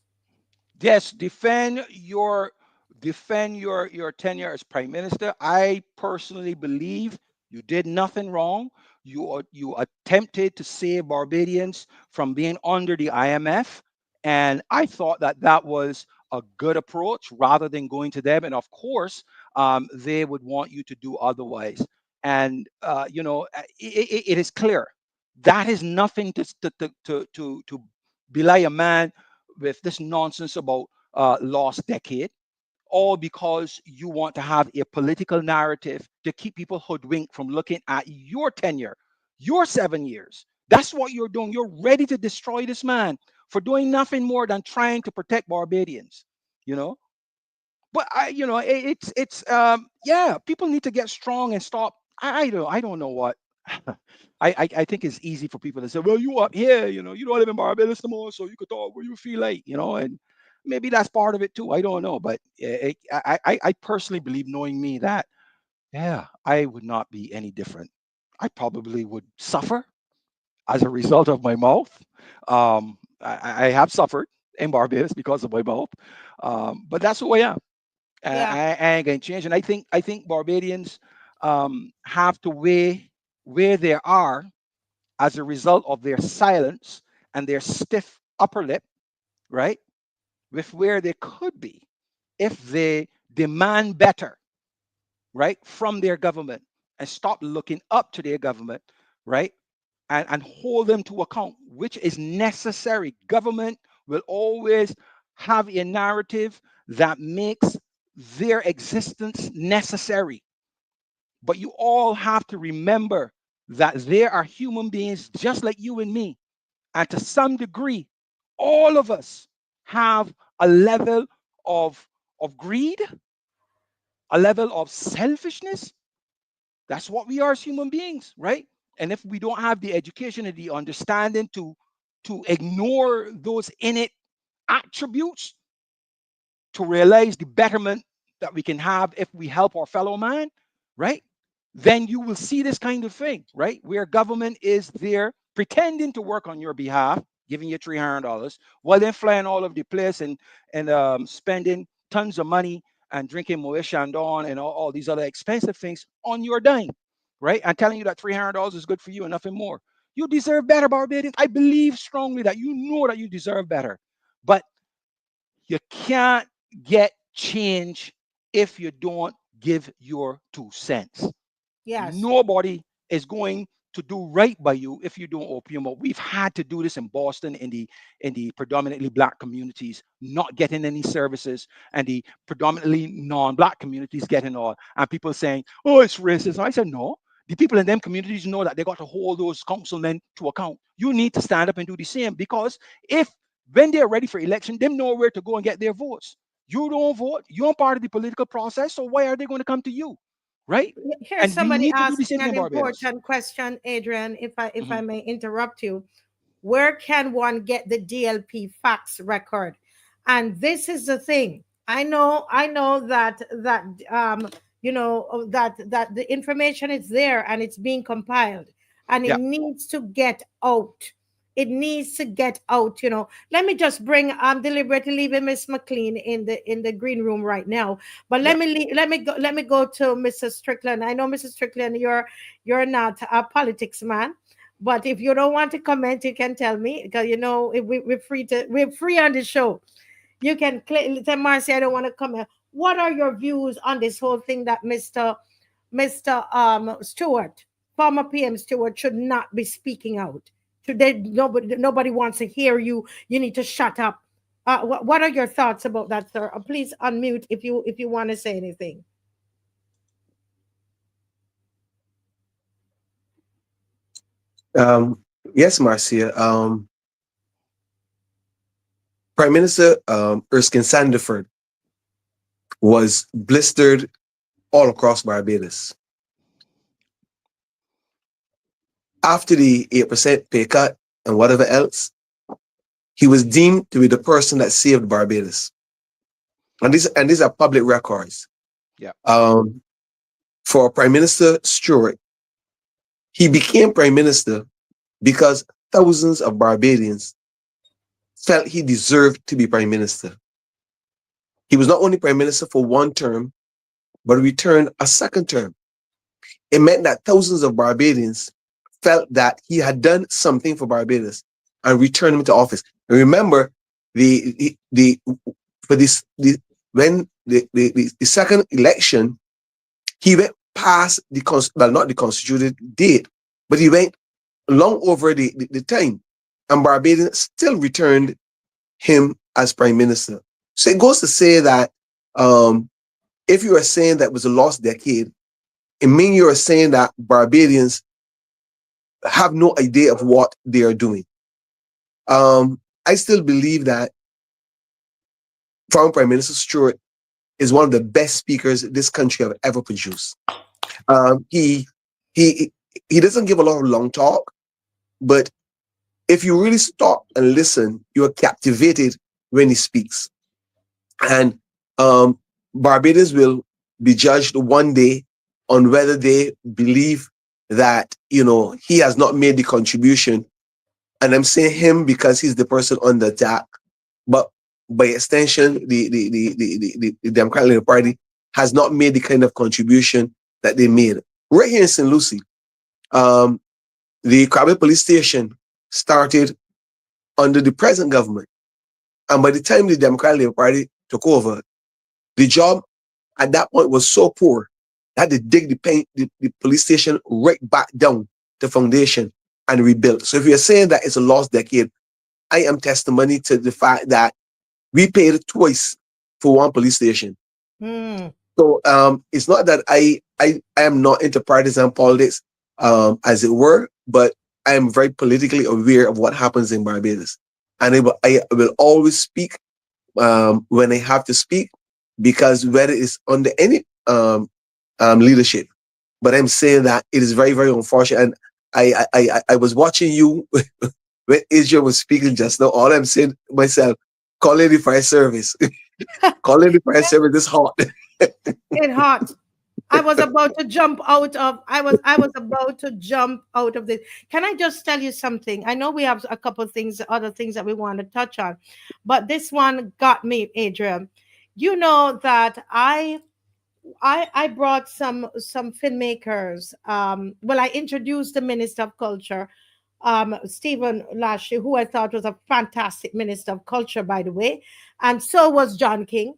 Yes, defend your tenure as prime minister. I personally believe you did nothing wrong. You attempted to save Barbadians from being under the IMF, and I thought that that was a good approach rather than going to them. And of course, they would want you to do otherwise. And it is clear that is nothing to belie a man with this nonsense about lost decade, all because you want to have a political narrative to keep people hoodwinked from looking at your tenure, your 7 years. That's what you're doing. You're ready to destroy this man for doing nothing more than trying to protect Barbadians, you know. But yeah, people need to get strong and stop. I don't know what. I think it's easy for people to say, well, you up here, you don't live in Barbados no more, so you could talk where you feel like, and maybe that's part of it too. I don't know, but I personally believe, knowing me, that yeah, I would not be any different. I probably would suffer as a result of my mouth. I have suffered in Barbados because of my mouth, but that's who I am. Yeah. I ain't gonna change. And I think Barbadians have to weigh where they are as a result of their silence and their stiff upper lip, right, with where they could be if they demand better, right, from their government and stop looking up to their government, right, and hold them to account, which is necessary. Government will always have a narrative that makes their existence necessary. But you all have to remember that there are human beings just like you and me. And to some degree, all of us have a level of greed, a level of selfishness. That's what we are as human beings, right? And if we don't have the education and the understanding to ignore those innate attributes, to realize the betterment that we can have if we help our fellow man, right? Then you will see this kind of thing, right? Where government is there pretending to work on your behalf, giving you $300, while then flying all over the place and spending tons of money and drinking Moet Chandon and all these other expensive things on your dime, right? And telling you that $300 is good for you and nothing more. You deserve better, Barbadians. I believe strongly that you know that you deserve better, but you can't get change if you don't give your 2 cents. Yes. Nobody is going to do right by you if you don't open your mouth. We've had to do this in Boston in the predominantly Black communities not getting any services, and the predominantly non-Black communities getting all. And people saying, "Oh, it's racist." I said, no. The people in them communities know that they got to hold those councilmen to account. You need to stand up and do the same, because if when they're ready for election, them know where to go and get their votes. You don't vote. You aren't part of the political process, so why are they going to come to you? Right? Here's And we somebody need to do the same asking thing an in Barbados. important question, Adrian, if I may interrupt you. Where can one get the DLP fax record? And this is the thing. I know that that the information is there and it's being compiled, and it needs to get out. It needs to get out. Let me just bring. I'm deliberately leaving Miss McCLEAN in the green room right now. But let me go to Mrs. Strickland. I know, Mrs. Strickland, you're not a politics man, but if you don't want to comment, you can tell me, because we're free on the show. You can say, Marcy, I don't want to comment. What are your views on this whole thing that Mr. Stewart, former PM Stewart, should not be speaking out? Nobody wants to hear you. You need to shut up. What are your thoughts about that, sir? Please unmute if you want to say anything. Yes, Marcia. Prime Minister Erskine Sandiford was blistered all across Barbados. after the 8% pay cut and whatever else, he was deemed to be the person that saved Barbados. And these are public records. Yeah. For Prime Minister Stewart, he became Prime Minister because thousands of Barbadians felt he deserved to be Prime Minister. He was not only Prime Minister for one term, but returned a second term. It meant that thousands of Barbadians felt that he had done something for Barbados and returned him to office. And remember, when the second election, he went past not the constituted date, but he went long over the time, and Barbadians still returned him as Prime Minister. So it goes to say that if you are saying that was a lost decade, it means you are saying that Barbadians have no idea of what they are doing. I still believe that former Prime Minister Stewart is one of the best speakers this country have ever produced. He doesn't give a lot of long talk, but if you really stop and listen, you are captivated when he speaks. And Barbados will be judged one day on whether they believe that, he has not made the contribution. And I'm saying him because he's the person on the attack. But by extension, the Democratic Party has not made the kind of contribution that they made. Right here in St. Lucie, the Krabi police station started under the present government. And by the time the Democratic Party took over, the job at that point was so poor that they dig the police station right back down to foundation and rebuilt. So if you're saying that it's a lost decade, I am testimony to the fact that we paid twice for one police station. So it's not that I am not into partisan politics, as it were, but I am very politically aware of what happens in Barbados. And I will always speak when I have to speak, because whether it's under any leadership, but I'm saying that it is very, very unfortunate. And I was watching you when Israel was speaking just now. All I'm saying myself, call in the fire service. Call in the fire service. It's hot. It's hot. I was about to jump out of. I was about to jump out of this. Can I just tell you something? I know we have a couple of things, other things that we want to touch on, but this one got me, Adrian. You know that I brought some filmmakers. Well, I introduced the Minister of Culture, Stephen Lashley, who I thought was a fantastic Minister of Culture, by the way, and so was John King.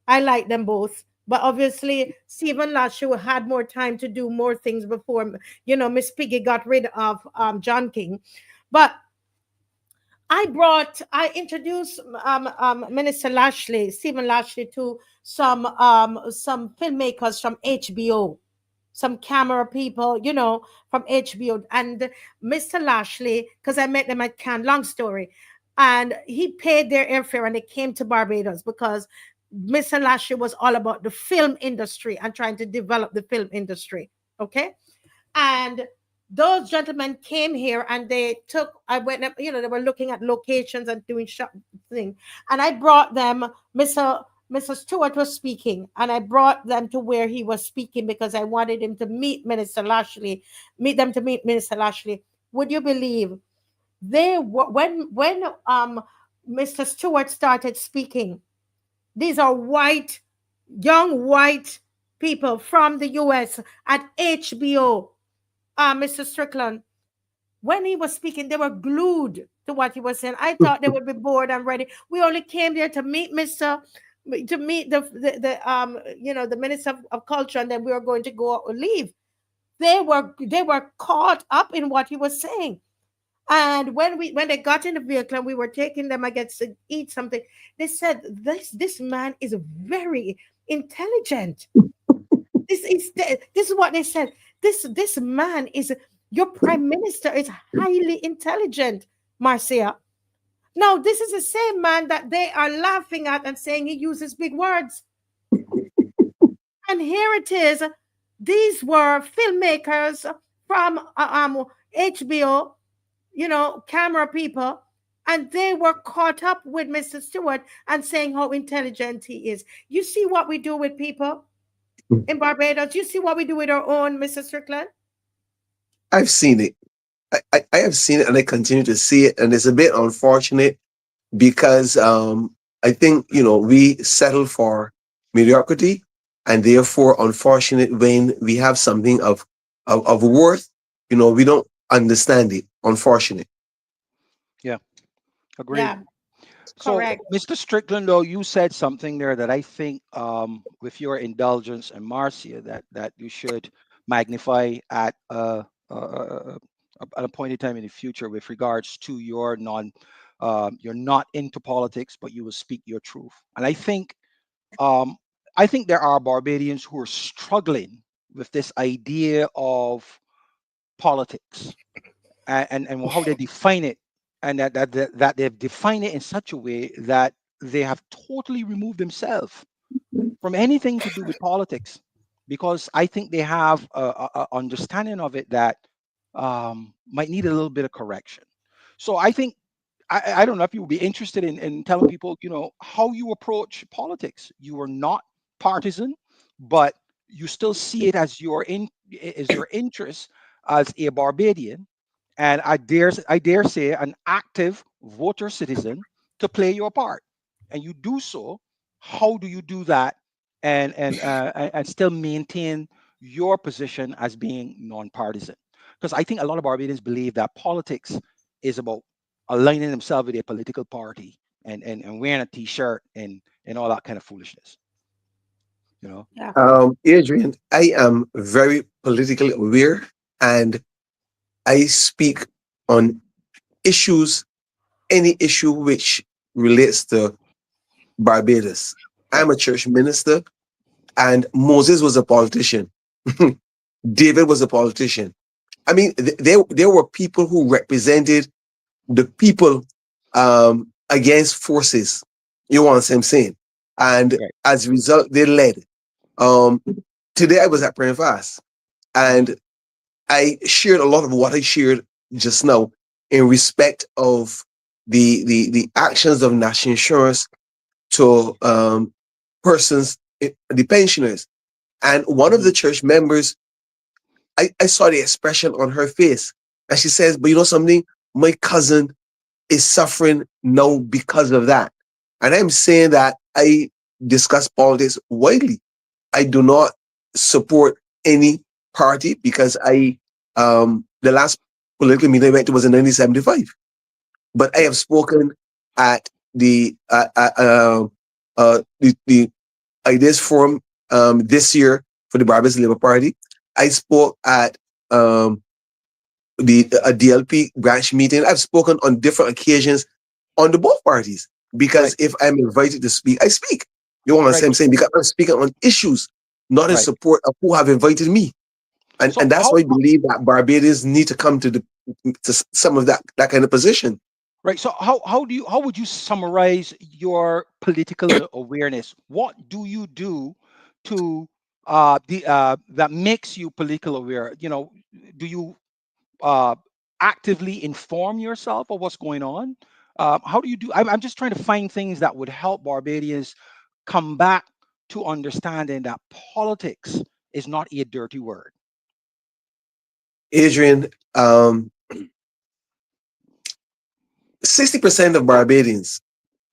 I like them both. But obviously, Stephen Lashley had more time to do more things before, Miss Piggy got rid of John King. But I introduced Minister Lashley, Stephen Lashley, to some filmmakers from HBO, some camera people, from HBO. And Mr. Lashley, because I met them at Cannes, long story, and he paid their airfare and they came to Barbados because Mr. Lashley was all about the film industry and trying to develop the film industry. Okay. And those gentlemen came here and I went up, they were looking at locations and doing things. And I brought them, Mr. Stewart was speaking, and I brought them to where he was speaking because I wanted him to meet Minister Lashley. Would you believe when Mr. Stewart started speaking, these are young white people from the US at HBO. Mr. Strickland, when he was speaking, they were glued to what he was saying. I thought they would be bored and ready. We only came there to meet the Minister of Culture, and then we were going to go out or leave. They were caught up in what he was saying. And when they got in the vehicle and we were taking them, I guess, to eat something, they said, this man is very intelligent. This is what they said. This man is, your prime minister is highly intelligent, Marcia. Now, this is the same man that they are laughing at and saying he uses big words. And here it is. These were filmmakers from HBO, camera people, and they were caught up with Mr. Stewart and saying how intelligent he is. You see what we do with people in Barbados? You see what we do with our own, Mr. Strickland? I've seen it. I have seen it, and I continue to see it, and it's a bit unfortunate because I think we settle for mediocrity, and therefore unfortunate when we have something of worth, we don't understand it. Unfortunate. Yeah, agreed. Yeah, So, correct. Mr. Strickland, though, you said something there that I think, with your indulgence and Marcia, that you should magnify at an appointed time in the future with regards to you're not into politics, but you will speak your truth. And um, I think there are Barbadians who are struggling with this idea of politics and how they define it, and that they've defined it in such a way that they have totally removed themselves from anything to do with politics, because I think they have a understanding of it that might need a little bit of correction. So I think I don't know if you would be interested in telling people, how you approach politics. You are not partisan, but you still see it as your interest as a Barbadian, and I dare say an active voter citizen to play your part. And you do so. How do you do that and still maintain your position as being non-partisan? Because I think a lot of Barbadians believe that politics is about aligning themselves with a political party and wearing a t-shirt and all that kind of foolishness. Yeah. Adrian, I am very politically aware, and I speak on issues, any issue which relates to Barbados. I'm Right. a church minister, and Moses was a politician. David was a politician. I mean, there were people who represented the people against forces. You want what I'm saying? And Right. as a result, they led. Today I was at Praying Fast, and I shared a lot of what I shared just now in respect of the actions of national insurance to persons, the pensioners. And one of the church members, I saw the expression on her face, and she says, "But you know something? My cousin is suffering now because of that." And I'm saying that I discuss politics widely. I do not support any party because the last political meeting I went to was in 1975. But I have spoken at the Ideas Forum this year for the Barbados Labour Party. I spoke at the DLP branch meeting. I've spoken on different occasions on the both parties, because if I'm invited to speak, I speak. You know what I'm saying? Because I'm speaking on issues, not in support of who have invited me. And that's why I believe that Barbadians need to come to some of that kind of position. Right. So how would you summarize your political awareness? What do you do to that makes you political aware? Do you actively inform yourself of what's going on? How do you do? I'm just trying to find things that would help Barbadians come back to understanding that politics is not a dirty word. Adrian, 60% of Barbadians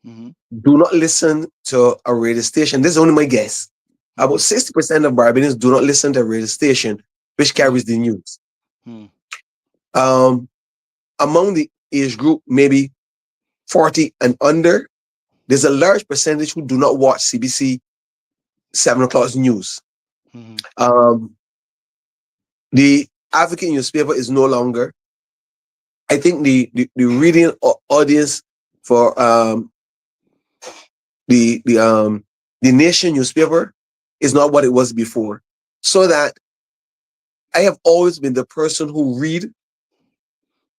do not listen to a radio station. This is only my guess. About 60% of Barbadians do not listen to a radio station which carries the news. Among the age group, maybe 40 and under, there's a large percentage who do not watch CBC 7 o'clock news. The African newspaper is no longer. I think the reading audience for the Nation newspaper is not what it was before. So that I have always been the person who read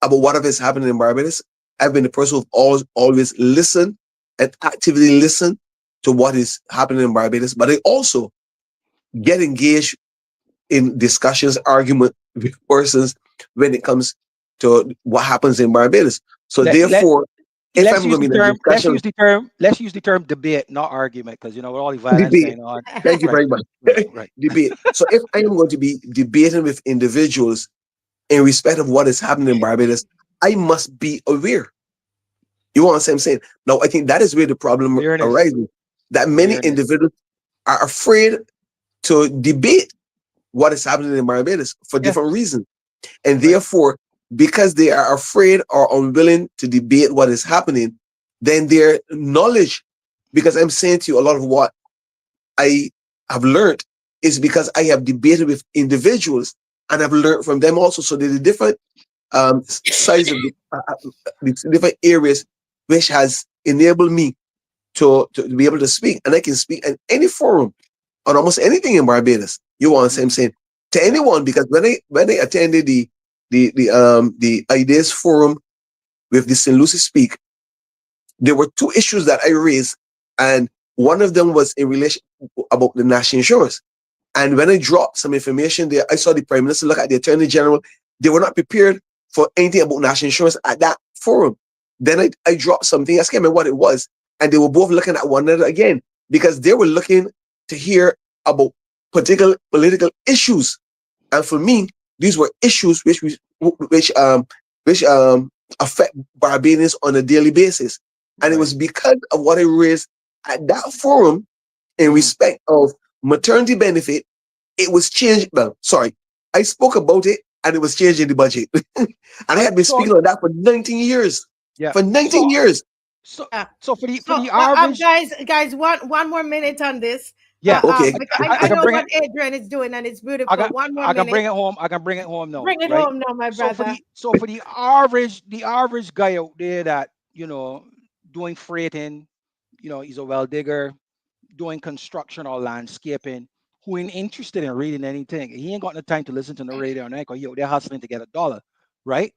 about whatever is happening in Barbados. I've been the person who always listen and actively listen to what is happening in Barbados. But I also get engaged in discussions, argument with persons when it comes to what happens in Barbados. So Let, therefore, if let's I'm use going to the be in a term. discussion, Let's use the term debate, not argument, because with all the violence debate. going on. Thank you Right, very much. right. Debate. So if I am going to be debating with individuals in respect of what is happening in Barbados, I must be aware. You want what I'm saying? Now, I think that is where the problem Awareness. arises. That many individuals are afraid to debate what is happening in Barbados for different reasons. And therefore, because they are afraid or unwilling to debate what is happening, then their knowledge, because I'm saying to you a lot of what I have learned is because I have debated with individuals and I've learned from them also. So there's a different size of the different areas which has enabled me to be able to speak. And I can speak in any forum on almost anything in Barbados. You want to say I'm saying to anyone, because when I attended the Ideas Forum with the St. Lucie Speak, there were two issues that I raised, and one of them was in relation about the national insurance. And when I dropped some information there, I saw the Prime Minister look at the Attorney General. They were not prepared for anything about national insurance at that forum. Then I dropped something, I can't remember what it was, and they were both looking at one another again, because they were looking to hear about particular political issues. And for me, these were issues which affect Barbadians on a daily basis. And it was because of what I raised at that forum in respect of maternity benefit. It was changed. Well, sorry, I spoke about it and it was changed in the budget. And I had been speaking on that for 19 years. Yeah. For 19 years. So for the average guys, one more minute on this. Yeah. Okay. I know what Adrian is doing, and it's beautiful. One more minute. I can bring it home. I can bring it home now. Bring it right? home now, my brother. So for the average guy out there that doing freighting, he's a well digger, doing construction or landscaping, who ain't interested in reading anything. He ain't got no time to listen to the radio and they're hustling to get $1, right?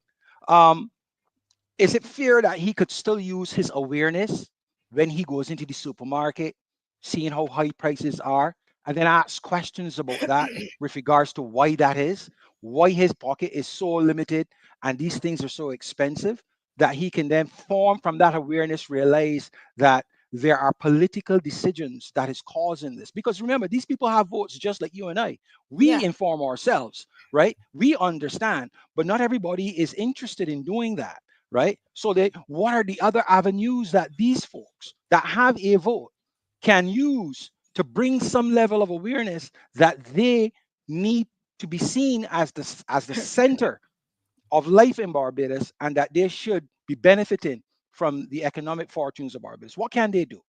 Is it fair that he could still use his awareness when he goes into the supermarket, seeing how high prices are, and then ask questions about that with regards to why that is, why his pocket is so limited and these things are so expensive, that he can then form from that awareness, realize that there are political decisions that is causing this? Because remember, these people have votes just like you and I. We inform ourselves, right? We understand, but not everybody is interested in doing that. Right? So what are the other avenues that these folks that have a vote can use to bring some level of awareness that they need to be seen as the center of life in Barbados, and that they should be benefiting from the economic fortunes of Barbados? What can they do?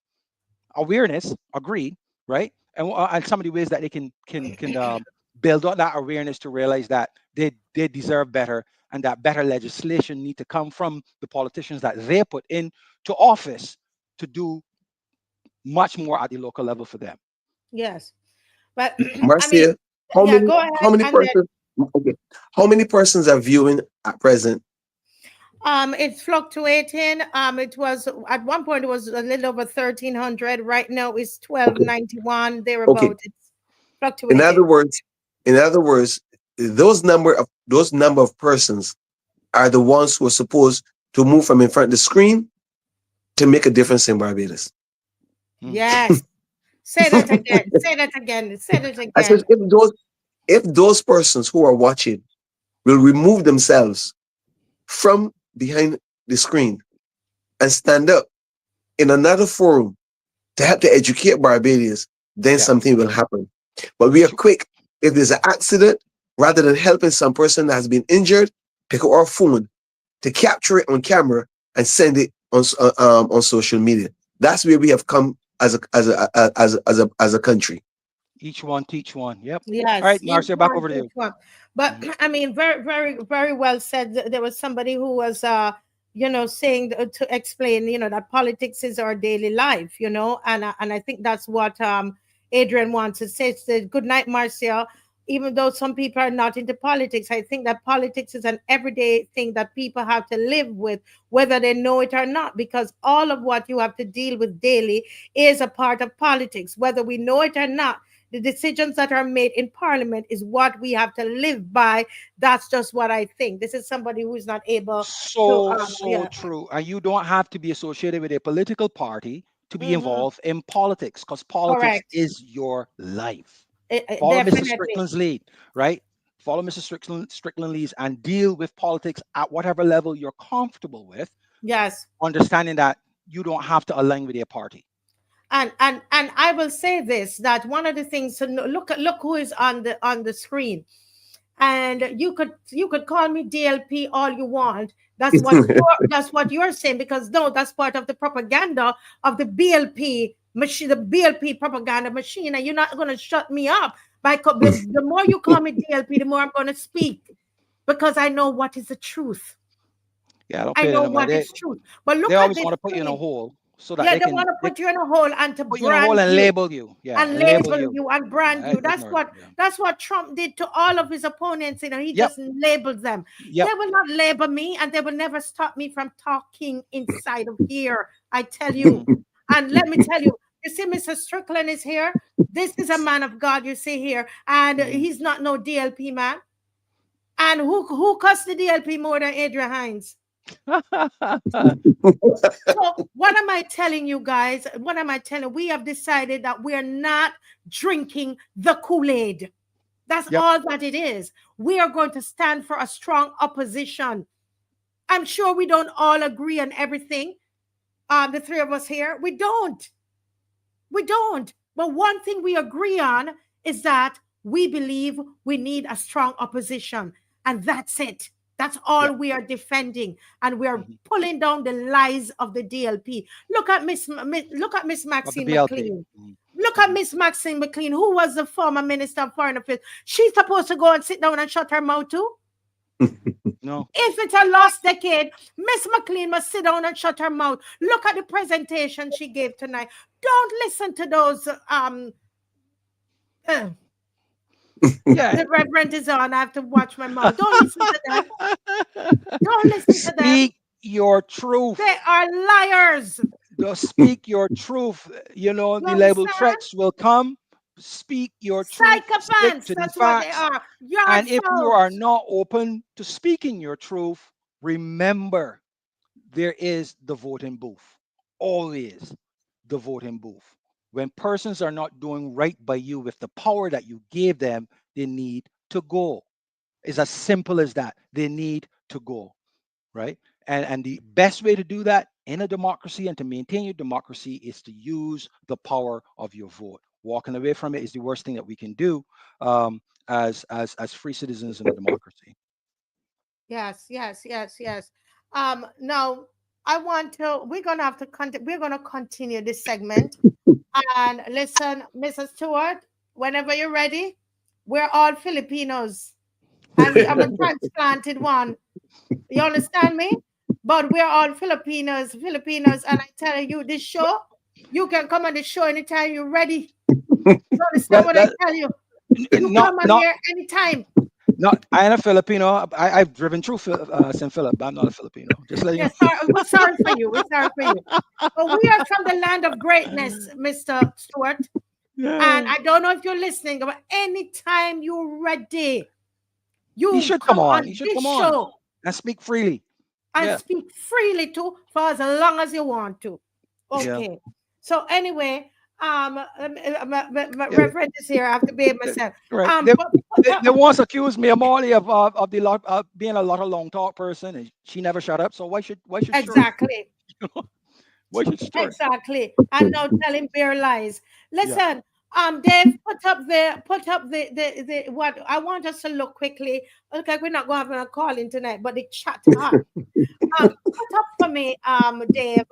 Awareness, agreed, right? And some of the ways that they can build up that awareness to realize that they deserve better, and that better legislation need to come from the politicians that they put into office to do much more at the local level for them. Yes, but Marcia, go ahead. How many persons are viewing at present? It's fluctuating. It was at one point it was a little over 1,300. Right now it's 1,291. Thereabout. It's fluctuating. In other words, those number of persons are the ones who are supposed to move from in front of the screen to make a difference in Barbados. Yes. Say that again. Say that again. Say that again. I said, if those persons who are watching will remove themselves from behind the screen and stand up in another forum to help to educate Barbadians, then something will happen. But we are quick. If there's an accident, rather than helping some person that has been injured, pick up our phone to capture it on camera and send it on social media. That's where we have come as a country. Each one teach one. Yep. Yes. All right, Marcia, back over to you. But I mean, very, very, very well said. There was somebody who was, saying to explain, that politics is our daily life, and I think that's what Adrian wants to say. Said, good night, Marcia. Even though some people are not into politics, I think that politics is an everyday thing that people have to live with, whether they know it or not, because all of what you have to deal with daily is a part of politics, whether we know it or not. The decisions that are made in Parliament is what we have to live by. That's just what I think. This is somebody who is not able So to, yeah. true. And you don't have to be associated with a political party to be Mhm. involved in politics, because politics Correct. is your life. Follow Mr. Definitely. Strickland's lead, right? Follow Mr. Strickland leads and deal with politics at whatever level you're comfortable with, Yes. understanding that you don't have to align with a party. And I will say this, that one of the things to look who is on the screen. And you could call me DLP all you want. That's what you're saying, because no, that's part of the propaganda of the BLP machine, the BLP propaganda machine, and you're not going to shut me up by the more you call me DLP, the more I'm going to speak, because I know what is the truth. Yeah, I know what is truth. But look, they at always this want to put you in a screen. hole so that Yeah, they they can want to put you in a hole and to put you in a hole brand and you. label you. Yeah, And label you and brand you. That's what Trump did to all of his opponents. You know, he just labeled them. Yep. They will not label me, and they will never stop me from talking inside of here. I tell you. And let me tell you, you see, Mr. Strickland is here. This is a man of God, you see here, and he's not no DLP man. And who cussed the DLP more than Adrian Hines? So what am I telling you guys? What am I telling? We have decided that we are not drinking the Kool-Aid. That's all that it is. We are going to stand for a strong opposition. I'm sure we don't all agree on everything. The three of us here, we don't. But one thing we agree on is that we believe we need a strong opposition, and that's it. That's all we are defending, and we are pulling down the lies of the DLP. Look at Miss Maxine McCLEAN. Look at Miss Maxine McCLEAN, who was the former Minister of Foreign Affairs. She's supposed to go and sit down and shut her mouth too. No. If it's a lost decade, Miss McCLEAN must sit down and shut her mouth. Look at the presentation she gave tonight. Don't listen to those the Reverend is on. I have to watch my mouth. Don't listen to them. Don't listen to them. Speak your truth. They are liars. Just speak your truth. You know, the label threats will come. Speak your truth. Psychopaths. To That's the what they facts. are. And if you are not open to speaking your truth, remember, there is the voting booth. Always the voting booth. When persons are not doing right by you with the power that you gave them, they need to go. It's as simple as that. They need to go, right? And the best way to do that in a democracy and to maintain your democracy is to use the power of your vote. Walking away from it is the worst thing that we can do as free citizens in a democracy. Yes. Now we're gonna continue this segment. And listen, Mrs. Stewart, whenever you're ready, we're all Filipinos. And I'm a transplanted one. You understand me? But we're all Filipinos. And I tell you, this show, you can come on the show anytime you're ready. You understand what I tell you? You come on here anytime. I am a Filipino. I've driven through St. Philip, but I'm not a Filipino. Just letting you know. We're sorry for you. But we are from the land of greatness, Mr. Stewart. Yeah. And I don't know if you're listening, but anytime you're ready, you should come on. You should come on and speak freely. And speak freely too, for as long as you want to. Okay. Yeah. So anyway, Reverend is here. I have to behave myself. Right. They once accused me, Amali, of being a lot of long talk person, and she never shut up. So why should exactly? Why should Stuart? Exactly. I'm now telling bare lies. Listen, Dave, put up the what I want us to look quickly. Okay, we're not going to have a call in tonight, but the chat. Put up for me, Dave,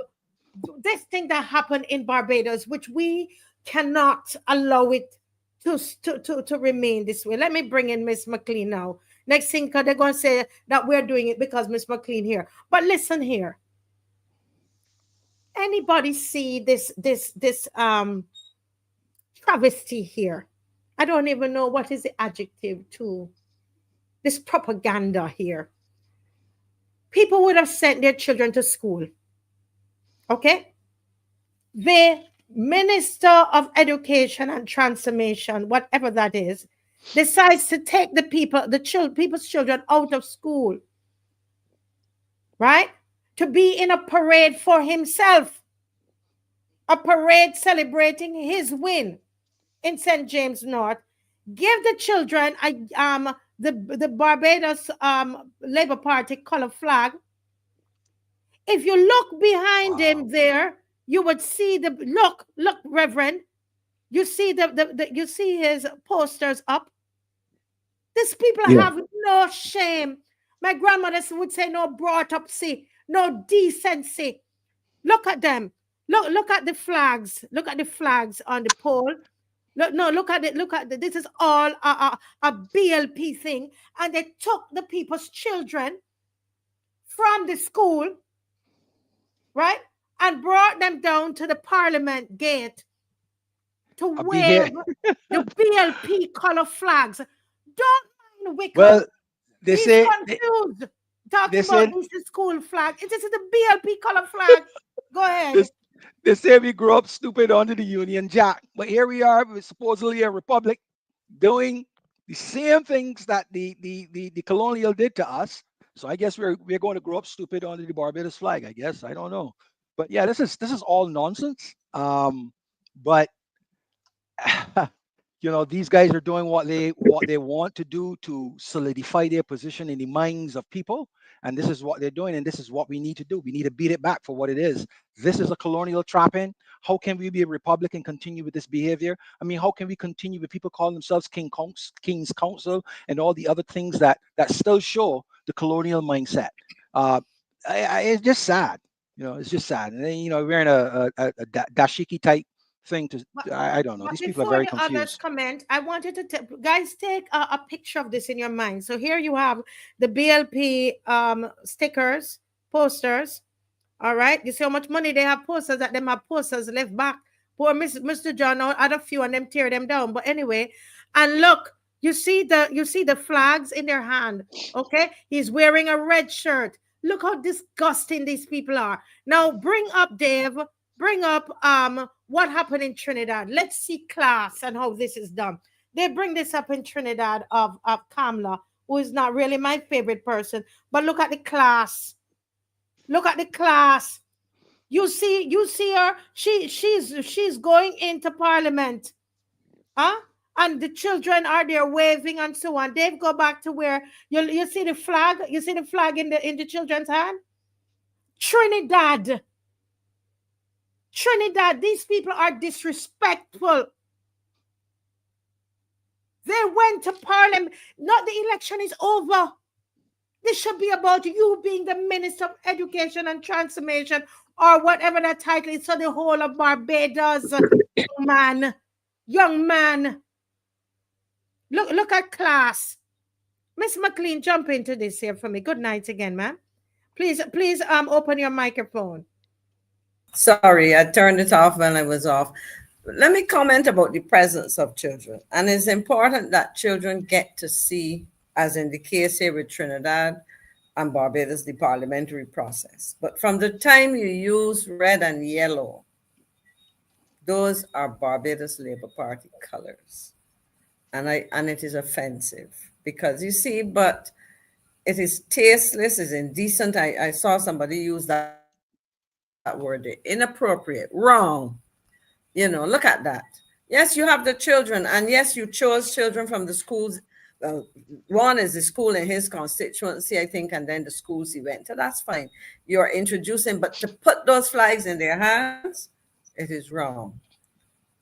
this thing that happened in Barbados, which we cannot allow it to remain this way. Let me bring in Miss McCLEAN now. Next thing, because they're going to say that we're doing it because Miss McCLEAN here. But listen here. Anybody see this travesty here? I don't even know what is the adjective to this propaganda here. People would have sent their children to school. Okay? They Minister of Education and Transformation, whatever that is, decides to take the people's children out of school, right? To be in a parade for himself, a parade celebrating his win in St. James North, give the children the Barbados Labour Party color flag. If you look behind him there, you would see look, Reverend. You see you see his posters up. These people have no shame. My grandmother would say no brought up, see, no decency. Look at them. Look at the flags. Look at the flags on the pole. Look at it. Look at it. This is all a BLP thing. And they took the people's children from the school, right? And brought them down to the Parliament gate to wave the BLP color flags. Don't mind Wickham. Well, they He's say confused. Talking about this school flag. This is the BLP color flag. Go ahead. They say we grew up stupid under the Union Jack, but here we are, we're supposedly a republic, doing the same things that the colonial did to us. So I guess we're going to grow up stupid under the Barbados flag. I guess, I don't know, but yeah, this is all nonsense. But you know, these guys are doing what they want to do to solidify their position in the minds of people. And this is what they're doing, and this is what we need to do. We need to beat it back for what it is. This is a colonial trapping. How can we be a republic and continue with this behavior? I mean, how can we continue with people calling themselves King's Council and all the other things that still show the colonial mindset? It's just sad. You know, it's just sad. And then, you know, wearing a dashiki type thing to, I don't know. These people are very confused. Before the others comment, I wanted to guys take a picture of this in your mind. So here you have the BLP stickers, posters. All right, you see how much money they have posters that them have posters left back. Poor Mr. John had a few and them tear them down. But anyway, and look, you see the flags in their hand. Okay, he's wearing a red shirt. Look how disgusting these people are. Now bring up Dave. Bring up what happened in Trinidad. Let's see class and how this is done. They bring this up in Trinidad of Kamla, who is not really my favorite person. But look at the class. Look at the class. You see her. She's going into Parliament. Huh? And the children are there waving and so on. Dave, go back to where you see the flag. You see the flag in the children's hand. Trinidad, these people are disrespectful. They went to Parliament. Not the election is over. This should be about you being the Minister of Education and Transformation or whatever that title is. So the whole of Barbados, young man. Look at class. Miss McCLEAN, jump into this here for me. Good night again, ma'am. Please open your microphone. Sorry, I turned it off when I was off. Let me comment about the presence of children. And it's important that children get to see, as in the case here with Trinidad and Barbados, the parliamentary process. But from the time you use red and yellow, those are Barbados Labour Party colors. And it is offensive because you see, but it is tasteless, it's indecent. I saw somebody use that word, inappropriate, wrong. You know, look at that. Yes, you have the children, and yes, you chose children from the schools. One is the school in his constituency, I think, and then the schools he went to. That's fine. You're introducing, but to put those flags in their hands, it is wrong.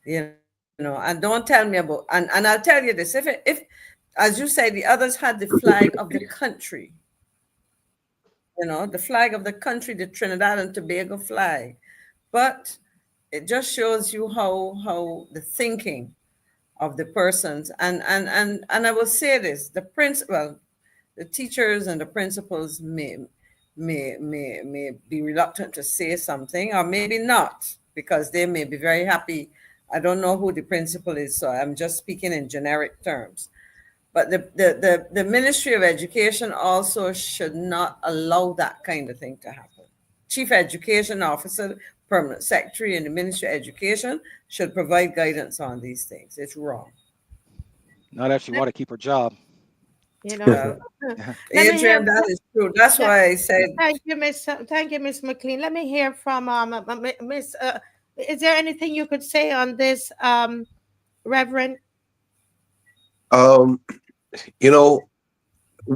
You know, and don't tell me about, and I'll tell you this, if as you say, the others had the flag of the country, you know, the flag of the country, the Trinidad and Tobago flag, but it just shows you how the thinking of the persons, and I will say this, the teachers and the principals may be reluctant to say something, or maybe not, because they may be very happy. I don't know who the principal is, so I'm just speaking in generic terms. But the Ministry of Education also should not allow that kind of thing to happen. Chief Education Officer permanent secretary in the Ministry of Education should provide guidance on these things. It's wrong. Not if she want to keep her job. You know, Adrian, that is true. That's why I said. Thank you, Miss McCLEAN. Let me hear from Miss. Is there anything you could say on this, Reverend? You know,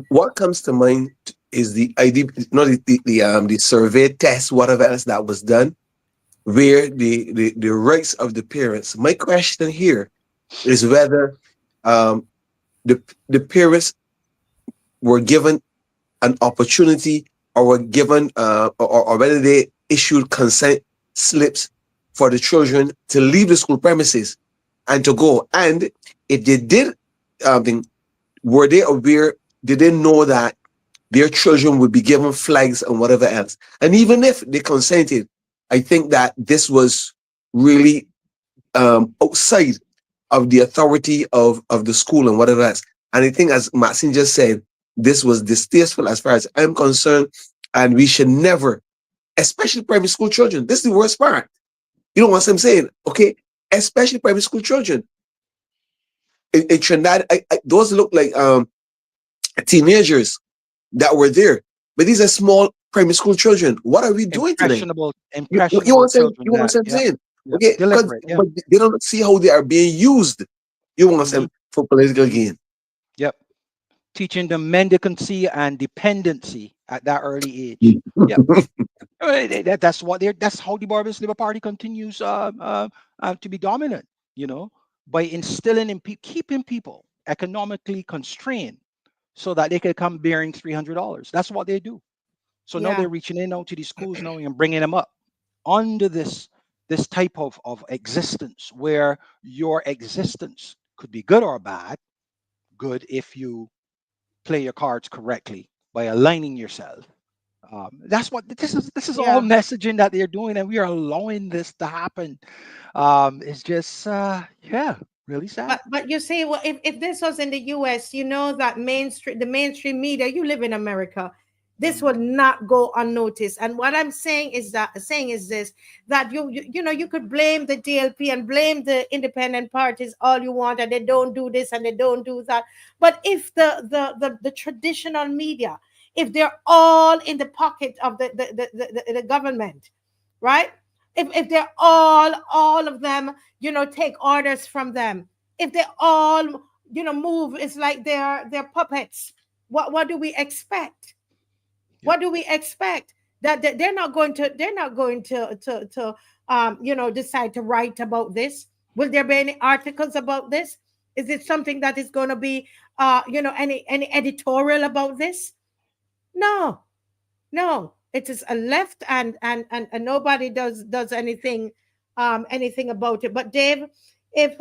what comes to mind is the idea, not the survey test, whatever else that was done, where the rights of the parents. My question here is whether the parents were given an opportunity, or were given or whether they issued consent slips for the children to leave the school premises and to go. And if they did, were they aware, did they know that their children would be given flags and whatever else? And even if they consented, I think that this was really outside of the authority of the school and whatever else. And I think, as Maxine just said, this was distasteful as far as I'm concerned, and we should never, especially primary school children. This is the worst part. You know what I'm saying? Okay, especially primary school children. In Trinidad, those look like teenagers that were there, but these are small primary school children. What are we doing today? You know what I'm saying? Okay, but they don't see how they are being used. You want them for political gain. Yep. Teaching them mendicancy and dependency at that early age. Yep. That's how the Barbados Labour Party continues to be dominant, you know, by instilling in keeping people economically constrained so that they can come bearing $300. That's what they do. So now they're reaching in out to these schools now and bringing them up under this type of existence, where your existence could be good or bad. Good if you play your cards correctly by aligning yourself. That's what this is all messaging that they're doing, and we are allowing this to happen. It's just really sad. But you see, well, if this was in the US, you know that the mainstream media, you live in America, this would not go unnoticed. And what I'm saying is this, that you know, you could blame the DLP and blame the independent parties all you want, and they don't do this and they don't do that. But if the traditional media, if they're all in the pocket of the government, right? If they're all of them, you know, take orders from them, if they all, you know, move, it's like they're puppets. What do we expect? What do we expect? That they're not going to you know, decide to write about this? Will there be any articles about this? Is it something that is going to be you know, any editorial about this? No. It is a left, and nobody does anything about it. But Dave, if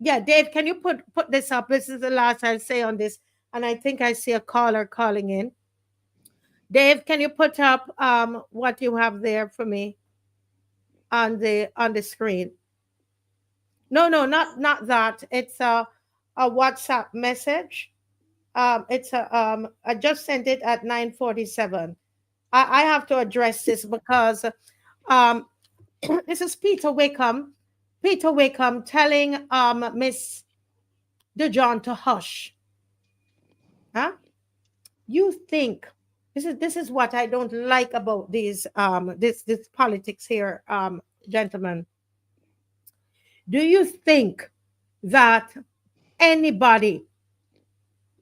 Dave, can you put this up? This is the last I'll say on this, and I think I see a caller calling in. Dave, can you put up what you have there for me on the screen? No, not that. It's a WhatsApp message. It's a I just sent it at 9:47. I have to address this because this is Peter Wickham telling Miss DeJohn to hush. Huh? You think this is what I don't like about these this politics here, gentlemen. Do you think that anybody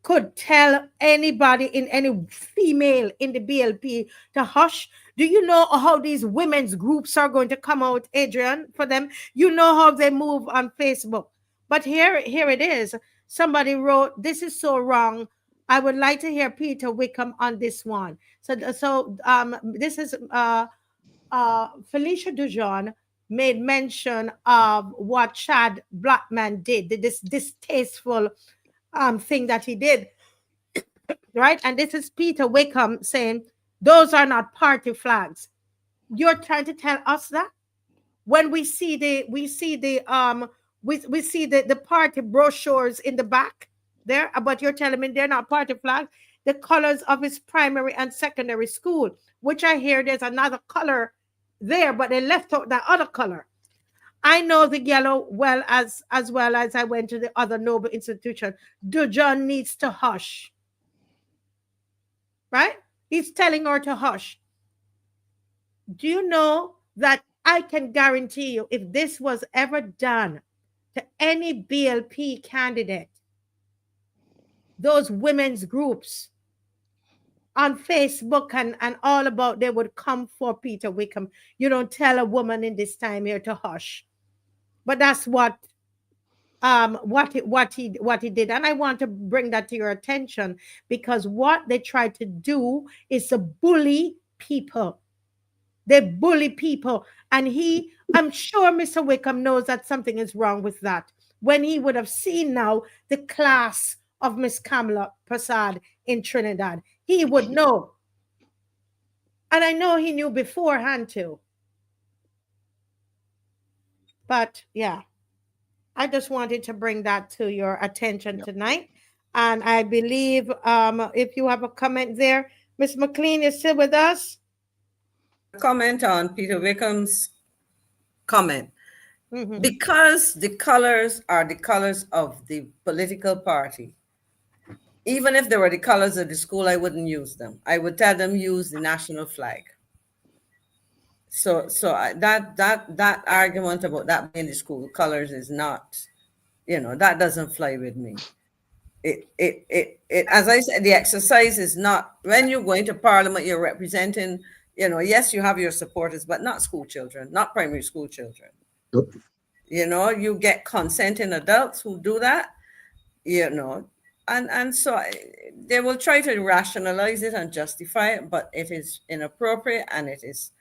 could tell anybody, in any female in the BLP, to hush? Do you know how these women's groups are going to come out, Adrian, for them? You know how they move on Facebook. But here it is. Somebody wrote, "This is so wrong. I would like to hear Peter Wickham on this one." So this is Felicia DeJohn made mention of what CHAD Blackman did, this distasteful thing that he did, right? And this is Peter Wickham saying, "Those are not party flags." You're trying to tell us that when we see the party brochures in the back there, but you're telling me they're not party flags. The colors of his primary and secondary school, which I hear there's another color there, but they left out that other color. I know the yellow well as well as I went to the other noble institution. Dujon needs to hush. Right? He's telling her to hush. Do you know that I can guarantee you, if this was ever done to any BLP candidate, those women's groups on Facebook and all about, they would come for Peter Wickham. You don't tell a woman in this time here to hush. But that's what he did. And I want to bring that to your attention, because what they try to do is to bully people. They bully people. And I'm sure Mr. Wickham knows that something is wrong with that. When he would have seen now the class of Miss Kamala Prasad in Trinidad, he would know. And I know he knew beforehand too. But yeah, I just wanted to bring that to your attention tonight. And I believe if you have a comment there, Miss McCLEAN is still with us. Comment on Peter Wickham's comment. Because the colors are the colors of the political party. Even if they were the colors of the school, I wouldn't use them. I would tell them use the national flag. So that argument about that being the school colors is not, that doesn't fly with me. It as I said, the exercise is not, when you're going to Parliament, you're representing, yes, you have your supporters, but not school children, not primary school children. Yep. You get consenting adults who do that, and so they will try to rationalize it and justify it, but it is inappropriate, and it is.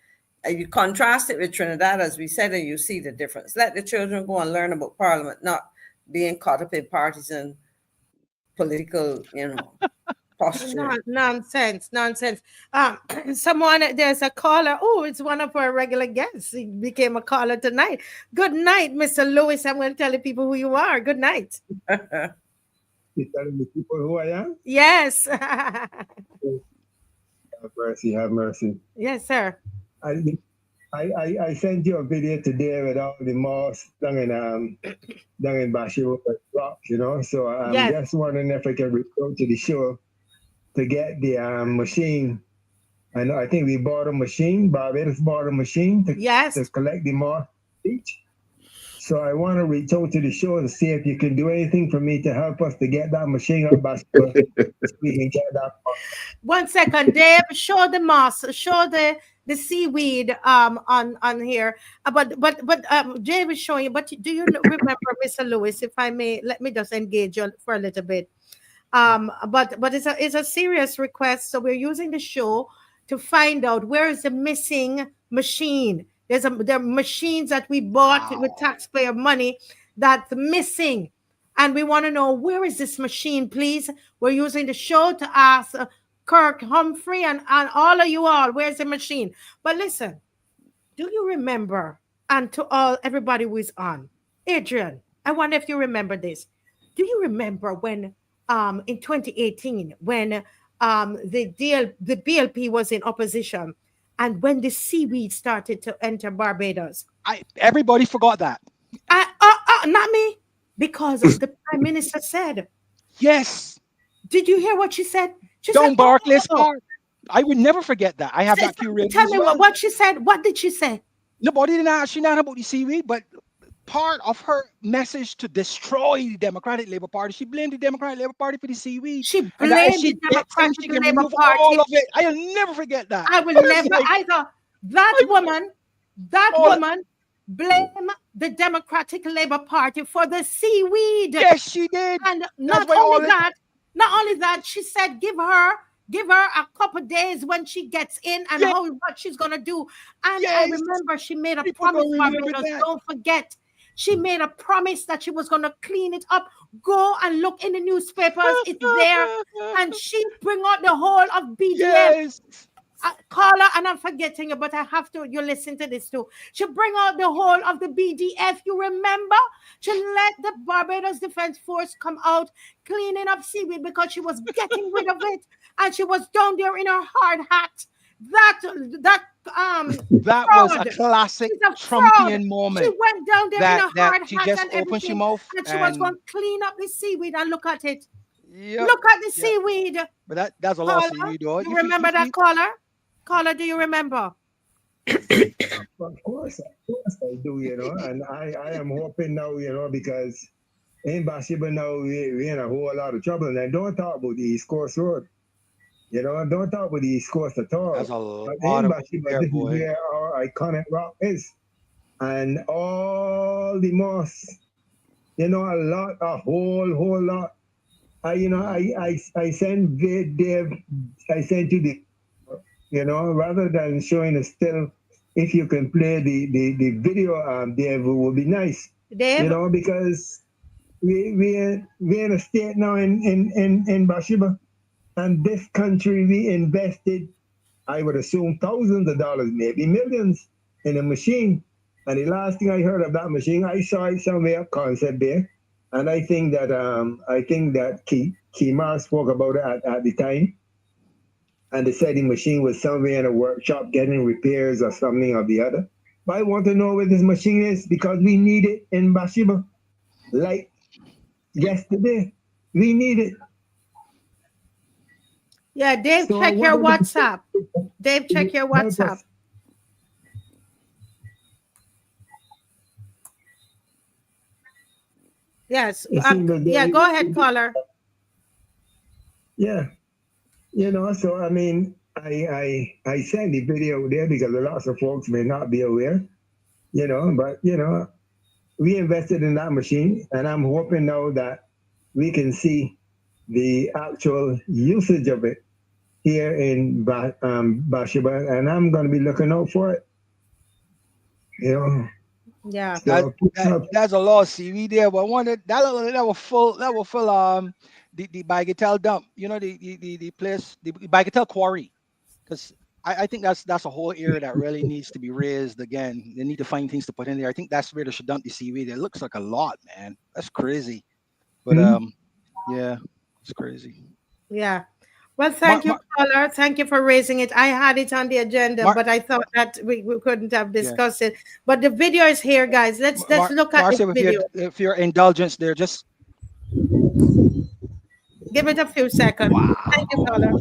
You contrast it with Trinidad, as we said, and you see the difference. Let the children go and learn about Parliament, not being caught up in partisan political, posture. Nonsense. There's a caller. Oh, it's one of our regular guests. He became a caller tonight. Good night, Mr. Lewis. I'm going to tell the people who you are. Good night. You telling the people who I am? Yes. Have mercy, have mercy. Yes, sir. I sent you a video today with all the mosques down in Bashiru Rock, So I'm just wondering if I can reach out to the show to get the machine. I think we bought a machine. Barbados bought a machine to collect the mosque each. So I want to reach out to the show to see if you can do anything for me to help us to get that machine on Bashiru. So we can get that. 1 second, Dave. Show the moss. Show the seaweed on here. But Dave is showing you. But do you remember, Mr. Lewis? If I may, let me just engage you for a little bit. But it's a serious request. So we're using the show to find out where is the missing machine. There are machines that we bought with taxpayer money that's missing. And we want to know, where is this machine, please? We're using the show to ask Kirk Humphrey and all of you all, where's the machine? But listen, do you remember, and to everybody who is on, Adrian, I wonder if you remember this. Do you remember when in 2018, when the BLP was in opposition, and when the seaweed started to enter Barbados? Everybody forgot that. Not me, because the Prime Minister said. Yes. Did you hear what she said? She Don't said, bark, let's bark. I would never forget that. I have that curiosity. Tell me what she said. What did she say? Nobody didn't ask you not about the seaweed, but part of her message to destroy the Democratic Labour Party, she blamed the Democratic Labour Party for the seaweed. She blamed the Democratic Labour Party. All of it. I'll never forget that. I will never either. That woman blame the Democratic Labour Party for the seaweed. Yes, she did. And not only that, she said give her a couple days when she gets in and what she's gonna do. And I remember she made a promise. Don't forget, she made a promise that she was gonna clean it up. Go and look in the newspapers; it's there. And she bring out the whole of BDM. Yes. Caller, and I'm forgetting it, but I have to. You listen to this too. She bring out the whole of the BDF. You remember? She let the Barbados Defense Force come out cleaning up seaweed because she was getting rid of it, and she was down there in her hard hat that That was a fraud. classic She's a Trumpian fraud. She moment. went down there in That a hard she hat just and opens your everything, mouth and she was going and to clean up the seaweed. And look at it. yep, Look at the yep. seaweed. But that's a lot of Caller, seaweed, though. you remember that, caller? Caller, do you remember? Of course I do, you know, and I am hoping now, you know, because in Bathsheba now we in a whole lot of trouble. And don't talk about the East Coast Road. You know, don't talk about the East Coast at all. That's a But lot in of Bathsheba, there, this is boy. where our iconic rock is. And all the moss, you know, a whole lot. I sent Dave, I sent you the, you know, rather than showing a still, if you can play the video, Dave, would be nice. Dave? You know, because we're in a state now in Bathsheba, and this country, we invested, I would assume, thousands of dollars, maybe millions, in a machine. And the last thing I heard of that machine, I saw it somewhere, concept there. And I think that Kemar spoke about it at the time. And they said the machine was somewhere in a workshop getting repairs or something or the other. But I want to know where this machine is because we need it in Bathsheba. Like yesterday, we need it. Yeah, Dave, So check your WhatsApp. Dave, check your WhatsApp. Yes. Yeah, go ahead, caller. Yeah. You know, so I mean, I sent the video there because lots of folks may not be aware, you know, but you know, we invested in that machine and I'm hoping now that we can see the actual usage of it here in Bathsheba, and I'm going to be looking out for it. You know. Yeah. So, That's a lot of seaweed there, but I wanted that was full. That was full. The Bagatelle dump. You know the place, the Bagatelle quarry, because I think that's a whole area that really needs to be raised again. They need to find things to put in there. I think that's where they should dump the seaweed. It looks like a lot, man. That's crazy. But yeah, it's crazy. Yeah. Well, thank you, caller. Thank you for raising it. I had it on the agenda, but I thought that we couldn't have discussed it. But the video is here, guys. Let's look at the video. If your indulgence there, just give it a few seconds. Wow. Thank you, caller.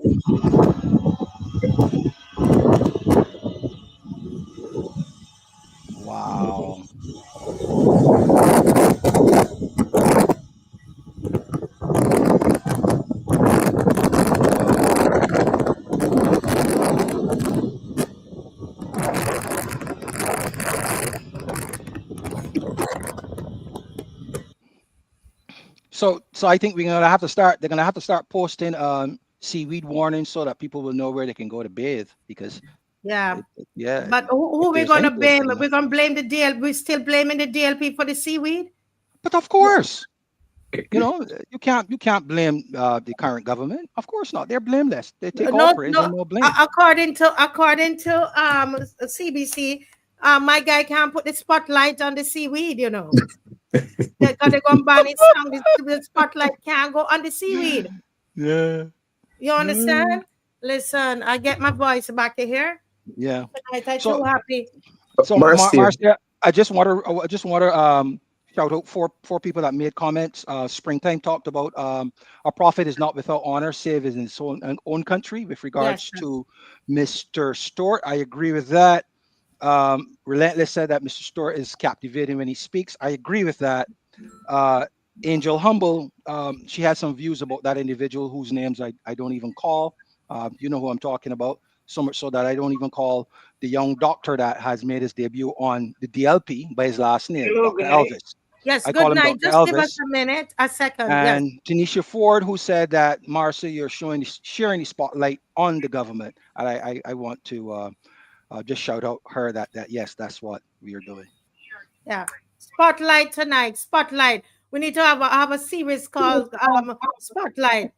Wow. So I think we're gonna have to start. They're gonna have to start posting seaweed warnings so that people will know where they can go to bathe. Because yeah. But who we're gonna blame? We're gonna blame the DL. We're still blaming the DLP for the seaweed. But of course, you know, you can't blame the current government. Of course not. They're blameless. They take all praise and no blame. According to CBC, my guy can't put the spotlight on the seaweed. You know. They're gonna ban it. The spotlight can't go on the seaweed. Yeah. You understand? Listen, I get my voice back to here. Yeah. I'm so happy. So Marcia, I just want to shout out for people that made comments. Springtime talked about a prophet is not without honor, save in his own country. With regards to Mr. Stuart, I agree with that. Relentless said that Mr. Stuart is captivating when he speaks. I agree with that. Angel Humble, she has some views about that individual whose names I don't even call. You know who I'm talking about. So much so that I don't even call the young doctor that has made his debut on the DLP by his last name, Dr. Elvis. Yes, I good night. Just give us a second. And Tanisha Ford, who said that, Marcia, you're sharing the spotlight on the government. And I want to just shout out her that yes, that's what we are doing. Yeah, spotlight tonight. Spotlight. We need to have a series called Spotlight.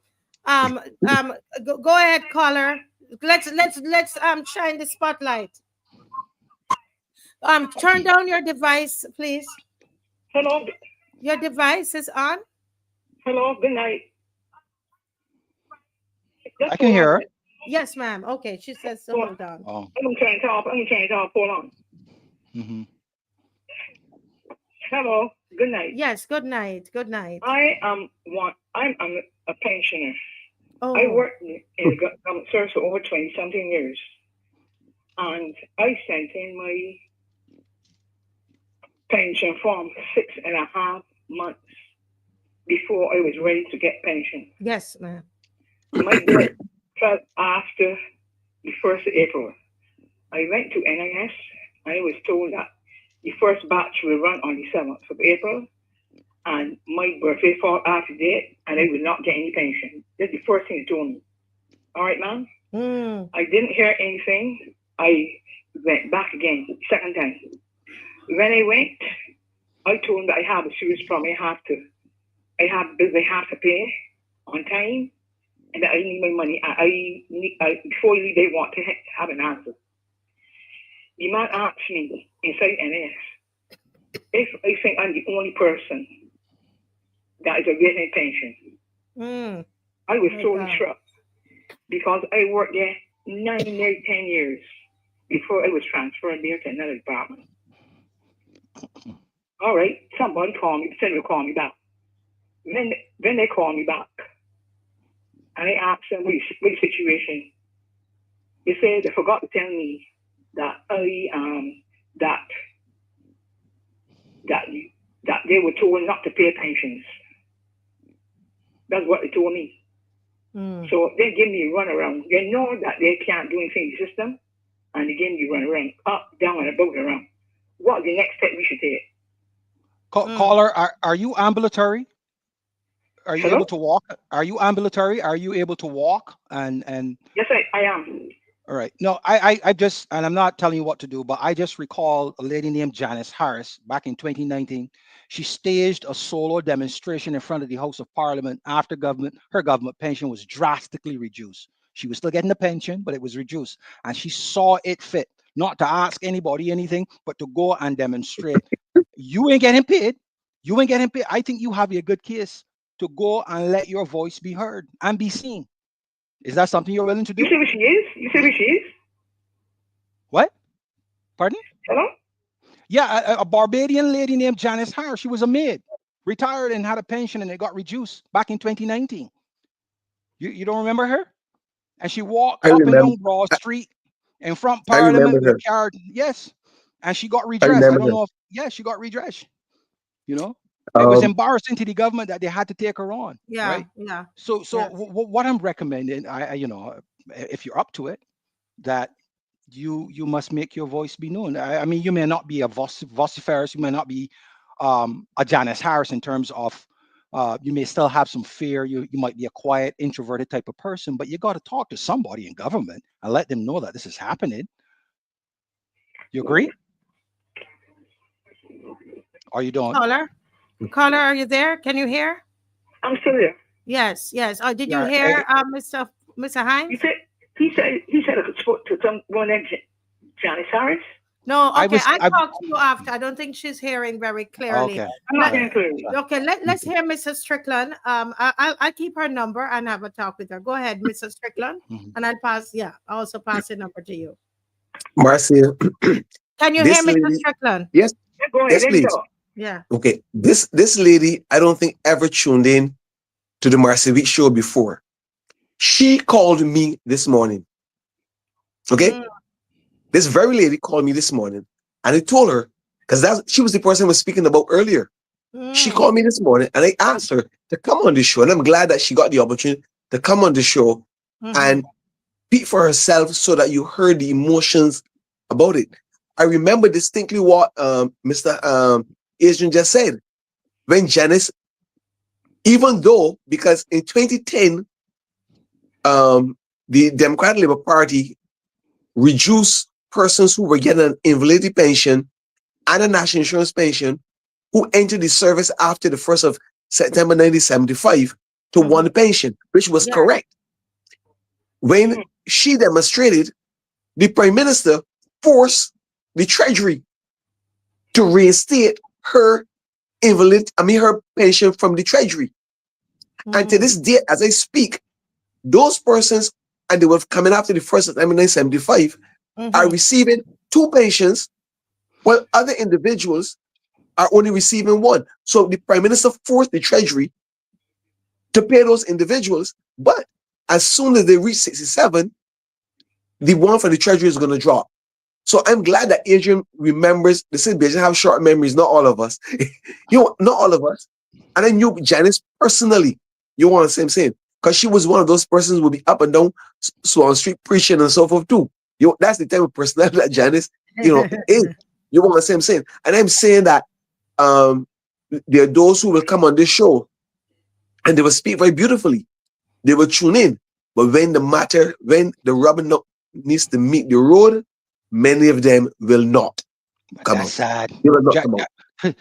Go ahead, caller. Let's shine the spotlight. Turn down your device, please. Hello. Your device is on. Hello. Good night. I can hear her. Yes, ma'am. Okay, she says so. Hold on. Oh. I'm trying to talk. Hold on. Mm-hmm. Hello. Good night. Yes. Good night. Good night. I'm a pensioner. Oh. I worked in the government service for over 20-something years, and I sent in my pension form 6.5 months before I was ready to get pension. Yes, ma'am. My birth fell after the 1st of April. I went to NIS and I was told that the first batch will run on the 7th of April, and my birthday fall after date, and I will not get any pension. That's the first thing they told me. All right, ma'am? I didn't hear anything. I went back again, second time. When I went, I told them that I have a serious problem. I have bills I have to pay on time, and that I need my money. Before you leave, they want to have an answer. The man asked me inside NS if I think I'm the only person that is getting pension. I was totally shocked because I worked there 10 years before I was transferred there to another department. All right, somebody called me, said they'll call me back. Then they called me back, and I asked them, what is the situation? They said they forgot to tell me that that they were told not to pay pensions. That's what they told me. So they give me a runaround. They know that they can't do anything in the system, and they give me a runaround, up, down, and about around. What the next step we should take? Caller, are you ambulatory? Are you Hello? able to walk? Are you ambulatory? Are you able to walk? And Yes, I am. all right. No, I just, and I'm not telling you what to do, but I just recall a lady named Janice Harris back in 2019. She staged a solo demonstration in front of the House of Parliament after her government pension was drastically reduced. She was still getting the pension, but it was reduced. And she saw it fit not to ask anybody anything, but to go and demonstrate. You ain't getting paid. You ain't getting paid. I think you have a good case to go and let your voice be heard and be seen. Is that something you're willing to do? You see who she is? You see who she is? What? Pardon? Hello? Yeah, a Barbadian lady named Janice Harris. She was a maid, retired and had a pension, and it got reduced back in 2019. You don't remember her? And she walked up and down Broad Street in front Parliament with a card. Yes. And she got redress. I don't know if, she got redress. You know, it was embarrassing to the government that they had to take her on. Yeah, right? yeah. So what I'm recommending, if you're up to it, that you must make your voice be known. I mean, you may not be a vociferous, you may not be a Janice Harris in terms of, you may still have some fear. You might be a quiet, introverted type of person, but you got to talk to somebody in government and let them know that this is happening. You agree? Are you doing? Caller, are you there? Can you hear? I'm still there. Yes. Oh, did you hear Mr. Hines? He said I could speak to someone named Janice Harris. No, okay. I talked to you after. I don't think she's hearing very clearly. Okay. I'm not hearing clearly. Okay, let's hear Mrs. Strickland. I'll keep her number and have a talk with her. Go ahead, Mrs. Strickland, and I'll also pass the number to you. Marcia. Can you hear Mrs. Strickland? Yes. Go ahead, yes, please. Yeah. Okay. This lady, I don't think ever tuned in to the Marcia Week show before. She called me this morning. Okay. This very lady called me this morning, and I told her, because she was the person I was speaking about earlier. She called me this morning, and I asked her to come on the show, and I'm glad that she got the opportunity to come on the show and speak for herself so that you heard the emotions about it. I remember distinctly what Mr. Adrian just said. When Janice, even though, because in 2010, the Democratic Labour Party reduced persons who were getting an invalidity pension and a national insurance pension who entered the service after the 1st of September 1975 to one pension, which was correct. When she demonstrated, the Prime Minister forced the Treasury to reinstate her her pension from the Treasury. And to this day, as I speak, those persons and they were coming after the first time in 1975, are receiving 2 pensions, while other individuals are only receiving 1. So the Prime Minister forced the Treasury to pay those individuals, but as soon as they reach 67, the one for the Treasury is going to drop. So I'm glad that Adrian remembers. The Citizens have short memories, not all of us. Not all of us. And I knew Janice personally. You want to say I'm saying? Because she was one of those persons who would be up and down Swan Street preaching and so forth too. That's the type of personality that Janice, is. You want to say I'm saying? And I'm saying that there are those who will come on this show and they will speak very beautifully. They will tune in. But when the rubber needs to meet the road, many of them will not come out. Sad. They will not come out. For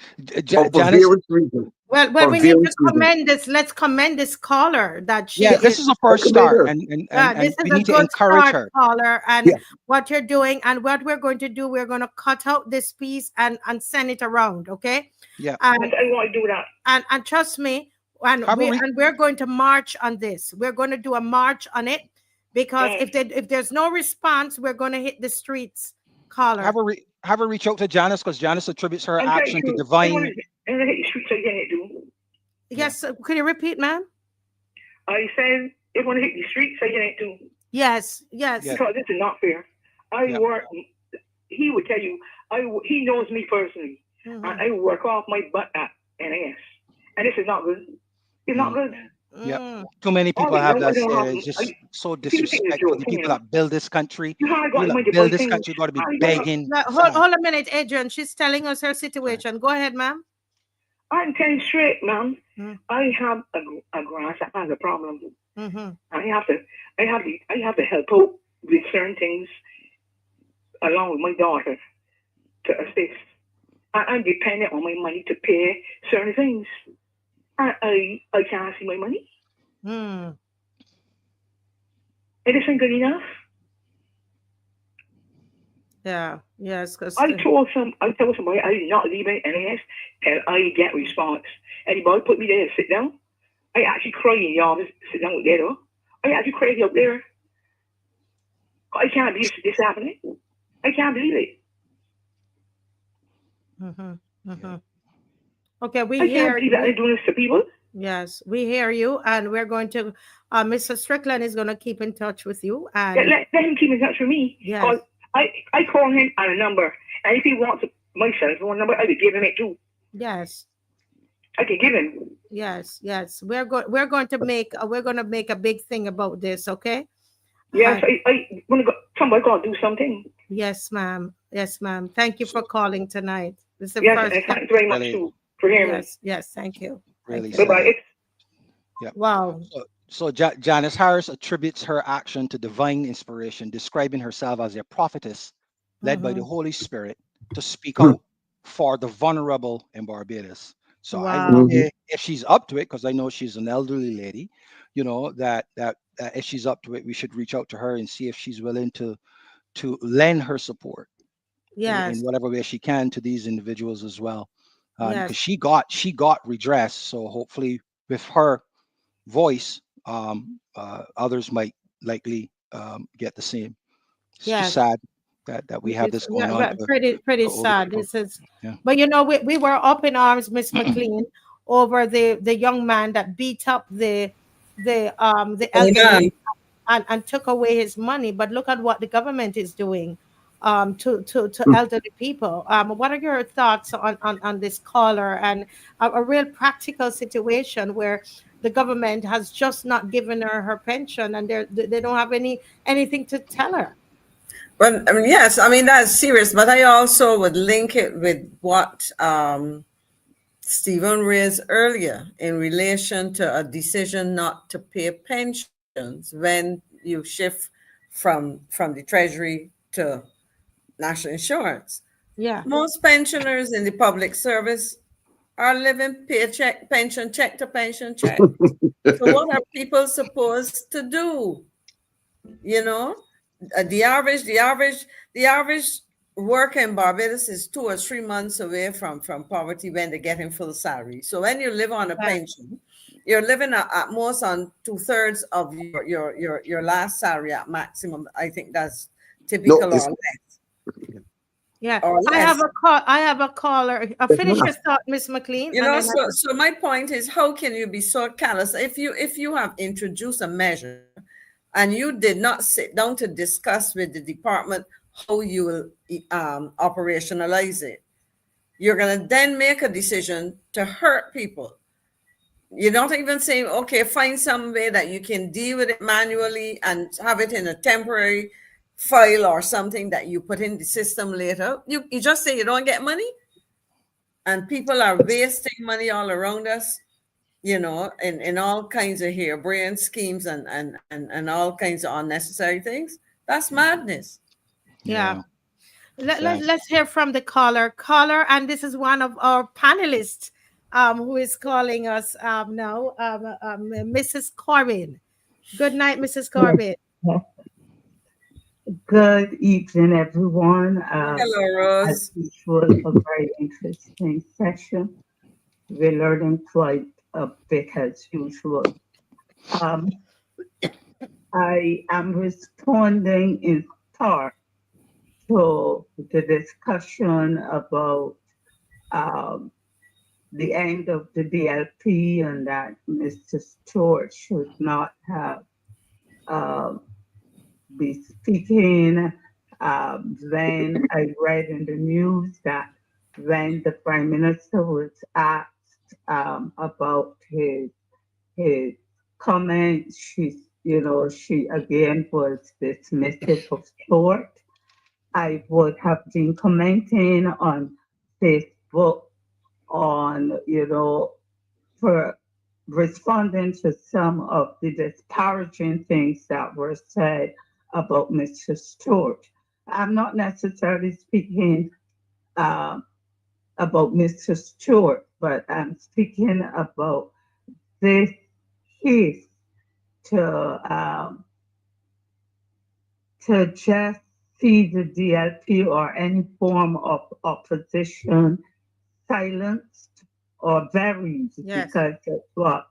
various reasons. Well, we need to commend this. Let's commend this caller that she. Yeah, this is a first start, and this is we a need to good encourage start, her. caller, and what you're doing, and what we're going to do, we're going to cut out this piece and send it around. Okay. Yeah. And I want to do that. And trust me, and we're going to march on this. We're going to do a march on it because if there's no response, we're going to hit the streets. Caller. Have her reach out to Janice because Janice attributes her action to divine. Yes, could you repeat, ma'am? I said if want to hit the streets, I get it too. Yes. Because this is not fair. Work. He would tell you. He knows me personally. I work off my butt at NIS, and this is not good. It's not good. Yeah, too many people have that. It's just so disrespectful. The people that build this country, build this country, got to be begging. Hold a minute, Adrian. She's telling us her situation. Go ahead, ma'am. I'm telling straight, ma'am. I have a grass that has a problem. I have to help out with certain things along with my daughter to assist. I'm dependent on my money to pay certain things. I can't see my money. It isn't good enough. Yeah. Yes. Because I told somebody I'm not leaving NAS till I get response. Anybody put me there to sit down. I actually cry in the office, sit down with there though. I actually cried up there. I can't believe this happening. I can't believe it. Okay, we I hear can't believe that they're doing this to people. Yes, we hear you, and we're going to. Mr. Strickland is going to keep in touch with you, and let him keep in touch with me. Yes. I call him on a number, and if he wants my cell phone number, I could give him it too. Yes. I can give him. Yes. We're going to make a big thing about this. Okay. Yes, I want to go. Somebody got to do something. Yes, ma'am. Thank you for calling tonight. This is the yes, first. Thanks very much too for hearing me. Yes. Thank you. Really. Bye-bye. Yeah. Wow. So Janice Harris attributes her action to divine inspiration, describing herself as a prophetess led by the Holy Spirit to speak out for the vulnerable in Barbados. So I would say if she's up to it, because I know she's an elderly lady, that if she's up to it, we should reach out to her and see if she's willing to lend her support in whatever way she can to these individuals as well. Because she got redress. So hopefully with her voice, others might likely get the same. It's just sad that we have this going on. Pretty sad. This is, but we were up in arms, Miss McCLEAN, over the young man that beat up the elderly and took away his money. But look at what the government is doing to elderly people. What are your thoughts on this caller and a real practical situation where the government has just not given her pension and they don't have anything to tell her? Well, yes, that's serious, but I also would link it with what Stephen raised earlier in relation to a decision not to pay pensions when you shift from the Treasury to National Insurance. Yeah. Most pensioners in the public service are living pension check to pension check. So what are people supposed to do? The average worker in Barbados is 2 or 3 months away from poverty when they're getting full salary. So when you live on a pension, you're living at most on 2/3 of your last salary at maximum. I think that's typical or less. Yeah, Or I less. have a call. I have a caller. Finish your thought, Miss McCLEAN. You know, so my point is, how can you be so callous if you have introduced a measure and you did not sit down to discuss with the department how you will operationalize it? You're going to then make a decision to hurt people. You're not even saying, okay, find some way that you can deal with it manually and have it in a temporary file or something that you put in the system later. You just say you don't get money, and people are wasting money all around us, you know, in all kinds of harebrained schemes and all kinds of unnecessary things. That's madness. Yeah. Let's hear from the caller. And this is one of our panelists who is calling us now, Mrs. Corbin. Good night, Mrs. Corbin. Good evening, everyone. Hello, Rose. As usual, a very interesting session. We're learning quite a bit as usual. I am responding in part to the discussion about the end of the DLP and that Mr. Stuart should not have be speaking. Then I read in the news that when the Prime Minister was asked about his comments, she again was dismissive of Stuart. I would have been commenting on Facebook on, for responding to some of the disparaging things that were said about Mr. Stuart. I'm not necessarily speaking about Mr. Stuart, but I'm speaking about this case to just see the DLP or any form of opposition silenced or buried, because that's what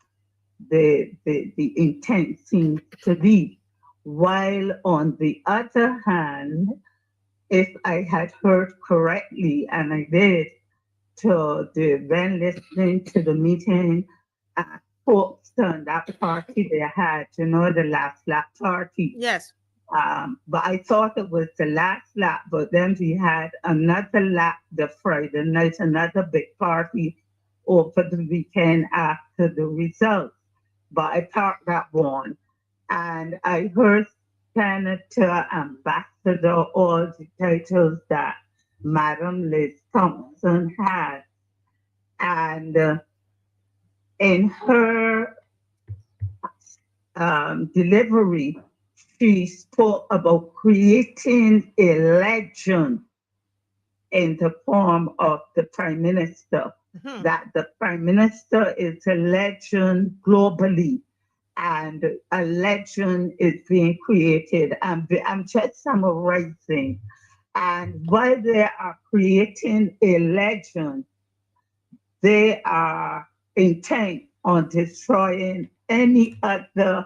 the intent seems to be. While on the other hand, if I had heard correctly, and I did, when listening to the meeting at Folkestone, that party they had, the last lap party. Yes. But I thought it was the last lap, but then we had another lap the Friday night, another big party over the weekend after the results. But I parked that one. And I heard Senator, Ambassador, all the titles that Madam Liz Thompson had. And in her delivery, she spoke about creating a legend in the form of the Prime Minister, that the Prime Minister is a legend globally, and a legend is being created. I'm just summarizing. And while they are creating a legend, they are intent on destroying any other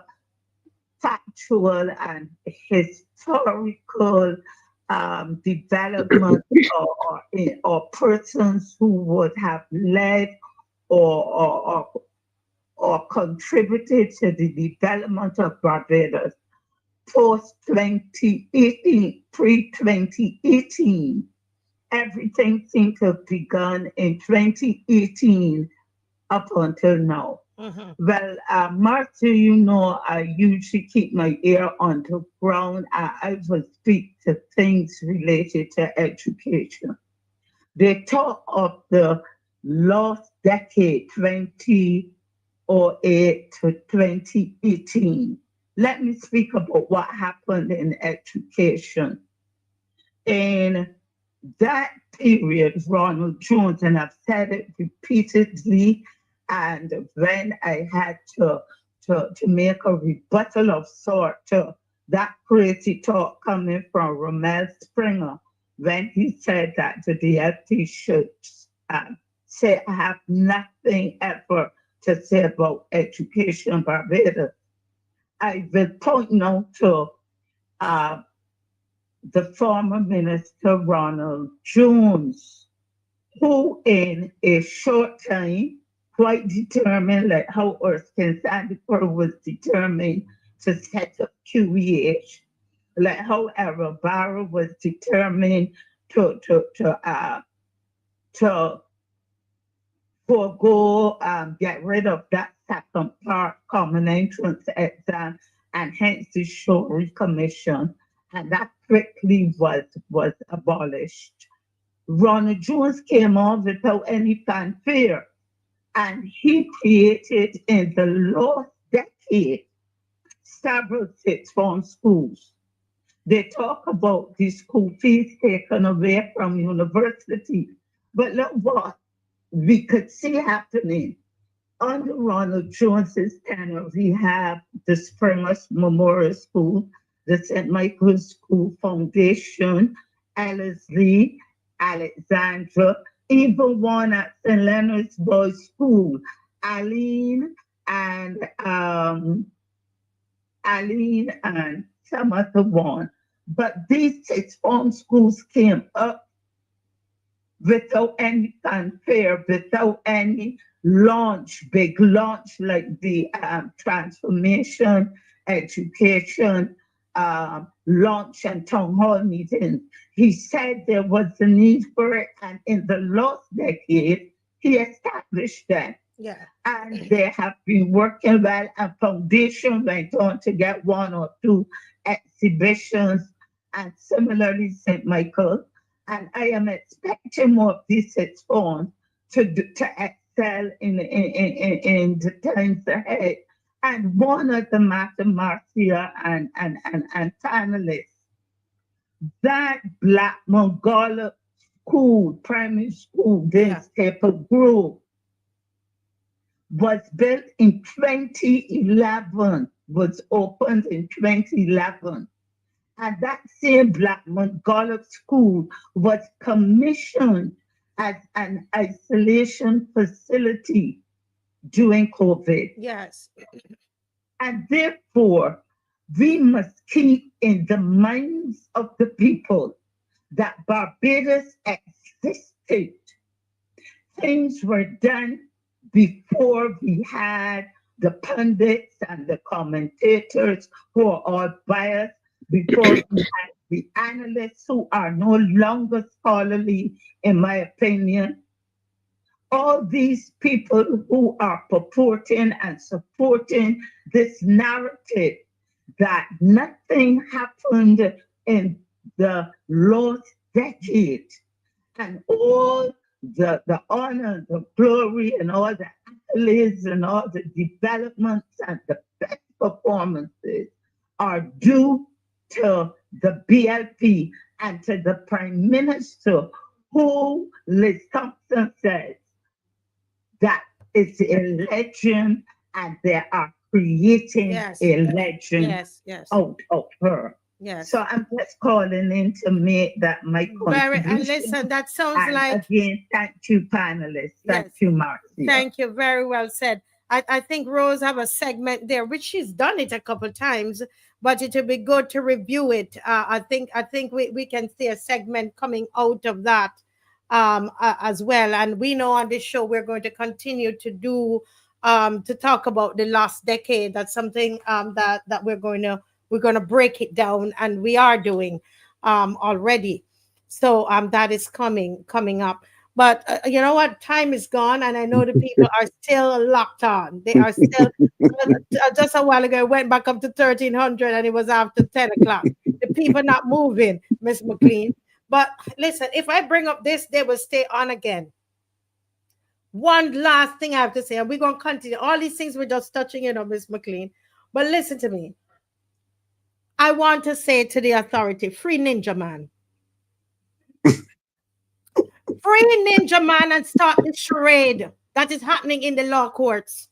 factual and historical development or persons who would have led or contributed to the development of Barbados post-2018, pre-2018. Everything seems to have begun in 2018 up until now. Well, Martha, I usually keep my ear on the ground. I will speak to things related to education. They talk of the lost decade, 2008 to 2018. Let me speak about what happened in education. In that period, Ronald Jones, and I've said it repeatedly, and when I had to make a rebuttal of sort to that crazy talk coming from Romel Springer, when he said that the DLP should say I have nothing ever to say about education in Barbados. I will point now to the former Minister Ronald Jones, who in a short time, quite determined, like how Erskine Sandifer was determined to set up QEH, like how Errol Barrow was determined to forego, get rid of that second part, common entrance exam, and hence the Shorey Commission, and that quickly was abolished. Ronald Jones came on without any fanfare, and he created in the last decade several sixth form schools. They talk about the school fees taken away from university, but look what we could see happening. Under Ronald Jones's tenure, we have the Springers Memorial School, the St. Michael's School Foundation, Ellerslie, Alexandra, even one at St. Leonard's Boys School, Aline and some other one. But these sixth form schools came up without any fanfare, without any big launch like the transformation, education, launch and town hall meetings. He said there was a need for it, and in the last decade, he established that. Yeah. And they have been working well, and foundation went on to get 1 or 2 exhibitions, and similarly St. Michael. And I am expecting more of these sixth forms to excel in the times ahead. And one of the matter, Marcia and panelists, that Blackman Golub School, primary school, this Staple Grove, was built in 2011, was opened in 2011. And that same Blackman Golub School was commissioned as an isolation facility during COVID. Yes. And therefore, we must keep in the minds of the people that Barbados existed. Things were done before we had the pundits and the commentators who are all biased, before we had the analysts who are no longer scholarly, in my opinion. All these people who are purporting and supporting this narrative that nothing happened in the last decade, and all the honor, the glory, and all the accolades and all the developments and the best performances are due to the BLP and to the Prime Minister, who Liz Thompson says that it's a legend and they are creating a legend out of her. Yes. So I'm just calling in to make that my contribution. And listen, that sounds like... Again, thank you, panelists. Thank you, Marcia. Thank you. Very well said. I think Rose have a segment there, which she's done it a couple of times, but it will be good to review it. I think we can see a segment coming out of that as well. And we know on this show we're going to continue to do to talk about the last decade. That's something that we're going to break it down, and we are doing already. So that is coming up. But you know what? Time is gone, and I know the people are still locked on. They are still. Just a while ago, I went back up to 1300, and it was after 10 o'clock. The people not moving, Miss McCLEAN. But listen, if I bring up this, they will stay on again. One last thing I have to say, and we're going to continue. All these things we're just touching on, Miss McCLEAN. But listen to me. I want to say to the authority, free Ninja Man. Free Ninja Man and start the charade that is happening in the law courts.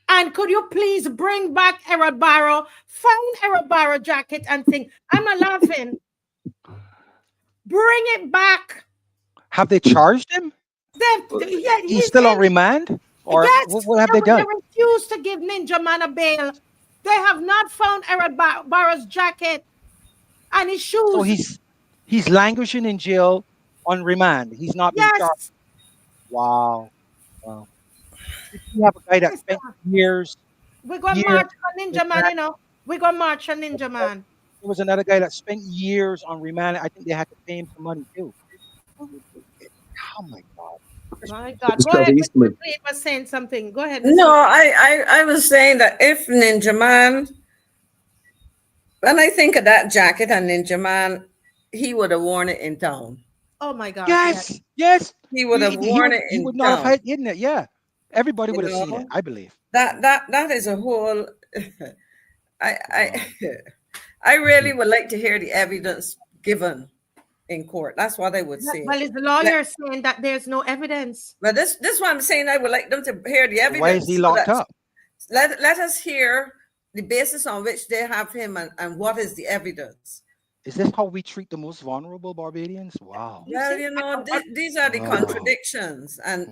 And could you please bring back Errol Barrow, find Errol Barrow jacket and sing, I'm not laughing. Bring it back. Have they charged him? Yeah, he's still on remand? Or yes, what have they done? They refuse to give Ninja Man a bail. They have not found Eric Barrow's jacket and his shoes. So he's languishing in jail on remand. He's not been charged. Wow. Wow. We have a guy that spent years. We're going to march on Ninja Man, you know. We're going to march on Ninja Man. There was another guy that spent years on remand. I think they had to pay him some money too. Oh my God. My God. Go ahead. McCLEAN was saying something. Go ahead. No, I was saying that if Ninja Man, when I think of that jacket and Ninja Man, he would have worn it in town. Oh my God. Yes. He would have worn it in town. He would not have hidden it. Yeah. Everybody would have seen it, I believe. That is a whole I really would like to hear the evidence given in court. That's what I would say. Well, is the lawyer saying that there's no evidence? But this is what I'm saying. I would like them to hear the evidence. Why is he locked up? Let us hear the basis on which they have him and what is the evidence. Is this how we treat the most vulnerable Barbadians? Wow. Well, you know, these are the contradictions, and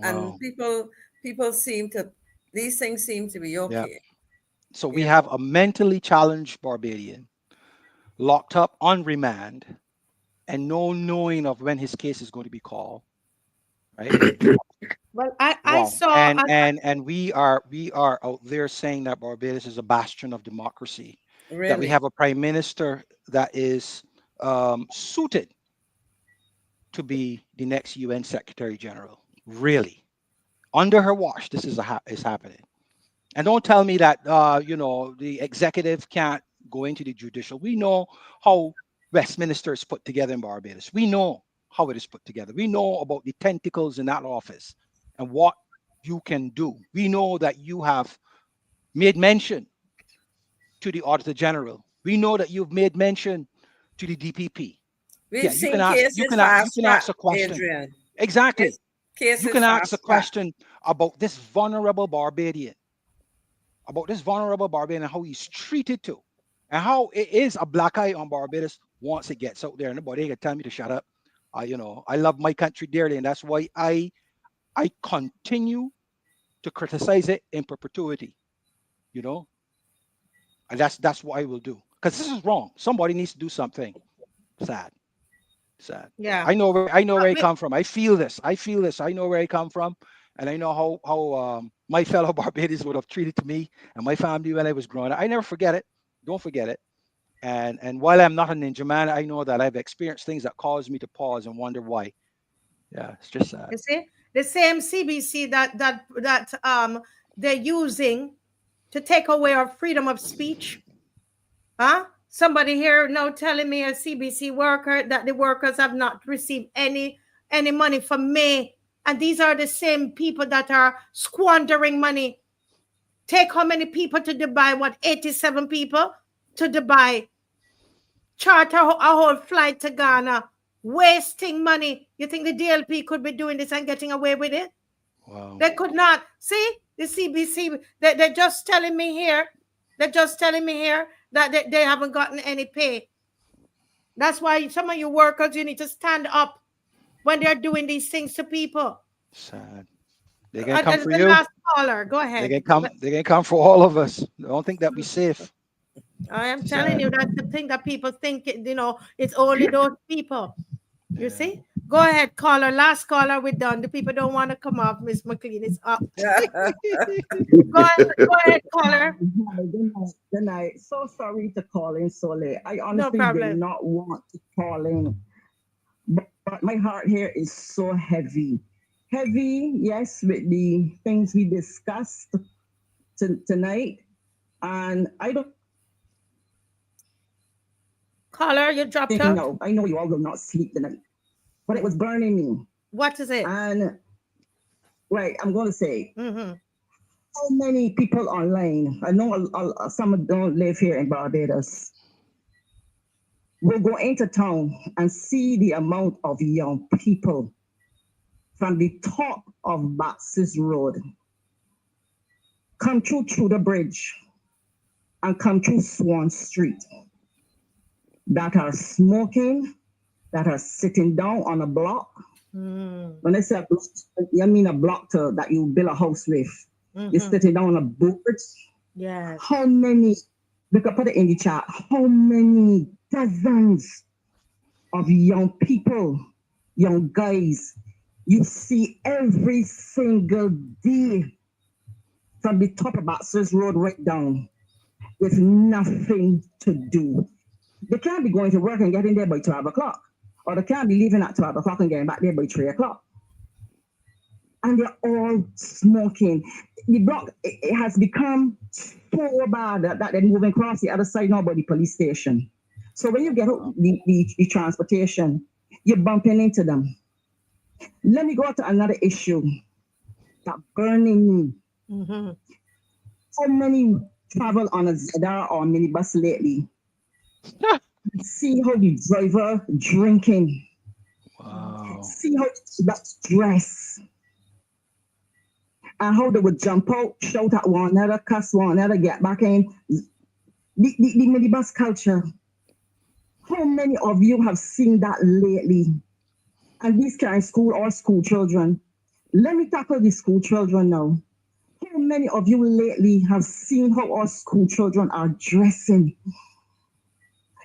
people seem to, these things seem to be okay. Yeah. So we have a mentally challenged Barbadian locked up on remand and no knowing of when his case is going to be called, right? Well, I saw, and we are out there saying that Barbados is a bastion of democracy. Really? That we have a prime minister that is suited to be the next UN Secretary General. Really, under her watch, this is happening. And don't tell me that you know, the executive can't go into the judicial. We know how Westminster is put together in Barbados. We know how it is put together. We know about the tentacles in that office and what you can do. We know that you have made mention to the Auditor General. We know that you've made mention to the DPP. We've seen cases you can ask a question. Adrian. Exactly. Cases you can ask a question about this vulnerable Barbadian, and how he's treated to, and how it is a black eye on Barbados once it gets out there. And nobody can tell me to shut up. You know, I love my country dearly, and that's why I continue to criticize it in perpetuity. You know, and that's what I will do, because this is wrong. Somebody needs to do something. Sad. Yeah. I know where I come from. I feel this. I know where I come from, and I know how my fellow Barbadians would have treated me and my family when I was growing up. I never forget it. Don't forget it. And while I'm not a Ninja Man, I know that I've experienced things that cause me to pause and wonder why. Yeah, it's just sad. You see, the same CBC that they're using to take away our freedom of speech. Huh? Somebody here now telling me, a CBC worker, that the workers have not received any money from May. And these are the same people that are squandering money. Take how many people to Dubai? What, 87 people to Dubai? Charter a whole flight to Ghana, wasting money. You think the DLP could be doing this and getting away with it? Wow. They could not. See, the CBC, they're just telling me here. That they haven't gotten any pay. That's why some of you workers, you need to stand up when they're doing these things to people. Sad. They're gonna come for the you. Last caller, go ahead. They're gonna come for all of us. I don't think that we're safe. I am telling you, that's the thing that people think, you know, it's only those people. You see? Go ahead, caller. Last caller, we're done. The people don't want to come up. Miss McCLEAN is up. Go ahead, caller. Good night. So sorry to call in so late. I honestly did not want to call in. But my heart here is so heavy. Heavy, yes, with the things we discussed tonight. And I don't. Caller, you dropped out. No, I know you all will not sleep tonight, but it was burning me. What is it? And right, I'm going to say, how many people online, I know some don't live here in Barbados, will go into town and see the amount of young people from the top of Bax's Road come through the bridge and come through Swan Street, that are smoking, that are sitting down on a block, When I say a block, you mean a block that you build a house with. You're sitting down on a board. Yes. How many, look up, put it in the chat, how many dozens of young people, young guys, you see every single day from the top of Baxter's Road right down with nothing to do. They can't be going to work and getting there by 12 o'clock, or they can't be leaving at 12 o'clock and getting back there by 3 o'clock. And they're all smoking. The block, it has become so bad that they're moving across the other side now by the police station. So when you get the transportation, you're bumping into them. Let me go to another issue that burning me. How many travel on a ZR or minibus lately? See how the driver drinking. Wow. See how that's dress. And how they would jump out, shout at one another, cuss one another, get back in. The minibus culture. How many of you have seen that lately? And these kind school or school children. Let me tackle the school children now. How many of you lately have seen how our school children are dressing?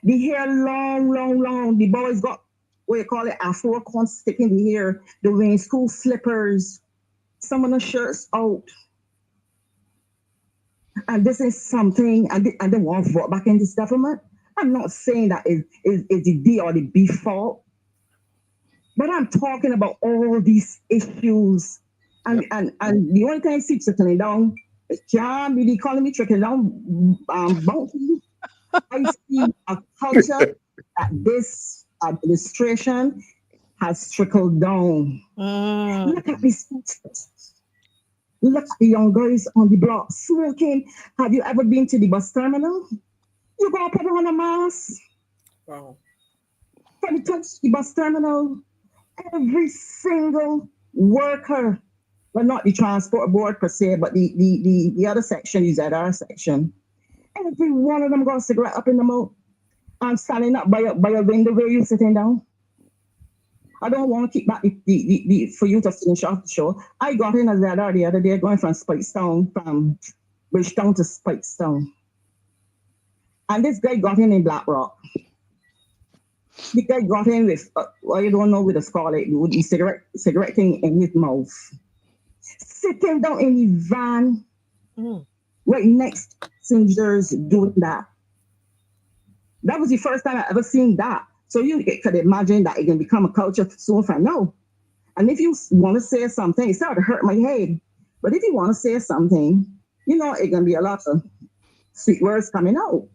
The hair long, long, long. The boys got, what you call it, afro corn stick in the hair. They're wearing school slippers. Some of the shirts out. And this is something, and they want to vote back in this government. I'm not saying that is the D or the B fault. But I'm talking about all these issues. And the only thing I see trickling down, it can't be the economy trickling down bounty. I see a culture that this administration has trickled down. Look at this. Look at the young girls on the block smoking. Have you ever been to the bus terminal? You go put on a mask. Wow. When you touch the bus terminal, every single worker, well, not the transport board per se, but the other section is at our section. Every one of them got a cigarette up in the mouth. I'm standing up by a window where you're sitting down. I don't want to keep back for you to finish off the show. I got in as that the other day going from Spikestown, from Bridgetown to Spikestown. And this guy got in Black Rock. The guy got in with, I don't know with a scarlet, with the cigarette thing in his mouth. Sitting down in the van, right next to passengers doing that. That was the first time I ever seen that. So you could imagine that it can become a culture soon from now. And if you want to say something, it started to hurt my head. But if you want to say something, you know, it can be a lot of sweet words coming out.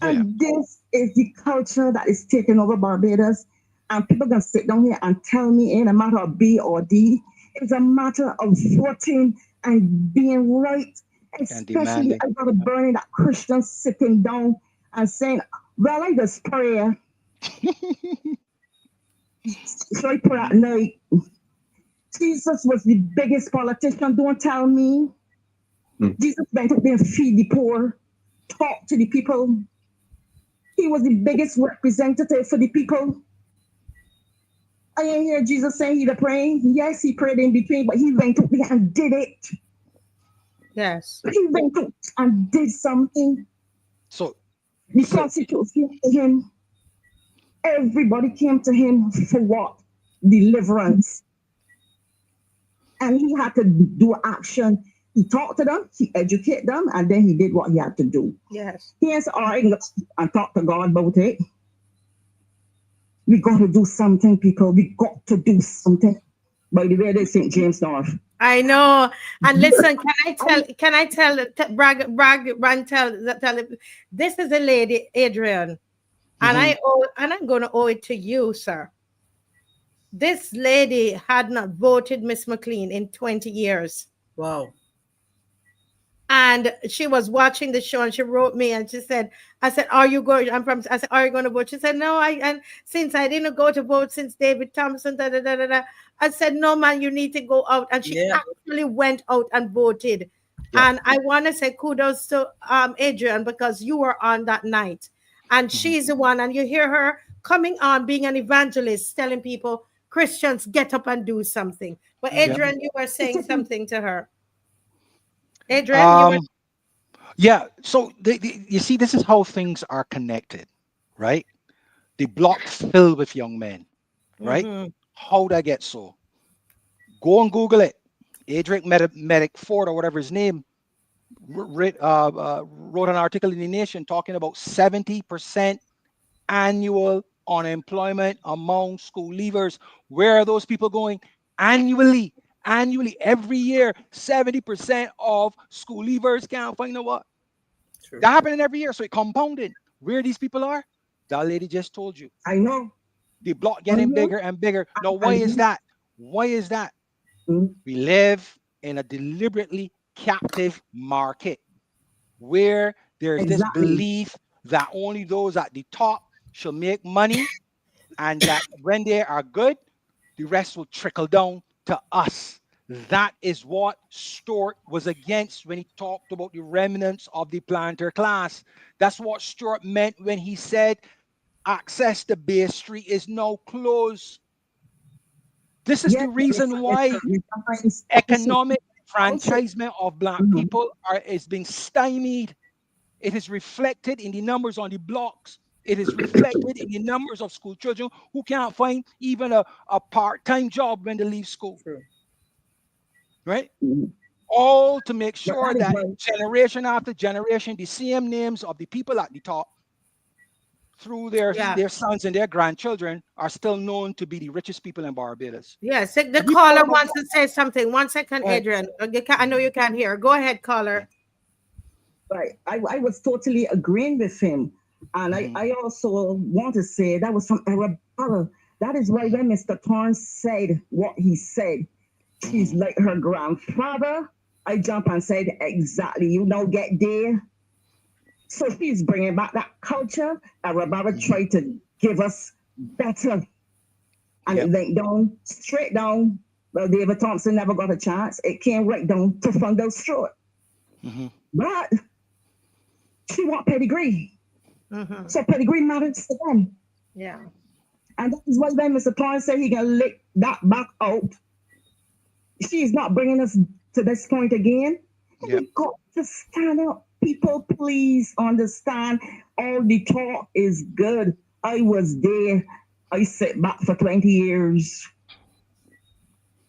And this is the culture that is taking over Barbados. And people can sit down here and tell me in a matter of B or D. It's a matter of voting and being right. Especially I got a burning that Christians sitting down and saying, well, I just pray. So I pray at night. Jesus was the biggest politician, don't tell me. Jesus went up there and feed the poor, talk to the people. He was the biggest representative for the people. I ain't hear Jesus saying he's praying. Yes, he prayed in between, but he went up there and did it. Yes. He went up and did something. So the prostitutes came to him. Everybody came to him for what? Deliverance. And he had to do action. He talked to them, he educated them, and then he did what he had to do. Yes. He has argued and talked to God about it. We got to do something, people. We got to do something. By the way, they St. James North. I know. And listen, can I tell this is a lady, Adrian, and I'm gonna owe it to you, sir. This lady had not voted Miss McCLEAN in 20 years. Wow. And she was watching the show and she wrote me and she said, I said, are you going? I said, are you going to vote? She said, no, and since I didn't go to vote since David Thompson, I said, no, man, you need to go out. And she actually went out and voted. Yeah. And I want to say kudos to Adrian, because you were on that night. And she's the one, and you hear her coming on being an evangelist, telling people, Christians get up and do something. But Adrian, you were saying something to her. Adrian, you were. Yeah. So you see, this is how things are connected, right? The block filled with young men, right? How'd I get so? Go and Google it. Adrian Medic Ford or whatever his name wrote an article in the Nation talking about 70% annual unemployment among school leavers. Where are those people going? Annually, every year, 70% of school leavers can't find a what? True. That happening every year, so it compounded. Where these people are, that lady just told you. I know. The block getting bigger and bigger. Now, why is that? Why is that? We live in a deliberately captive market where there's this belief that only those at the top shall make money, and that when they are good, the rest will trickle down to us. That is what Stuart was against when he talked about the remnants of the planter class. That's what Stuart meant when he said access to Bay Street is now closed. This is the reason why economic franchisement of Black people is being stymied. It is reflected in the numbers on the blocks. It is reflected in the numbers of school children who can't find even a part-time job when they leave school. Right? All to make sure that generation after generation, the same names of the people at the top through their sons and their grandchildren are still known to be the richest people in Barbados. Yes, the caller wants to say something. 1 second, Adrian. I know you can't hear. Go ahead, caller. Right. I was totally agreeing with him. And I also want to say that was from Arabella. That is why when Mr. Torrance said what he said, she's like her grandfather. I jumped and said, exactly, you don't get there. So she's bringing back that culture that Arabella tried to give us better. And it went down, straight down. Well, David Thompson never got a chance. It came right down to Fundell Stewart. But she want pedigree. So pedigree matters to them. Yeah. And that is why when Mr. Torrance said he can lick that back out, she's not bringing us to this point again. We got to stand up. People, please understand, all the talk is good. I was there. I sit back for 20 years.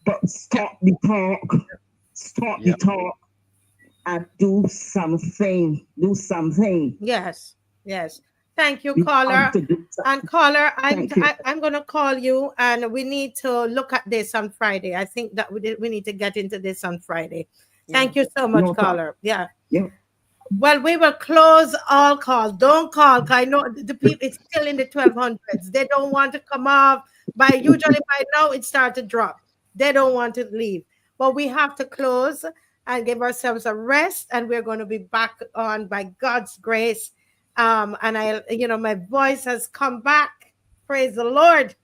But stop the talk. Stop the talk. And do something. Do something. Yes. Yes. Thank you, caller. And caller, I'm going to call you, and we need to look at this on Friday. I think that we need to get into this on Friday. Thank you so much, caller. Yeah. Well, we will close all calls. Don't call. I know the people, it's still in the 1200s. They don't want to come off. Usually by now it starts to drop. They don't want to leave. But we have to close and give ourselves a rest, and we're going to be back on by God's grace. And my voice has come back. Praise the Lord.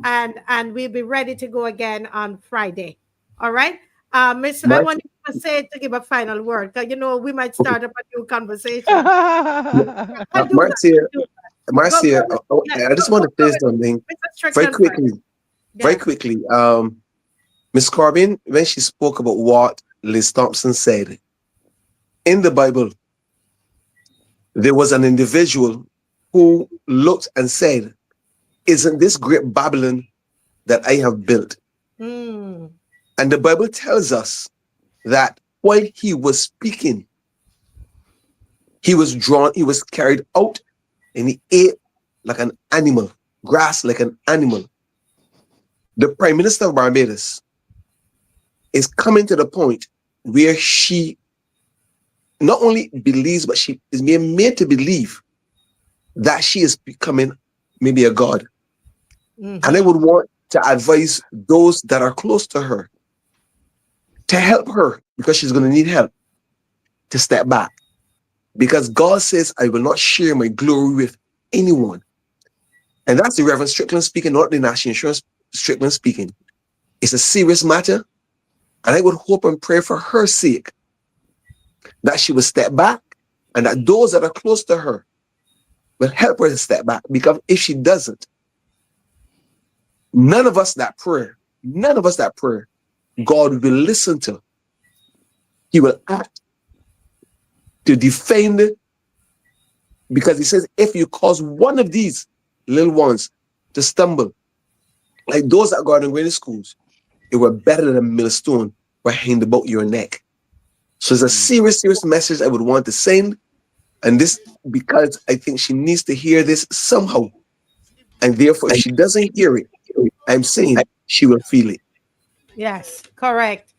And we'll be ready to go again on Friday. All right. Miss, I want you to say to give a final word. We might start up a new conversation. Marcia, I just want to say something very quickly. Miss Corbin, when she spoke about what Liz Thompson said, in the Bible, there was an individual who looked and said, isn't this great Babylon that I have built? And the Bible tells us that while he was speaking, he was carried out, and he ate like an animal, grass like an animal. The Prime Minister of Barbados is coming to the point where she not only believes, but she is being made to believe that she is becoming maybe a god. And I would want to advise those that are close to her to help her, because she's going to need help, to step back. Because God says, I will not share my glory with anyone. And that's the Reverend Strickland speaking, not the National Insurance Strickland speaking. It's a serious matter. And I would hope and pray for her sake that she will step back, and that those that are close to her will help her to step back. Because if she doesn't, none of us that prayer, God will listen to. He will act to defend it, because he says, if you cause one of these little ones to stumble, like those that go to the schools, it were better than a millstone were hanged about your neck. So it's a serious message I would want to send. And this, because I think she needs to hear this somehow. And therefore, if she doesn't hear it, I'm saying she will feel it. Yes, correct.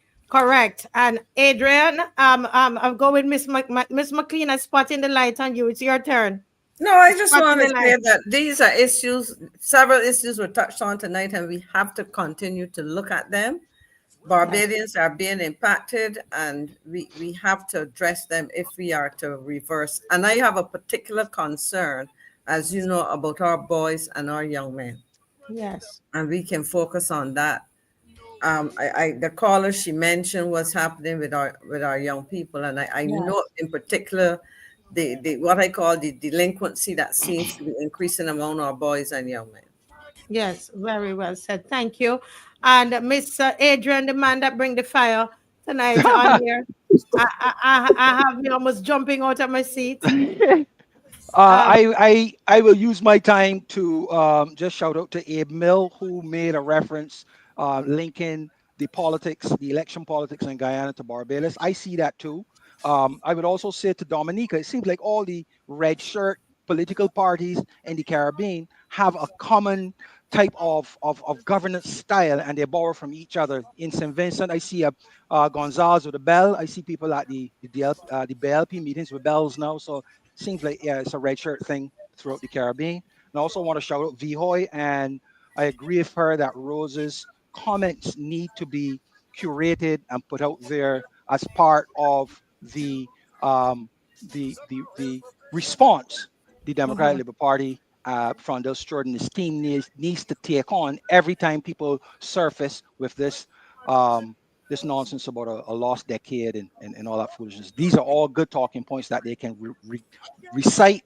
And Adrian, I'll go with Miss McCLEAN and spotting the light on you. It's your turn. No, I just want to say that these are issues, several issues were touched on tonight, and we have to continue to look at them. Barbadians are being impacted, and we have to address them if we are to reverse. And I have a particular concern, as you know, about our boys and our young men. Yes. And we can focus on that. The caller, she mentioned what's happening with our young people, and I know in particular the what I call the delinquency that seems to be increasing among our boys and young men. Yes, very well said. Thank you. And Miss Adrian, the man that bring the fire tonight on here, I have me almost jumping out of my seat. I will use my time to just shout out to Abe Mill, who made a reference linking the election politics in Guyana to Barbados. I see that too. I would also say to Dominica, it seems like all the red shirt political parties in the Caribbean have a common type of governance style, and they borrow from each other. In St. Vincent, I see Gonzales with a bell. I see people at the BLP meetings with bells now. So it seems like, it's a red shirt thing throughout the Caribbean. And I also want to shout out Vihoy, and I agree with her that Rose's comments need to be curated and put out there as part of the response the Democratic Labour Party from Del Stewart and his team needs to take on every time people surface with this this nonsense about a lost decade and all that foolishness. These are all good talking points that they can recite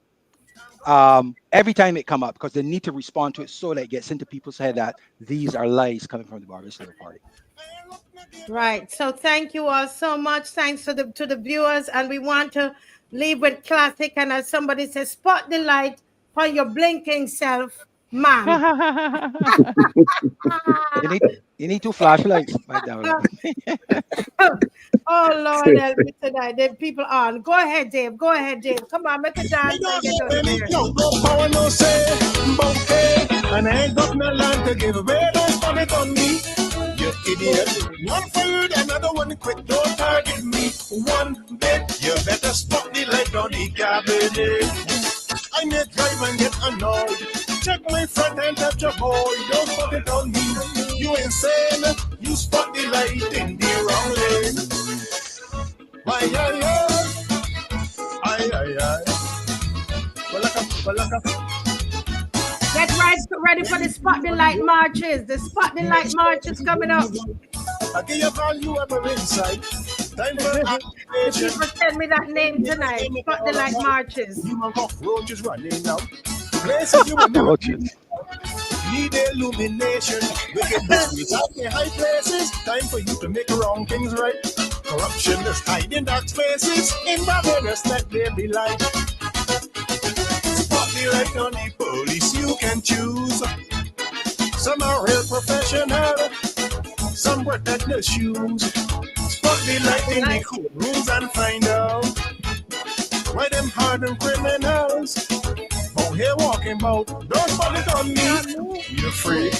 every time it come up, because they need to respond to it so that it gets into people's head that these are lies coming from the Barbados Labour Party. Right. So thank you all so much. Thanks to the viewers, and we want to leave with classic. And as somebody says, spot the light on your blinking self, man. You need two flashlights. Oh Lord, help me tonight. The people on. Go ahead, Dave. Come on, make a dance. No power, no say, and I ain't got no land to give away. Don't spot it on me, you idiot. One fired, another one quick. Don't target me one bit. You better spot the light on the cabinet. I may drive and get annoyed. Check my front and touch a boy. Don't spot it on me. You insane. You spot the light in the wrong lane. Aye. Get ready for the Spot the Light marches. The Spot the Light march is coming up. I give you value ever inside. Time for people send me that name tonight. Spot the Light marches. You have roaches running now. Places you will never need illumination. Wicked business at the high places. Time for you to make wrong things right. Corruption is hiding dark spaces. In Barbados, let there be light. Spot the light on the police, you can choose. Some are real professional, some protect their shoes. Spot the light in the courtrooms and find out why them hardened criminals out here walking about. Don't spot it on me, you're free.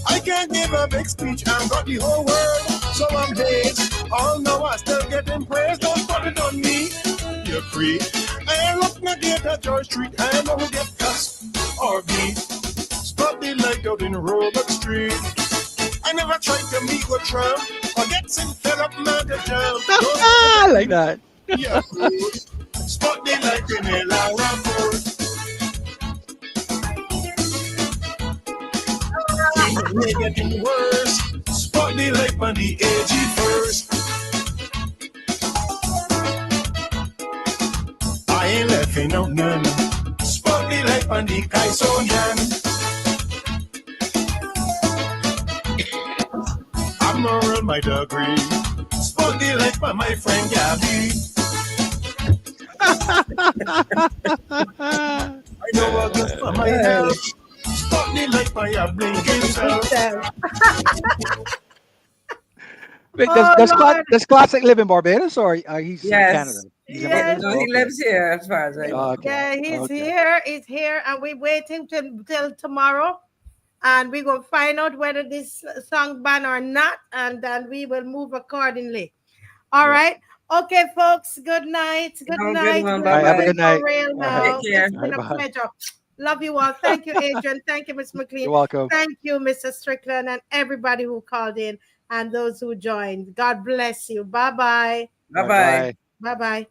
I can't give a big speech, I've got the whole world, so I'm dazed. All know I still getting praise. Don't put it on me, you're free. I ain't looking at the George Street, I know who get cussed or beat. Spot the light out in Robert Street. I never tried to meet with Trump or get some fed up man to jump. Like that. Yeah, spot the light in the Lara Fort. We're getting worse. Spot the light on the AG first. I ain't laughing out none. Spot the light on the Kaisonian. Merle might agree. Spot the light for my friend Gabby. I know a good for my help. Spot the light for your blinking self. Wait, Oh, does Classic live in Barbados or he's in Canada? Yes. He's in Yes. Barbados? No, he Okay. lives here as far as I know. Okay. Yeah, he's Okay. here. He's here, and we're waiting till tomorrow, and we're gonna find out whether this song ban or not, and then we will move accordingly. All right. Okay, folks. Good night. Good Have a good night. one. We're All right, have a going good night. for real now. Take care. It's been a Bye-bye. pleasure. Love you all. Thank you, Adrian. Thank you, Miss McCLEAN. You're welcome. Thank you, Mr. Strickland, and everybody who called in and those who joined. God bless you. Bye-bye. Bye-bye. Bye. Bye-bye.